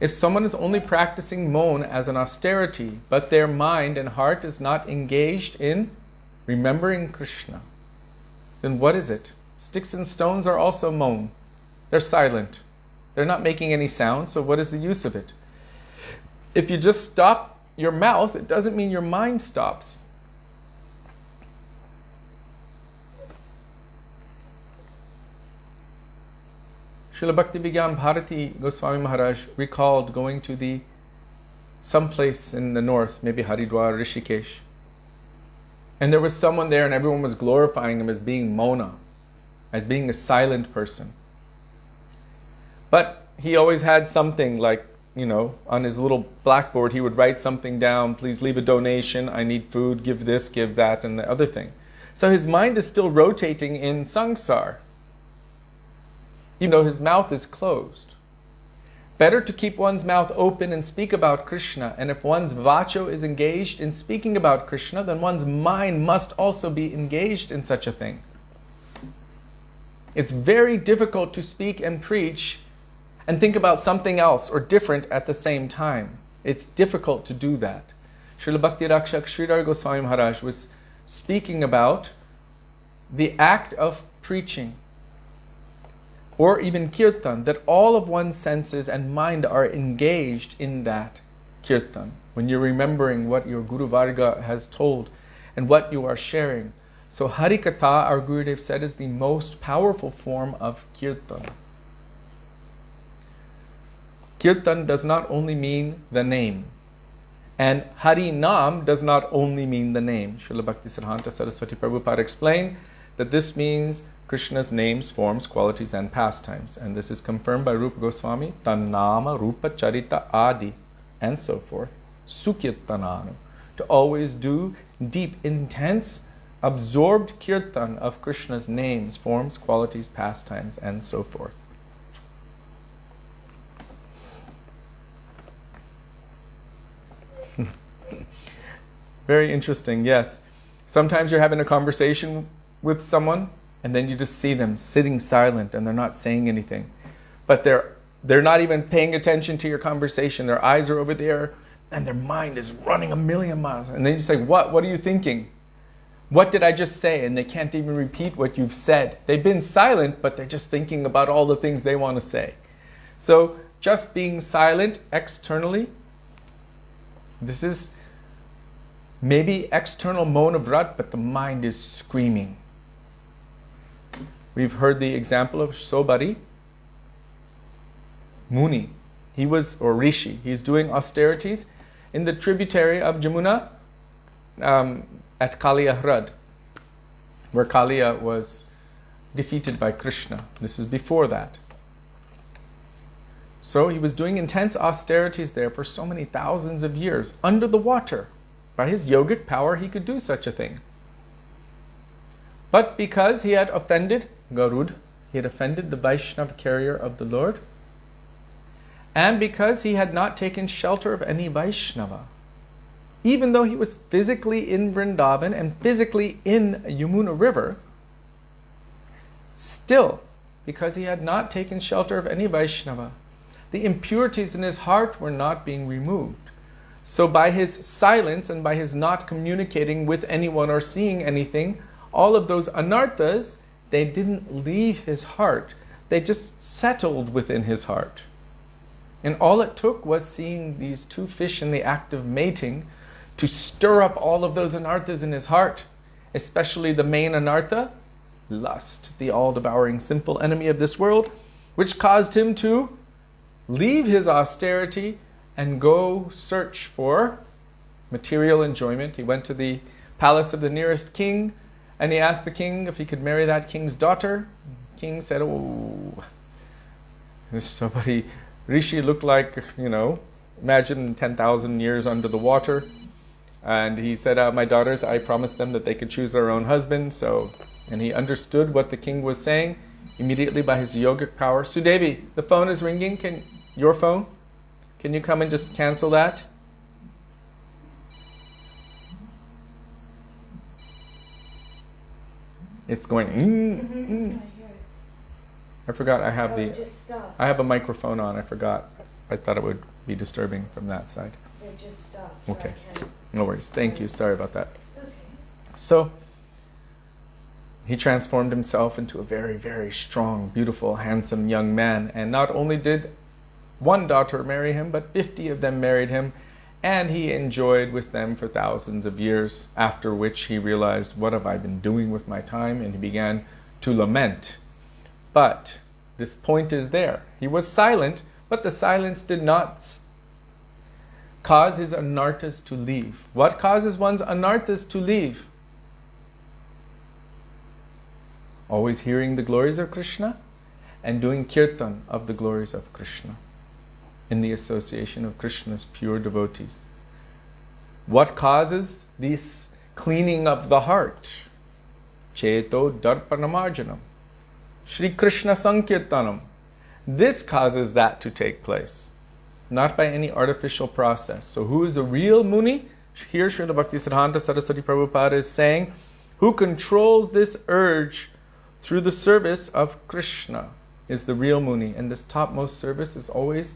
If someone is only practicing Maun as an austerity, but their mind and heart is not engaged in remembering Krishna, then what is it? Sticks and stones are also Maun. They're silent. They're not making any sound, so what is the use of it? If you just stop your mouth, it doesn't mean your mind stops. Srila Bhakti-Vigyan Bharati Goswami Maharaj recalled going to someplace in the north, maybe Haridwar, Rishikesh. And there was someone there and everyone was glorifying him as being Mona, as being a silent person. But he always had something like, on his little blackboard, he would write something down, please leave a donation, I need food, give this, give that, and the other thing. So his mind is still rotating in samsara, even though his mouth is closed. Better to keep one's mouth open and speak about Krishna, and if one's vacho is engaged in speaking about Krishna, then one's mind must also be engaged in such a thing. It's very difficult to speak and preach and think about something else or different at the same time. It's difficult to do that. Srila Bhakti Rakshak Sridhar Goswami Maharaj was speaking about the act of preaching, or even kirtan, that all of one's senses and mind are engaged in that kirtan. When you're remembering what your Guru Varga has told and what you are sharing. So Harikatha, our Gurudev said, is the most powerful form of kirtan. Kirtan does not only mean the name. And Hari Nam does not only mean the name. Srila Bhakti Siddhanta Saraswati Prabhupada explained that this means Krishna's names, forms, qualities, and pastimes. And this is confirmed by Rupa Goswami, Tannama, Rupa, Charita, Adi, and so forth. Sukirtananu. To always do deep, intense, absorbed kirtan of Krishna's names, forms, qualities, pastimes, and so forth. Very interesting, yes. Sometimes you're having a conversation with someone and then you just see them sitting silent and they're not saying anything. But they're not even paying attention to your conversation. Their eyes are over there and their mind is running a million miles. And then you say, what are you thinking? What did I just say? And they can't even repeat what you've said. They've been silent, but they're just thinking about all the things they want to say. So just being silent externally, this is maybe external Mona Vrat, but the mind is screaming. We've heard the example of Sobari Muni. Or Rishi. He's doing austerities in the tributary of Jamuna at Kaliyahrad. where Kaliya was defeated by Krishna. This is before that. So he was doing intense austerities there for so many thousands of years, under the water. By his yogic power, he could do such a thing. But because he had offended Garud, he had offended the Vaishnava carrier of the Lord, and because he had not taken shelter of any Vaishnava, even though he was physically in Vrindavan and physically in Yamuna River, still, because he had not taken shelter of any Vaishnava, the impurities in his heart were not being removed. So by his silence and by his not communicating with anyone or seeing anything, all of those anarthas, they didn't leave his heart. They just settled within his heart. And all it took was seeing these two fish in the act of mating to stir up all of those anarthas in his heart, especially the main anartha, lust, the all-devouring sinful enemy of this world, which caused him to leave his austerity and go search for material enjoyment. He went to the palace of the nearest king, and he asked the king if he could marry that king's daughter. The king said, "Oh, somebody, Rishi looked like, imagine 10,000 years under the water." And he said, "My daughters, I promised them that they could choose their own husband." And he understood what the king was saying immediately by his yogic power. Sudevi, the phone is ringing. Your phone? Can you come and just cancel that? It's going. I forgot I have I have a microphone on. I forgot. I thought it would be disturbing from that side. It just stopped. Okay. No worries. Thank you. Sorry about that. Okay. So he transformed himself into a very, very strong, beautiful, handsome young man. And not only did one daughter marry him, but 50 of them married him. And he enjoyed with them for thousands of years, after which he realized, what have I been doing with my time? And he began to lament. But this point is there. He was silent, but the silence did not cause his anarthas to leave. What causes one's anarthas to leave? Always hearing the glories of Krishna and doing kirtan of the glories of Krishna in the association of Krishna's pure devotees. What causes this cleaning of the heart? Cheto darpanamarjanam, Shri Krishna Sankirtanam. This causes that to take place, not by any artificial process. So who is a real Muni? Here Srila Bhaktisiddhanta Saraswati Prabhupada is saying, who controls this urge through the service of Krishna is the real Muni. And this topmost service is always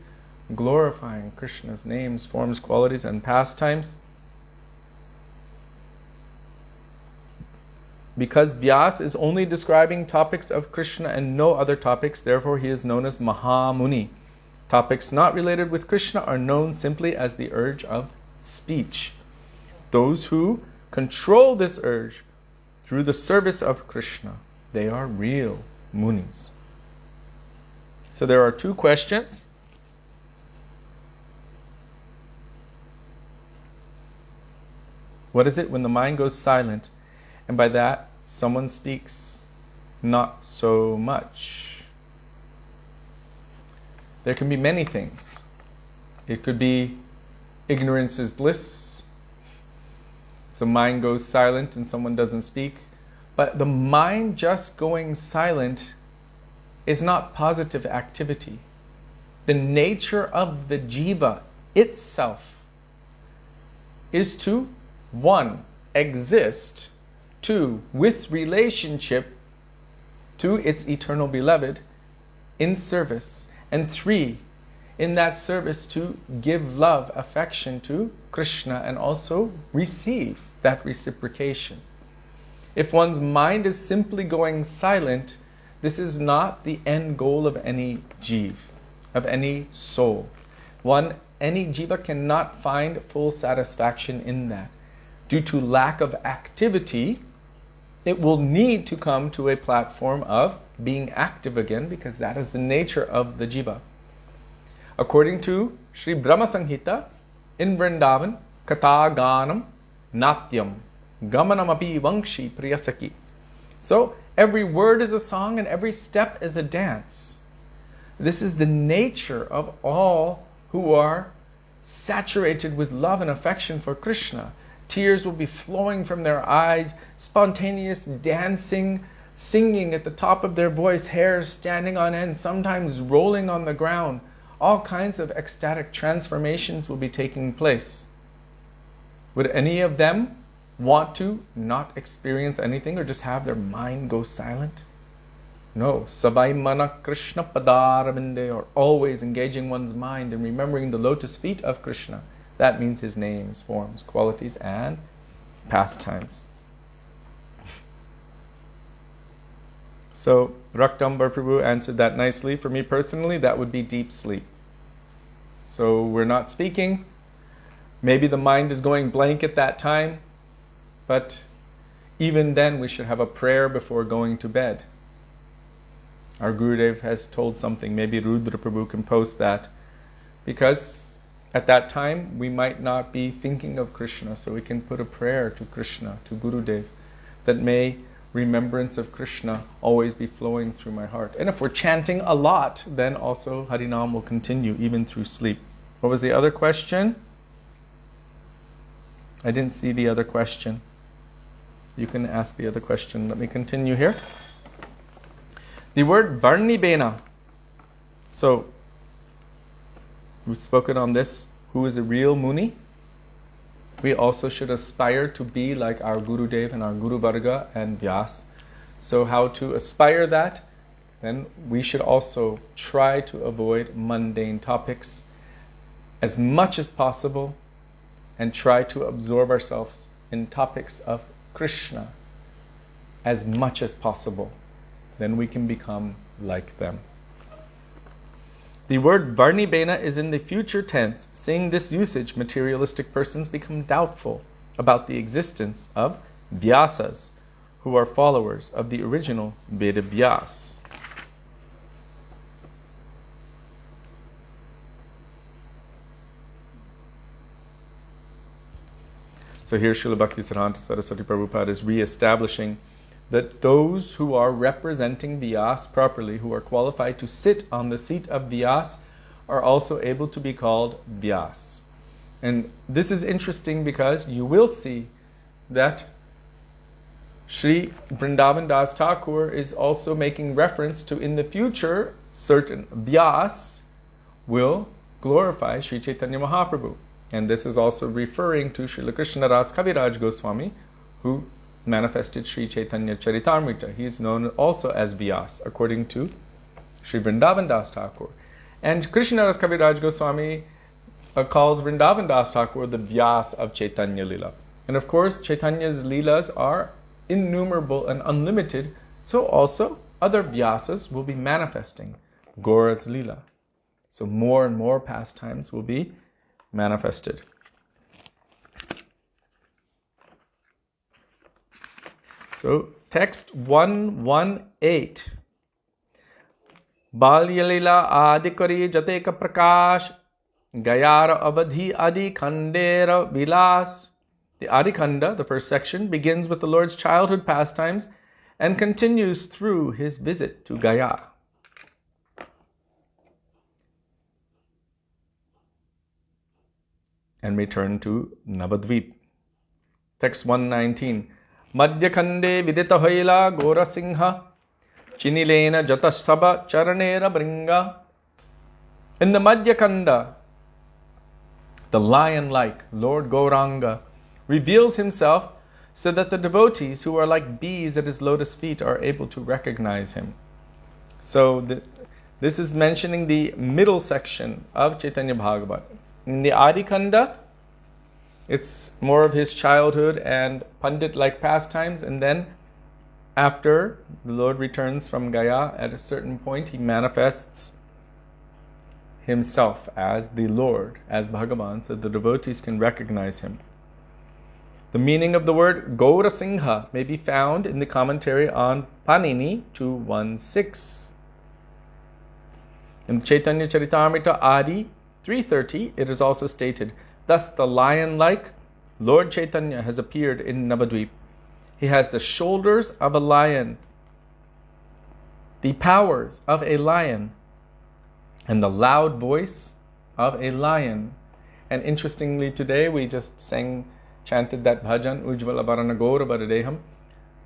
glorifying Krishna's names, forms, qualities, and pastimes. Because Vyas is only describing topics of Krishna and no other topics, therefore he is known as Mahamuni. Topics not related with Krishna are known simply as the urge of speech. Those who control this urge through the service of Krishna, they are real Munis. So there are two questions. What is it when the mind goes silent? And by that, someone speaks not so much. There can be many things. It could be ignorance is bliss. The mind goes silent and someone doesn't speak. But the mind just going silent is not positive activity. The nature of the jiva itself is to, 1, exist, 2, with relationship to its eternal beloved in service, and 3, in that service to give love, affection to Krishna and also receive that reciprocation. If one's mind is simply going silent, this is not the end goal of any jiva, of any soul. Any jiva cannot find full satisfaction in that. Due to lack of activity, it will need to come to a platform of being active again, because that is the nature of the jiva. According to Sri Brahma Samhita, in Vrindavan, Kata Ganam Natyam Gamanam api Vangshi Priyasaki. So every word is a song and every step is a dance. This is the nature of all who are saturated with love and affection for Krishna. Tears will be flowing from their eyes, spontaneous dancing, singing at the top of their voice, hair standing on end, sometimes rolling on the ground. All kinds of ecstatic transformations will be taking place. Would any of them want to not experience anything or just have their mind go silent? No. Sabai mana Krishna padarabinde, or always engaging one's mind and remembering the lotus feet of Krishna. That means his names, forms, qualities, and pastimes. So Raktambar Prabhu answered that nicely. For me personally, that would be deep sleep. So we're not speaking. Maybe the mind is going blank at that time, but even then we should have a prayer before going to bed. Our Gurudev has told something, maybe Rudra Prabhu can post that, because at that time we might not be thinking of Krishna, so we can put a prayer to Krishna, to Gurudev, that may remembrance of Krishna always be flowing through my heart. And if we're chanting a lot, then also Harinam will continue even through sleep. What was the other question? I didn't see the other question. You can ask the other question. Let me continue here. The word Varnibena. So, we've spoken on this. Who is a real Muni? We also should aspire to be like our Gurudev and our Guru Varga and Vyas. So how to aspire that? Then we should also try to avoid mundane topics as much as possible and try to absorb ourselves in topics of Krishna as much as possible. Then we can become like them. The word Varnibena is in the future tense. Seeing this usage, materialistic persons become doubtful about the existence of Vyasas, who are followers of the original Veda Vyas. So here Srila Bhaktisiddhanta Saraswati Prabhupada is re-establishing that those who are representing Vyas properly, who are qualified to sit on the seat of Vyas, are also able to be called Vyas. And this is interesting because you will see that Sri Vrindavana Dasa Thakura is also making reference to, in the future, certain Vyas will glorify Sri Caitanya Mahaprabhu. And this is also referring to Srila Krishna Das Kaviraj Goswami, who manifested Sri Caitanya Charitamrita. He is known also as Vyas, according to Sri Vrindavana Dasa Thakura. And Krishna Das Kaviraj Goswami calls Vrindavana Dasa Thakura the Vyas of Chaitanya Lila. And of course, Chaitanya's Leelas are innumerable and unlimited, so also other Vyasas will be manifesting Gaura's Leela. So more and more pastimes will be manifested. So text 118. Balyalila adikari jateka prakash gayara avadhi adi khandera vilas. The Adikhanda, the first section, begins with the Lord's childhood pastimes and continues through his visit to Gaya. And return to Navadvip. Text 119. Madhyakhande vidita hoila gora singha chinilena jatasaba charanera bringa. In the Madhyakhanda, the lion-like Lord Gauranga reveals himself so that the devotees who are like bees at his lotus feet are able to recognize him. So this is mentioning the middle section of Caitanya Bhagavat. In the Adikhanda, it's more of his childhood and Pandit-like pastimes, and then after the Lord returns from Gaya, at a certain point he manifests himself as the Lord, as Bhagavan, so the devotees can recognize him. The meaning of the word Gaura Singha may be found in the commentary on Panini 216. In Chaitanya Charitamrita Adi 330, it is also stated, thus the lion-like Lord Chaitanya has appeared in Navadvip. He has the shoulders of a lion, the powers of a lion, and the loud voice of a lion. And interestingly, today we just chanted that bhajan, Ujvala Varana Gora Varadeham,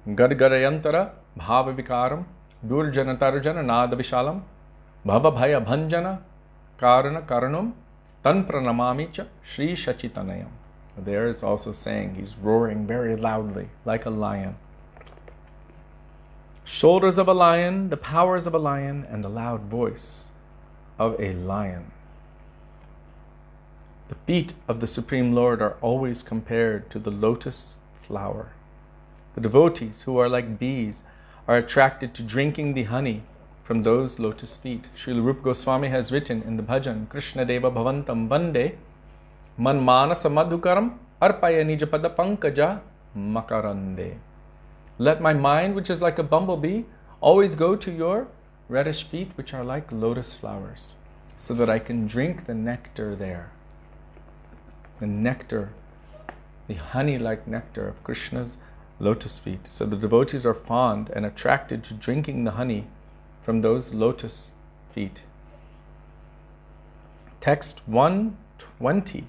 Gadgadayantara, Bhava Vikaram, Durjana Tarjana, Nada Vishalam, Bhava Bhaya Bhanjana, Karana Karanam, Tan Pranamami cha Śrī Caitanya. There it's also saying he's roaring very loudly like a lion. Shoulders of a lion, the powers of a lion, and the loud voice of a lion. The feet of the Supreme Lord are always compared to the lotus flower. The devotees who are like bees are attracted to drinking the honey from those lotus feet. Srila Rupa Goswami has written in the bhajan, Krishna Deva Bhavantam Vande, Man Manasa Madhukaram Arpaya Nijapada Pankaja Makarande. Let my mind, which is like a bumblebee, always go to your reddish feet, which are like lotus flowers, so that I can drink the nectar there. The nectar, the honey-like nectar of Krishna's lotus feet. So the devotees are fond and attracted to drinking the honey from those lotus feet. Text 120.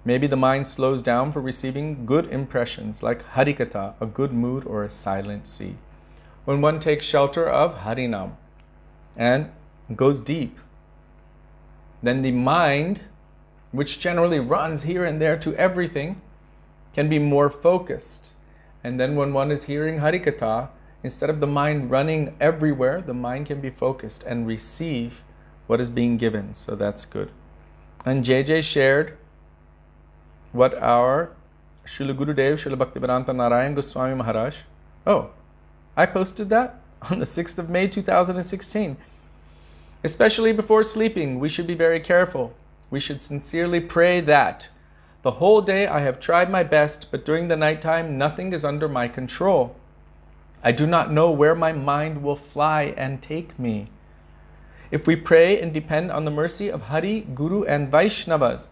Maybe the mind slows down for receiving good impressions like Harikatha, a good mood, or a silent sea. When one takes shelter of Harinam and goes deep, then the mind, which generally runs here and there to everything, can be more focused. And then when one is hearing Harikatha, instead of the mind running everywhere, the mind can be focused and receive what is being given. So that's good. And JJ shared what our Srila Gurudev, Srila Bhaktivedanta Narayan Goswami Maharaj, I posted that on the 6th of May 2016. Especially before sleeping, we should be very careful. We should sincerely pray that the whole day I have tried my best, but during the nighttime nothing is under my control. I do not know where my mind will fly and take me. If we pray and depend on the mercy of Hari, Guru and Vaishnavas,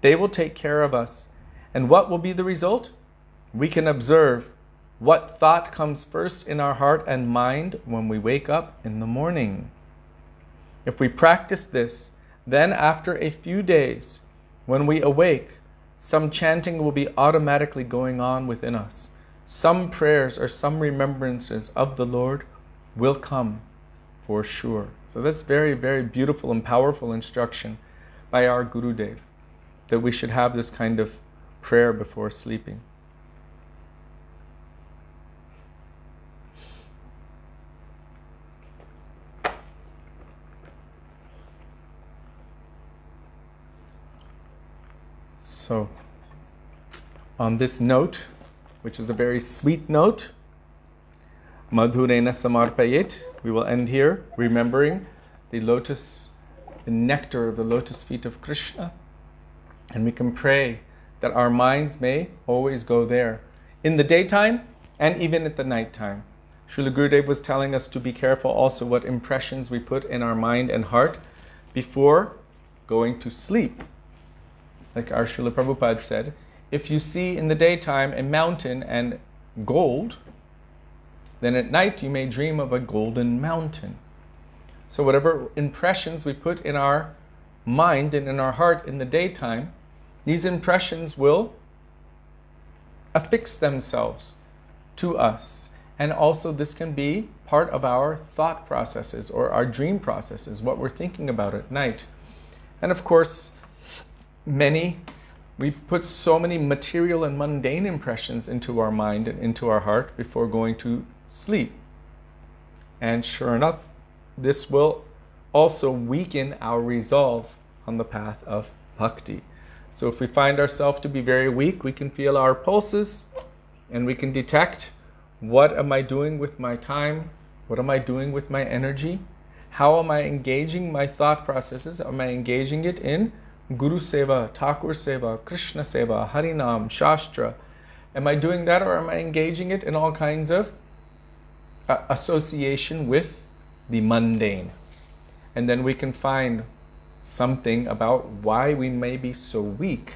they will take care of us. And what will be the result? We can observe what thought comes first in our heart and mind when we wake up in the morning. If we practice this, then after a few days, when we awake, some chanting will be automatically going on within us. Some prayers or some remembrances of the Lord will come for sure. So that's very, very beautiful and powerful instruction by our Gurudev, that we should have this kind of prayer before sleeping. So, on this note, which is a very sweet note, Madhurena Samarpayet, we will end here, remembering the nectar of the lotus feet of Krishna. And we can pray that our minds may always go there, in the daytime and even at the nighttime. Srila Gurudev was telling us to be careful also what impressions we put in our mind and heart before going to sleep. Like our Srila Prabhupada said, if you see in the daytime a mountain and gold, then at night you may dream of a golden mountain. So whatever impressions we put in our mind and in our heart in the daytime, these impressions will affix themselves to us. And also this can be part of our thought processes or our dream processes, what we're thinking about at night. And of course, we put so many material and mundane impressions into our mind and into our heart before going to sleep. And sure enough, this will also weaken our resolve on the path of bhakti. So if we find ourselves to be very weak, we can feel our pulses and we can detect, what am I doing with my time? What am I doing with my energy? How am I engaging my thought processes? Am I engaging it in Guru Seva, Thakur Seva, Krishna Seva, Harinam, Shastra? Am I doing that, or am I engaging it in all kinds of association with the mundane. And then we can find something about why we may be so weak.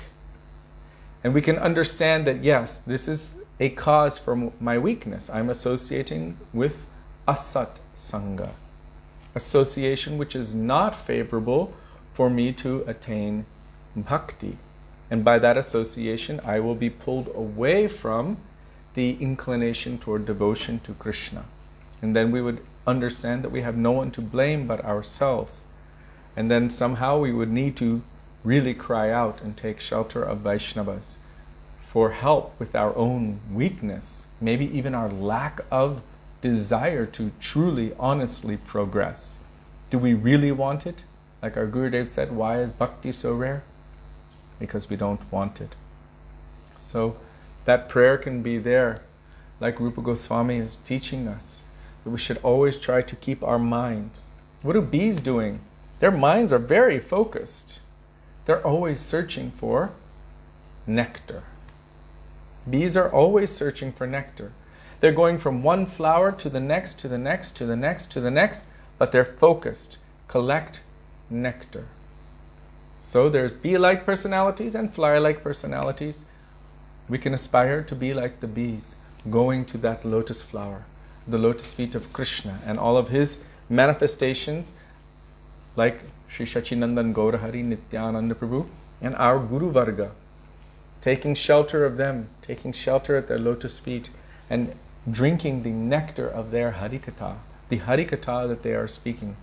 And we can understand that, yes, this is a cause for my weakness. I'm associating with asat sangha, association which is not favorable for me to attain bhakti. And by that association, I will be pulled away from the inclination toward devotion to Krishna. And then we would understand that we have no one to blame but ourselves. And then somehow we would need to really cry out and take shelter of Vaishnavas for help with our own weakness, maybe even our lack of desire to truly, honestly progress. Do we really want it? Like our Gurudev said, why is bhakti so rare? Because we don't want it. So that prayer can be there, like Rupa Goswami is teaching us, that we should always try to keep our minds. What are bees doing? Their minds are very focused. They're always searching for nectar. Bees are always searching for nectar. They're going from one flower to the next, to the next, to the next, to the next, but they're focused. Collect nectar. So there's bee-like personalities and fly-like personalities. We can aspire to be like the bees, going to that lotus flower, the lotus feet of Krishna, and all of his manifestations, like Sri Sachinandan Gaurahari Nityananda Prabhu, and our Guru Varga, taking shelter of them, taking shelter at their lotus feet, and drinking the nectar of their Harikatha, the Harikatha that they are speaking.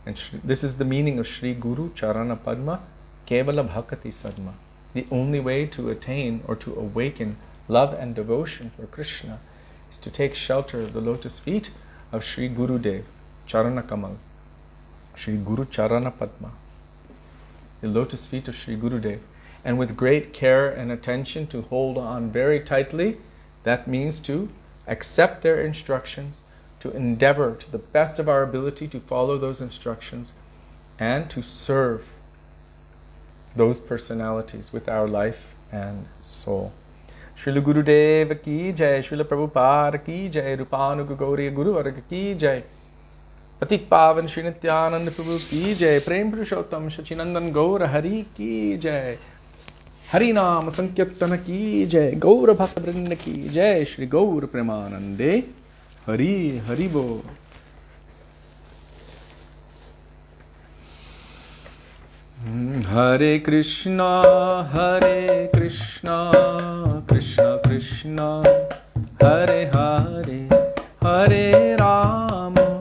And this is the meaning of Shri Guru Charana Padma Kevala Bhakati Sadma. The only way to attain or to awaken love and devotion for Krishna is to take shelter of the lotus feet of Shri Gurudev, Charana Kamal, Shri Guru Charana Padma, the lotus feet of Shri Gurudev. And with great care and attention to hold on very tightly, that means to accept their instructions, to endeavor to the best of our ability to follow those instructions, and to serve those personalities with our life and soul. Srila Gurudev ki jai, Srila Prabhupada ki jai, Rupanuga Gauriya Guru Varga ki jai, Patik Pavan Sri Nityananda Prabhu ki jai, Prem Purushottam Sachinandan Gaura Hari ki jai, Harinam Sankirtana ki jai, Gaura Bhakta Vrinda ki jai, Shri Gaura Premanande, Hari Hari Bo. Hare Krishna, Krishna Krishna, Hare Hare, Hare Rama,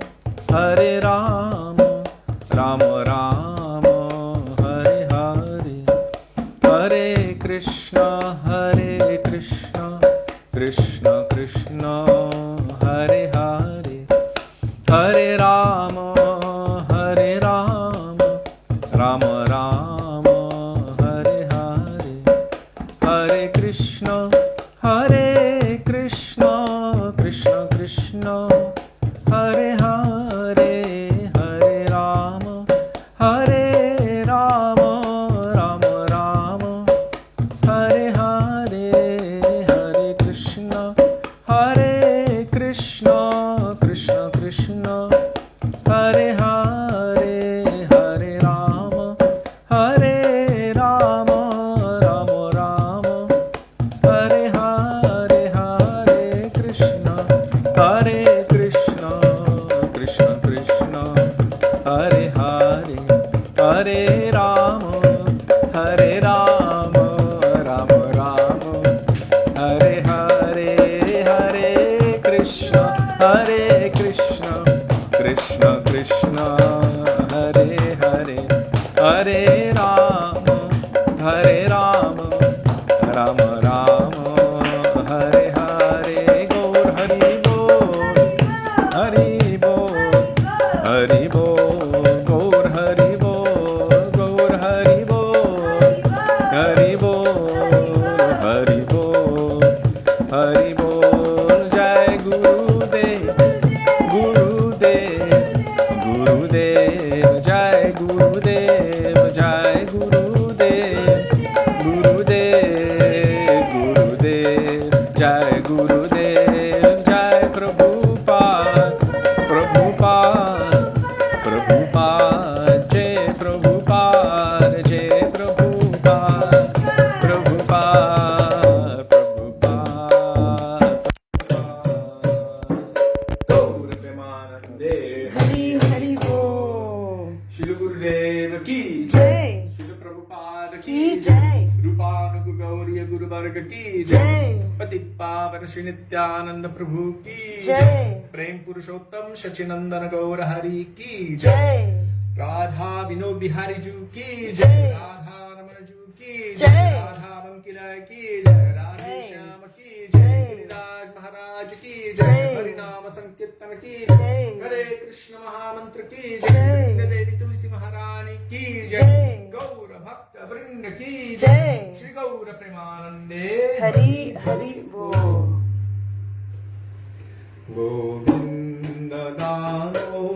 Rama Rama, Hare Hare, Hare Krishna, Krishna Krishna, Hare Hare, Hare Rama, Rama Rama, Hare Hare, Hare Krishna, Krishna Krishna, Hare Hare, Hare Rama, Rama Rama, Hare Hare, Hare Krishna, Krishna Krishna, Hare Hare, Hare Rama, Rama Rama, Hare Hare, Hare Krishna, Krishna Krishna, Hare Hare, Hare Rama, Rama Rama, Hare Hare, Hare Krishna, Krishna Krishna, Hare Hare, Hare Rama, Rama Rama, Hare Hare, Gaur Hari Bol, Hari Bol, Hari Bol, Gaur Hari Bol, Gaur Hari Bol, Hari Bol, Hari Bol, Hari Bol, Jai Gurudev, Gurudev, Gurudev, Jai Gurudev, Jai Gurudev, Gurudev, Gurudev, Jai Gurudev, Jai Prabhupada, Prabhupada, Gurudev ki Jai. Srila Prabhupada Ki ki Jai. Rupanuga Gaudiya Guru Varga ki Jai. Patit Pavan Shri Nityananda Prabhu ki Jai. Prem Purushottam Shachinandana Gaura Hari ki Jai. Radha Vinod Bihari Ju ki Jai. Radha Ramana Ju ki Jai. Radha Mankira ki Radha Shyama ki Giriraj Maharaj ki Harinama Sankirtan ki Hare Krishna Mahamantra ki Jai Devi Tulsi Maharani ki Jai Gaura Bhakta Vrinda ki Jai. Shri Gaura Premanande Hari Hari Bol. Govinda Dano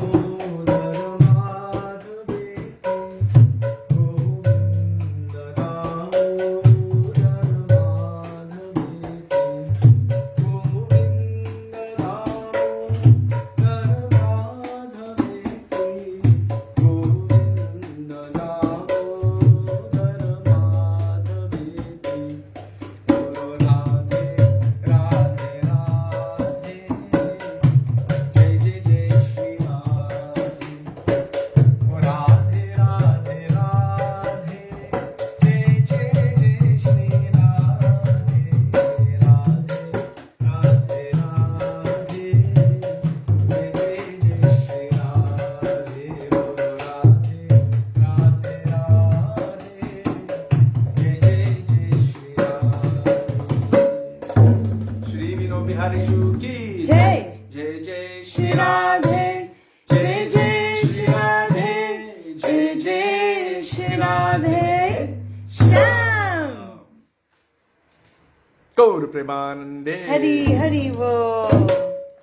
Gaura Premanande. Hari Hari Bol.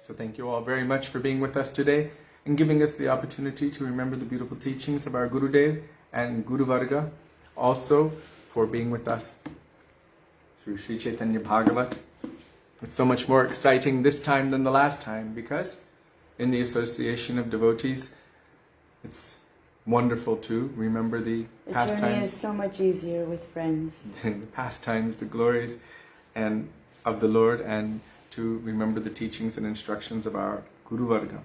So thank you all very much for being with us today and giving us the opportunity to remember the beautiful teachings of our Gurudev and Guru Varga. Also for being with us through Sri Caitanya Bhagavat. It's so much more exciting this time than the last time because in the association of devotees, it's wonderful to remember the pastimes. The journey is so much easier with friends. The pastimes, the glories and of the Lord, and to remember the teachings and instructions of our Guru Varga.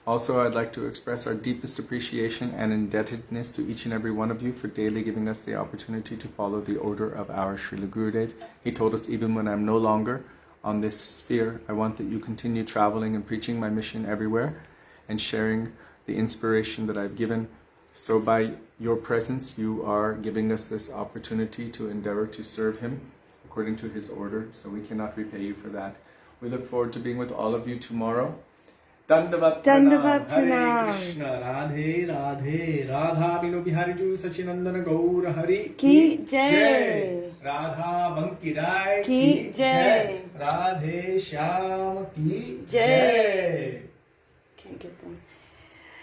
Also, I'd like to express our deepest appreciation and indebtedness to each and every one of you for daily giving us the opportunity to follow the order of our Srila Gurudev. He told us, even when I'm no longer on this sphere, I want that you continue traveling and preaching my mission everywhere and sharing the inspiration that I've given. So by your presence, you are giving us this opportunity to endeavor to serve him according to his order. So we cannot repay you for that. We look forward to being with all of you tomorrow. Dandavat Pranam. Hare Krishna. Radhe Radhe. Radha Vino Bihari Ju Sachinandana Gaura Hari Ki Jai. Radha Bankirai Ki Jai. Radhe Shyam Ki Jai. Can't get them.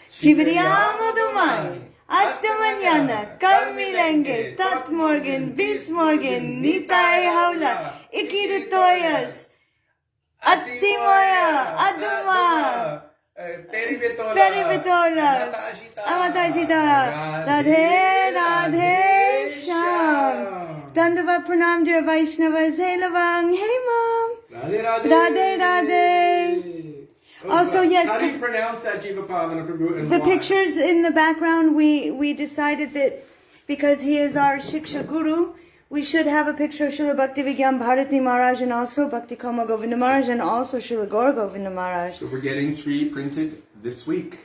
Shivriamo Dumai. Hasta mañana, kal milenge, tat morgen, bis morgen, nitai haula, ikiritoyas, atimoya, aduma, peribetola, amatashita, radhe, radhe, sham. Dandavat pranam dear Vaishnavas, hey Lavang, hey mom, radhe, radhe. Also, yes, how do you pronounce that Jivapavana Prabhu and the why? pictures in the background, we decided that because he is our Shiksha Guru, we should have a picture of Srila Bhakti Vigyan Bharati Maharaj and also Bhakti Kama Govinda Maharaj and also Srila Gaur Govinda Maharaj. So we're getting 3 printed this week.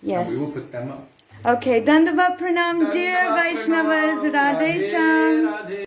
Yes. And we will put them up. Okay, Dandavat Pranam, dear Dandavat Vaishnavas, Pranam, Radhe Sham. Radhe.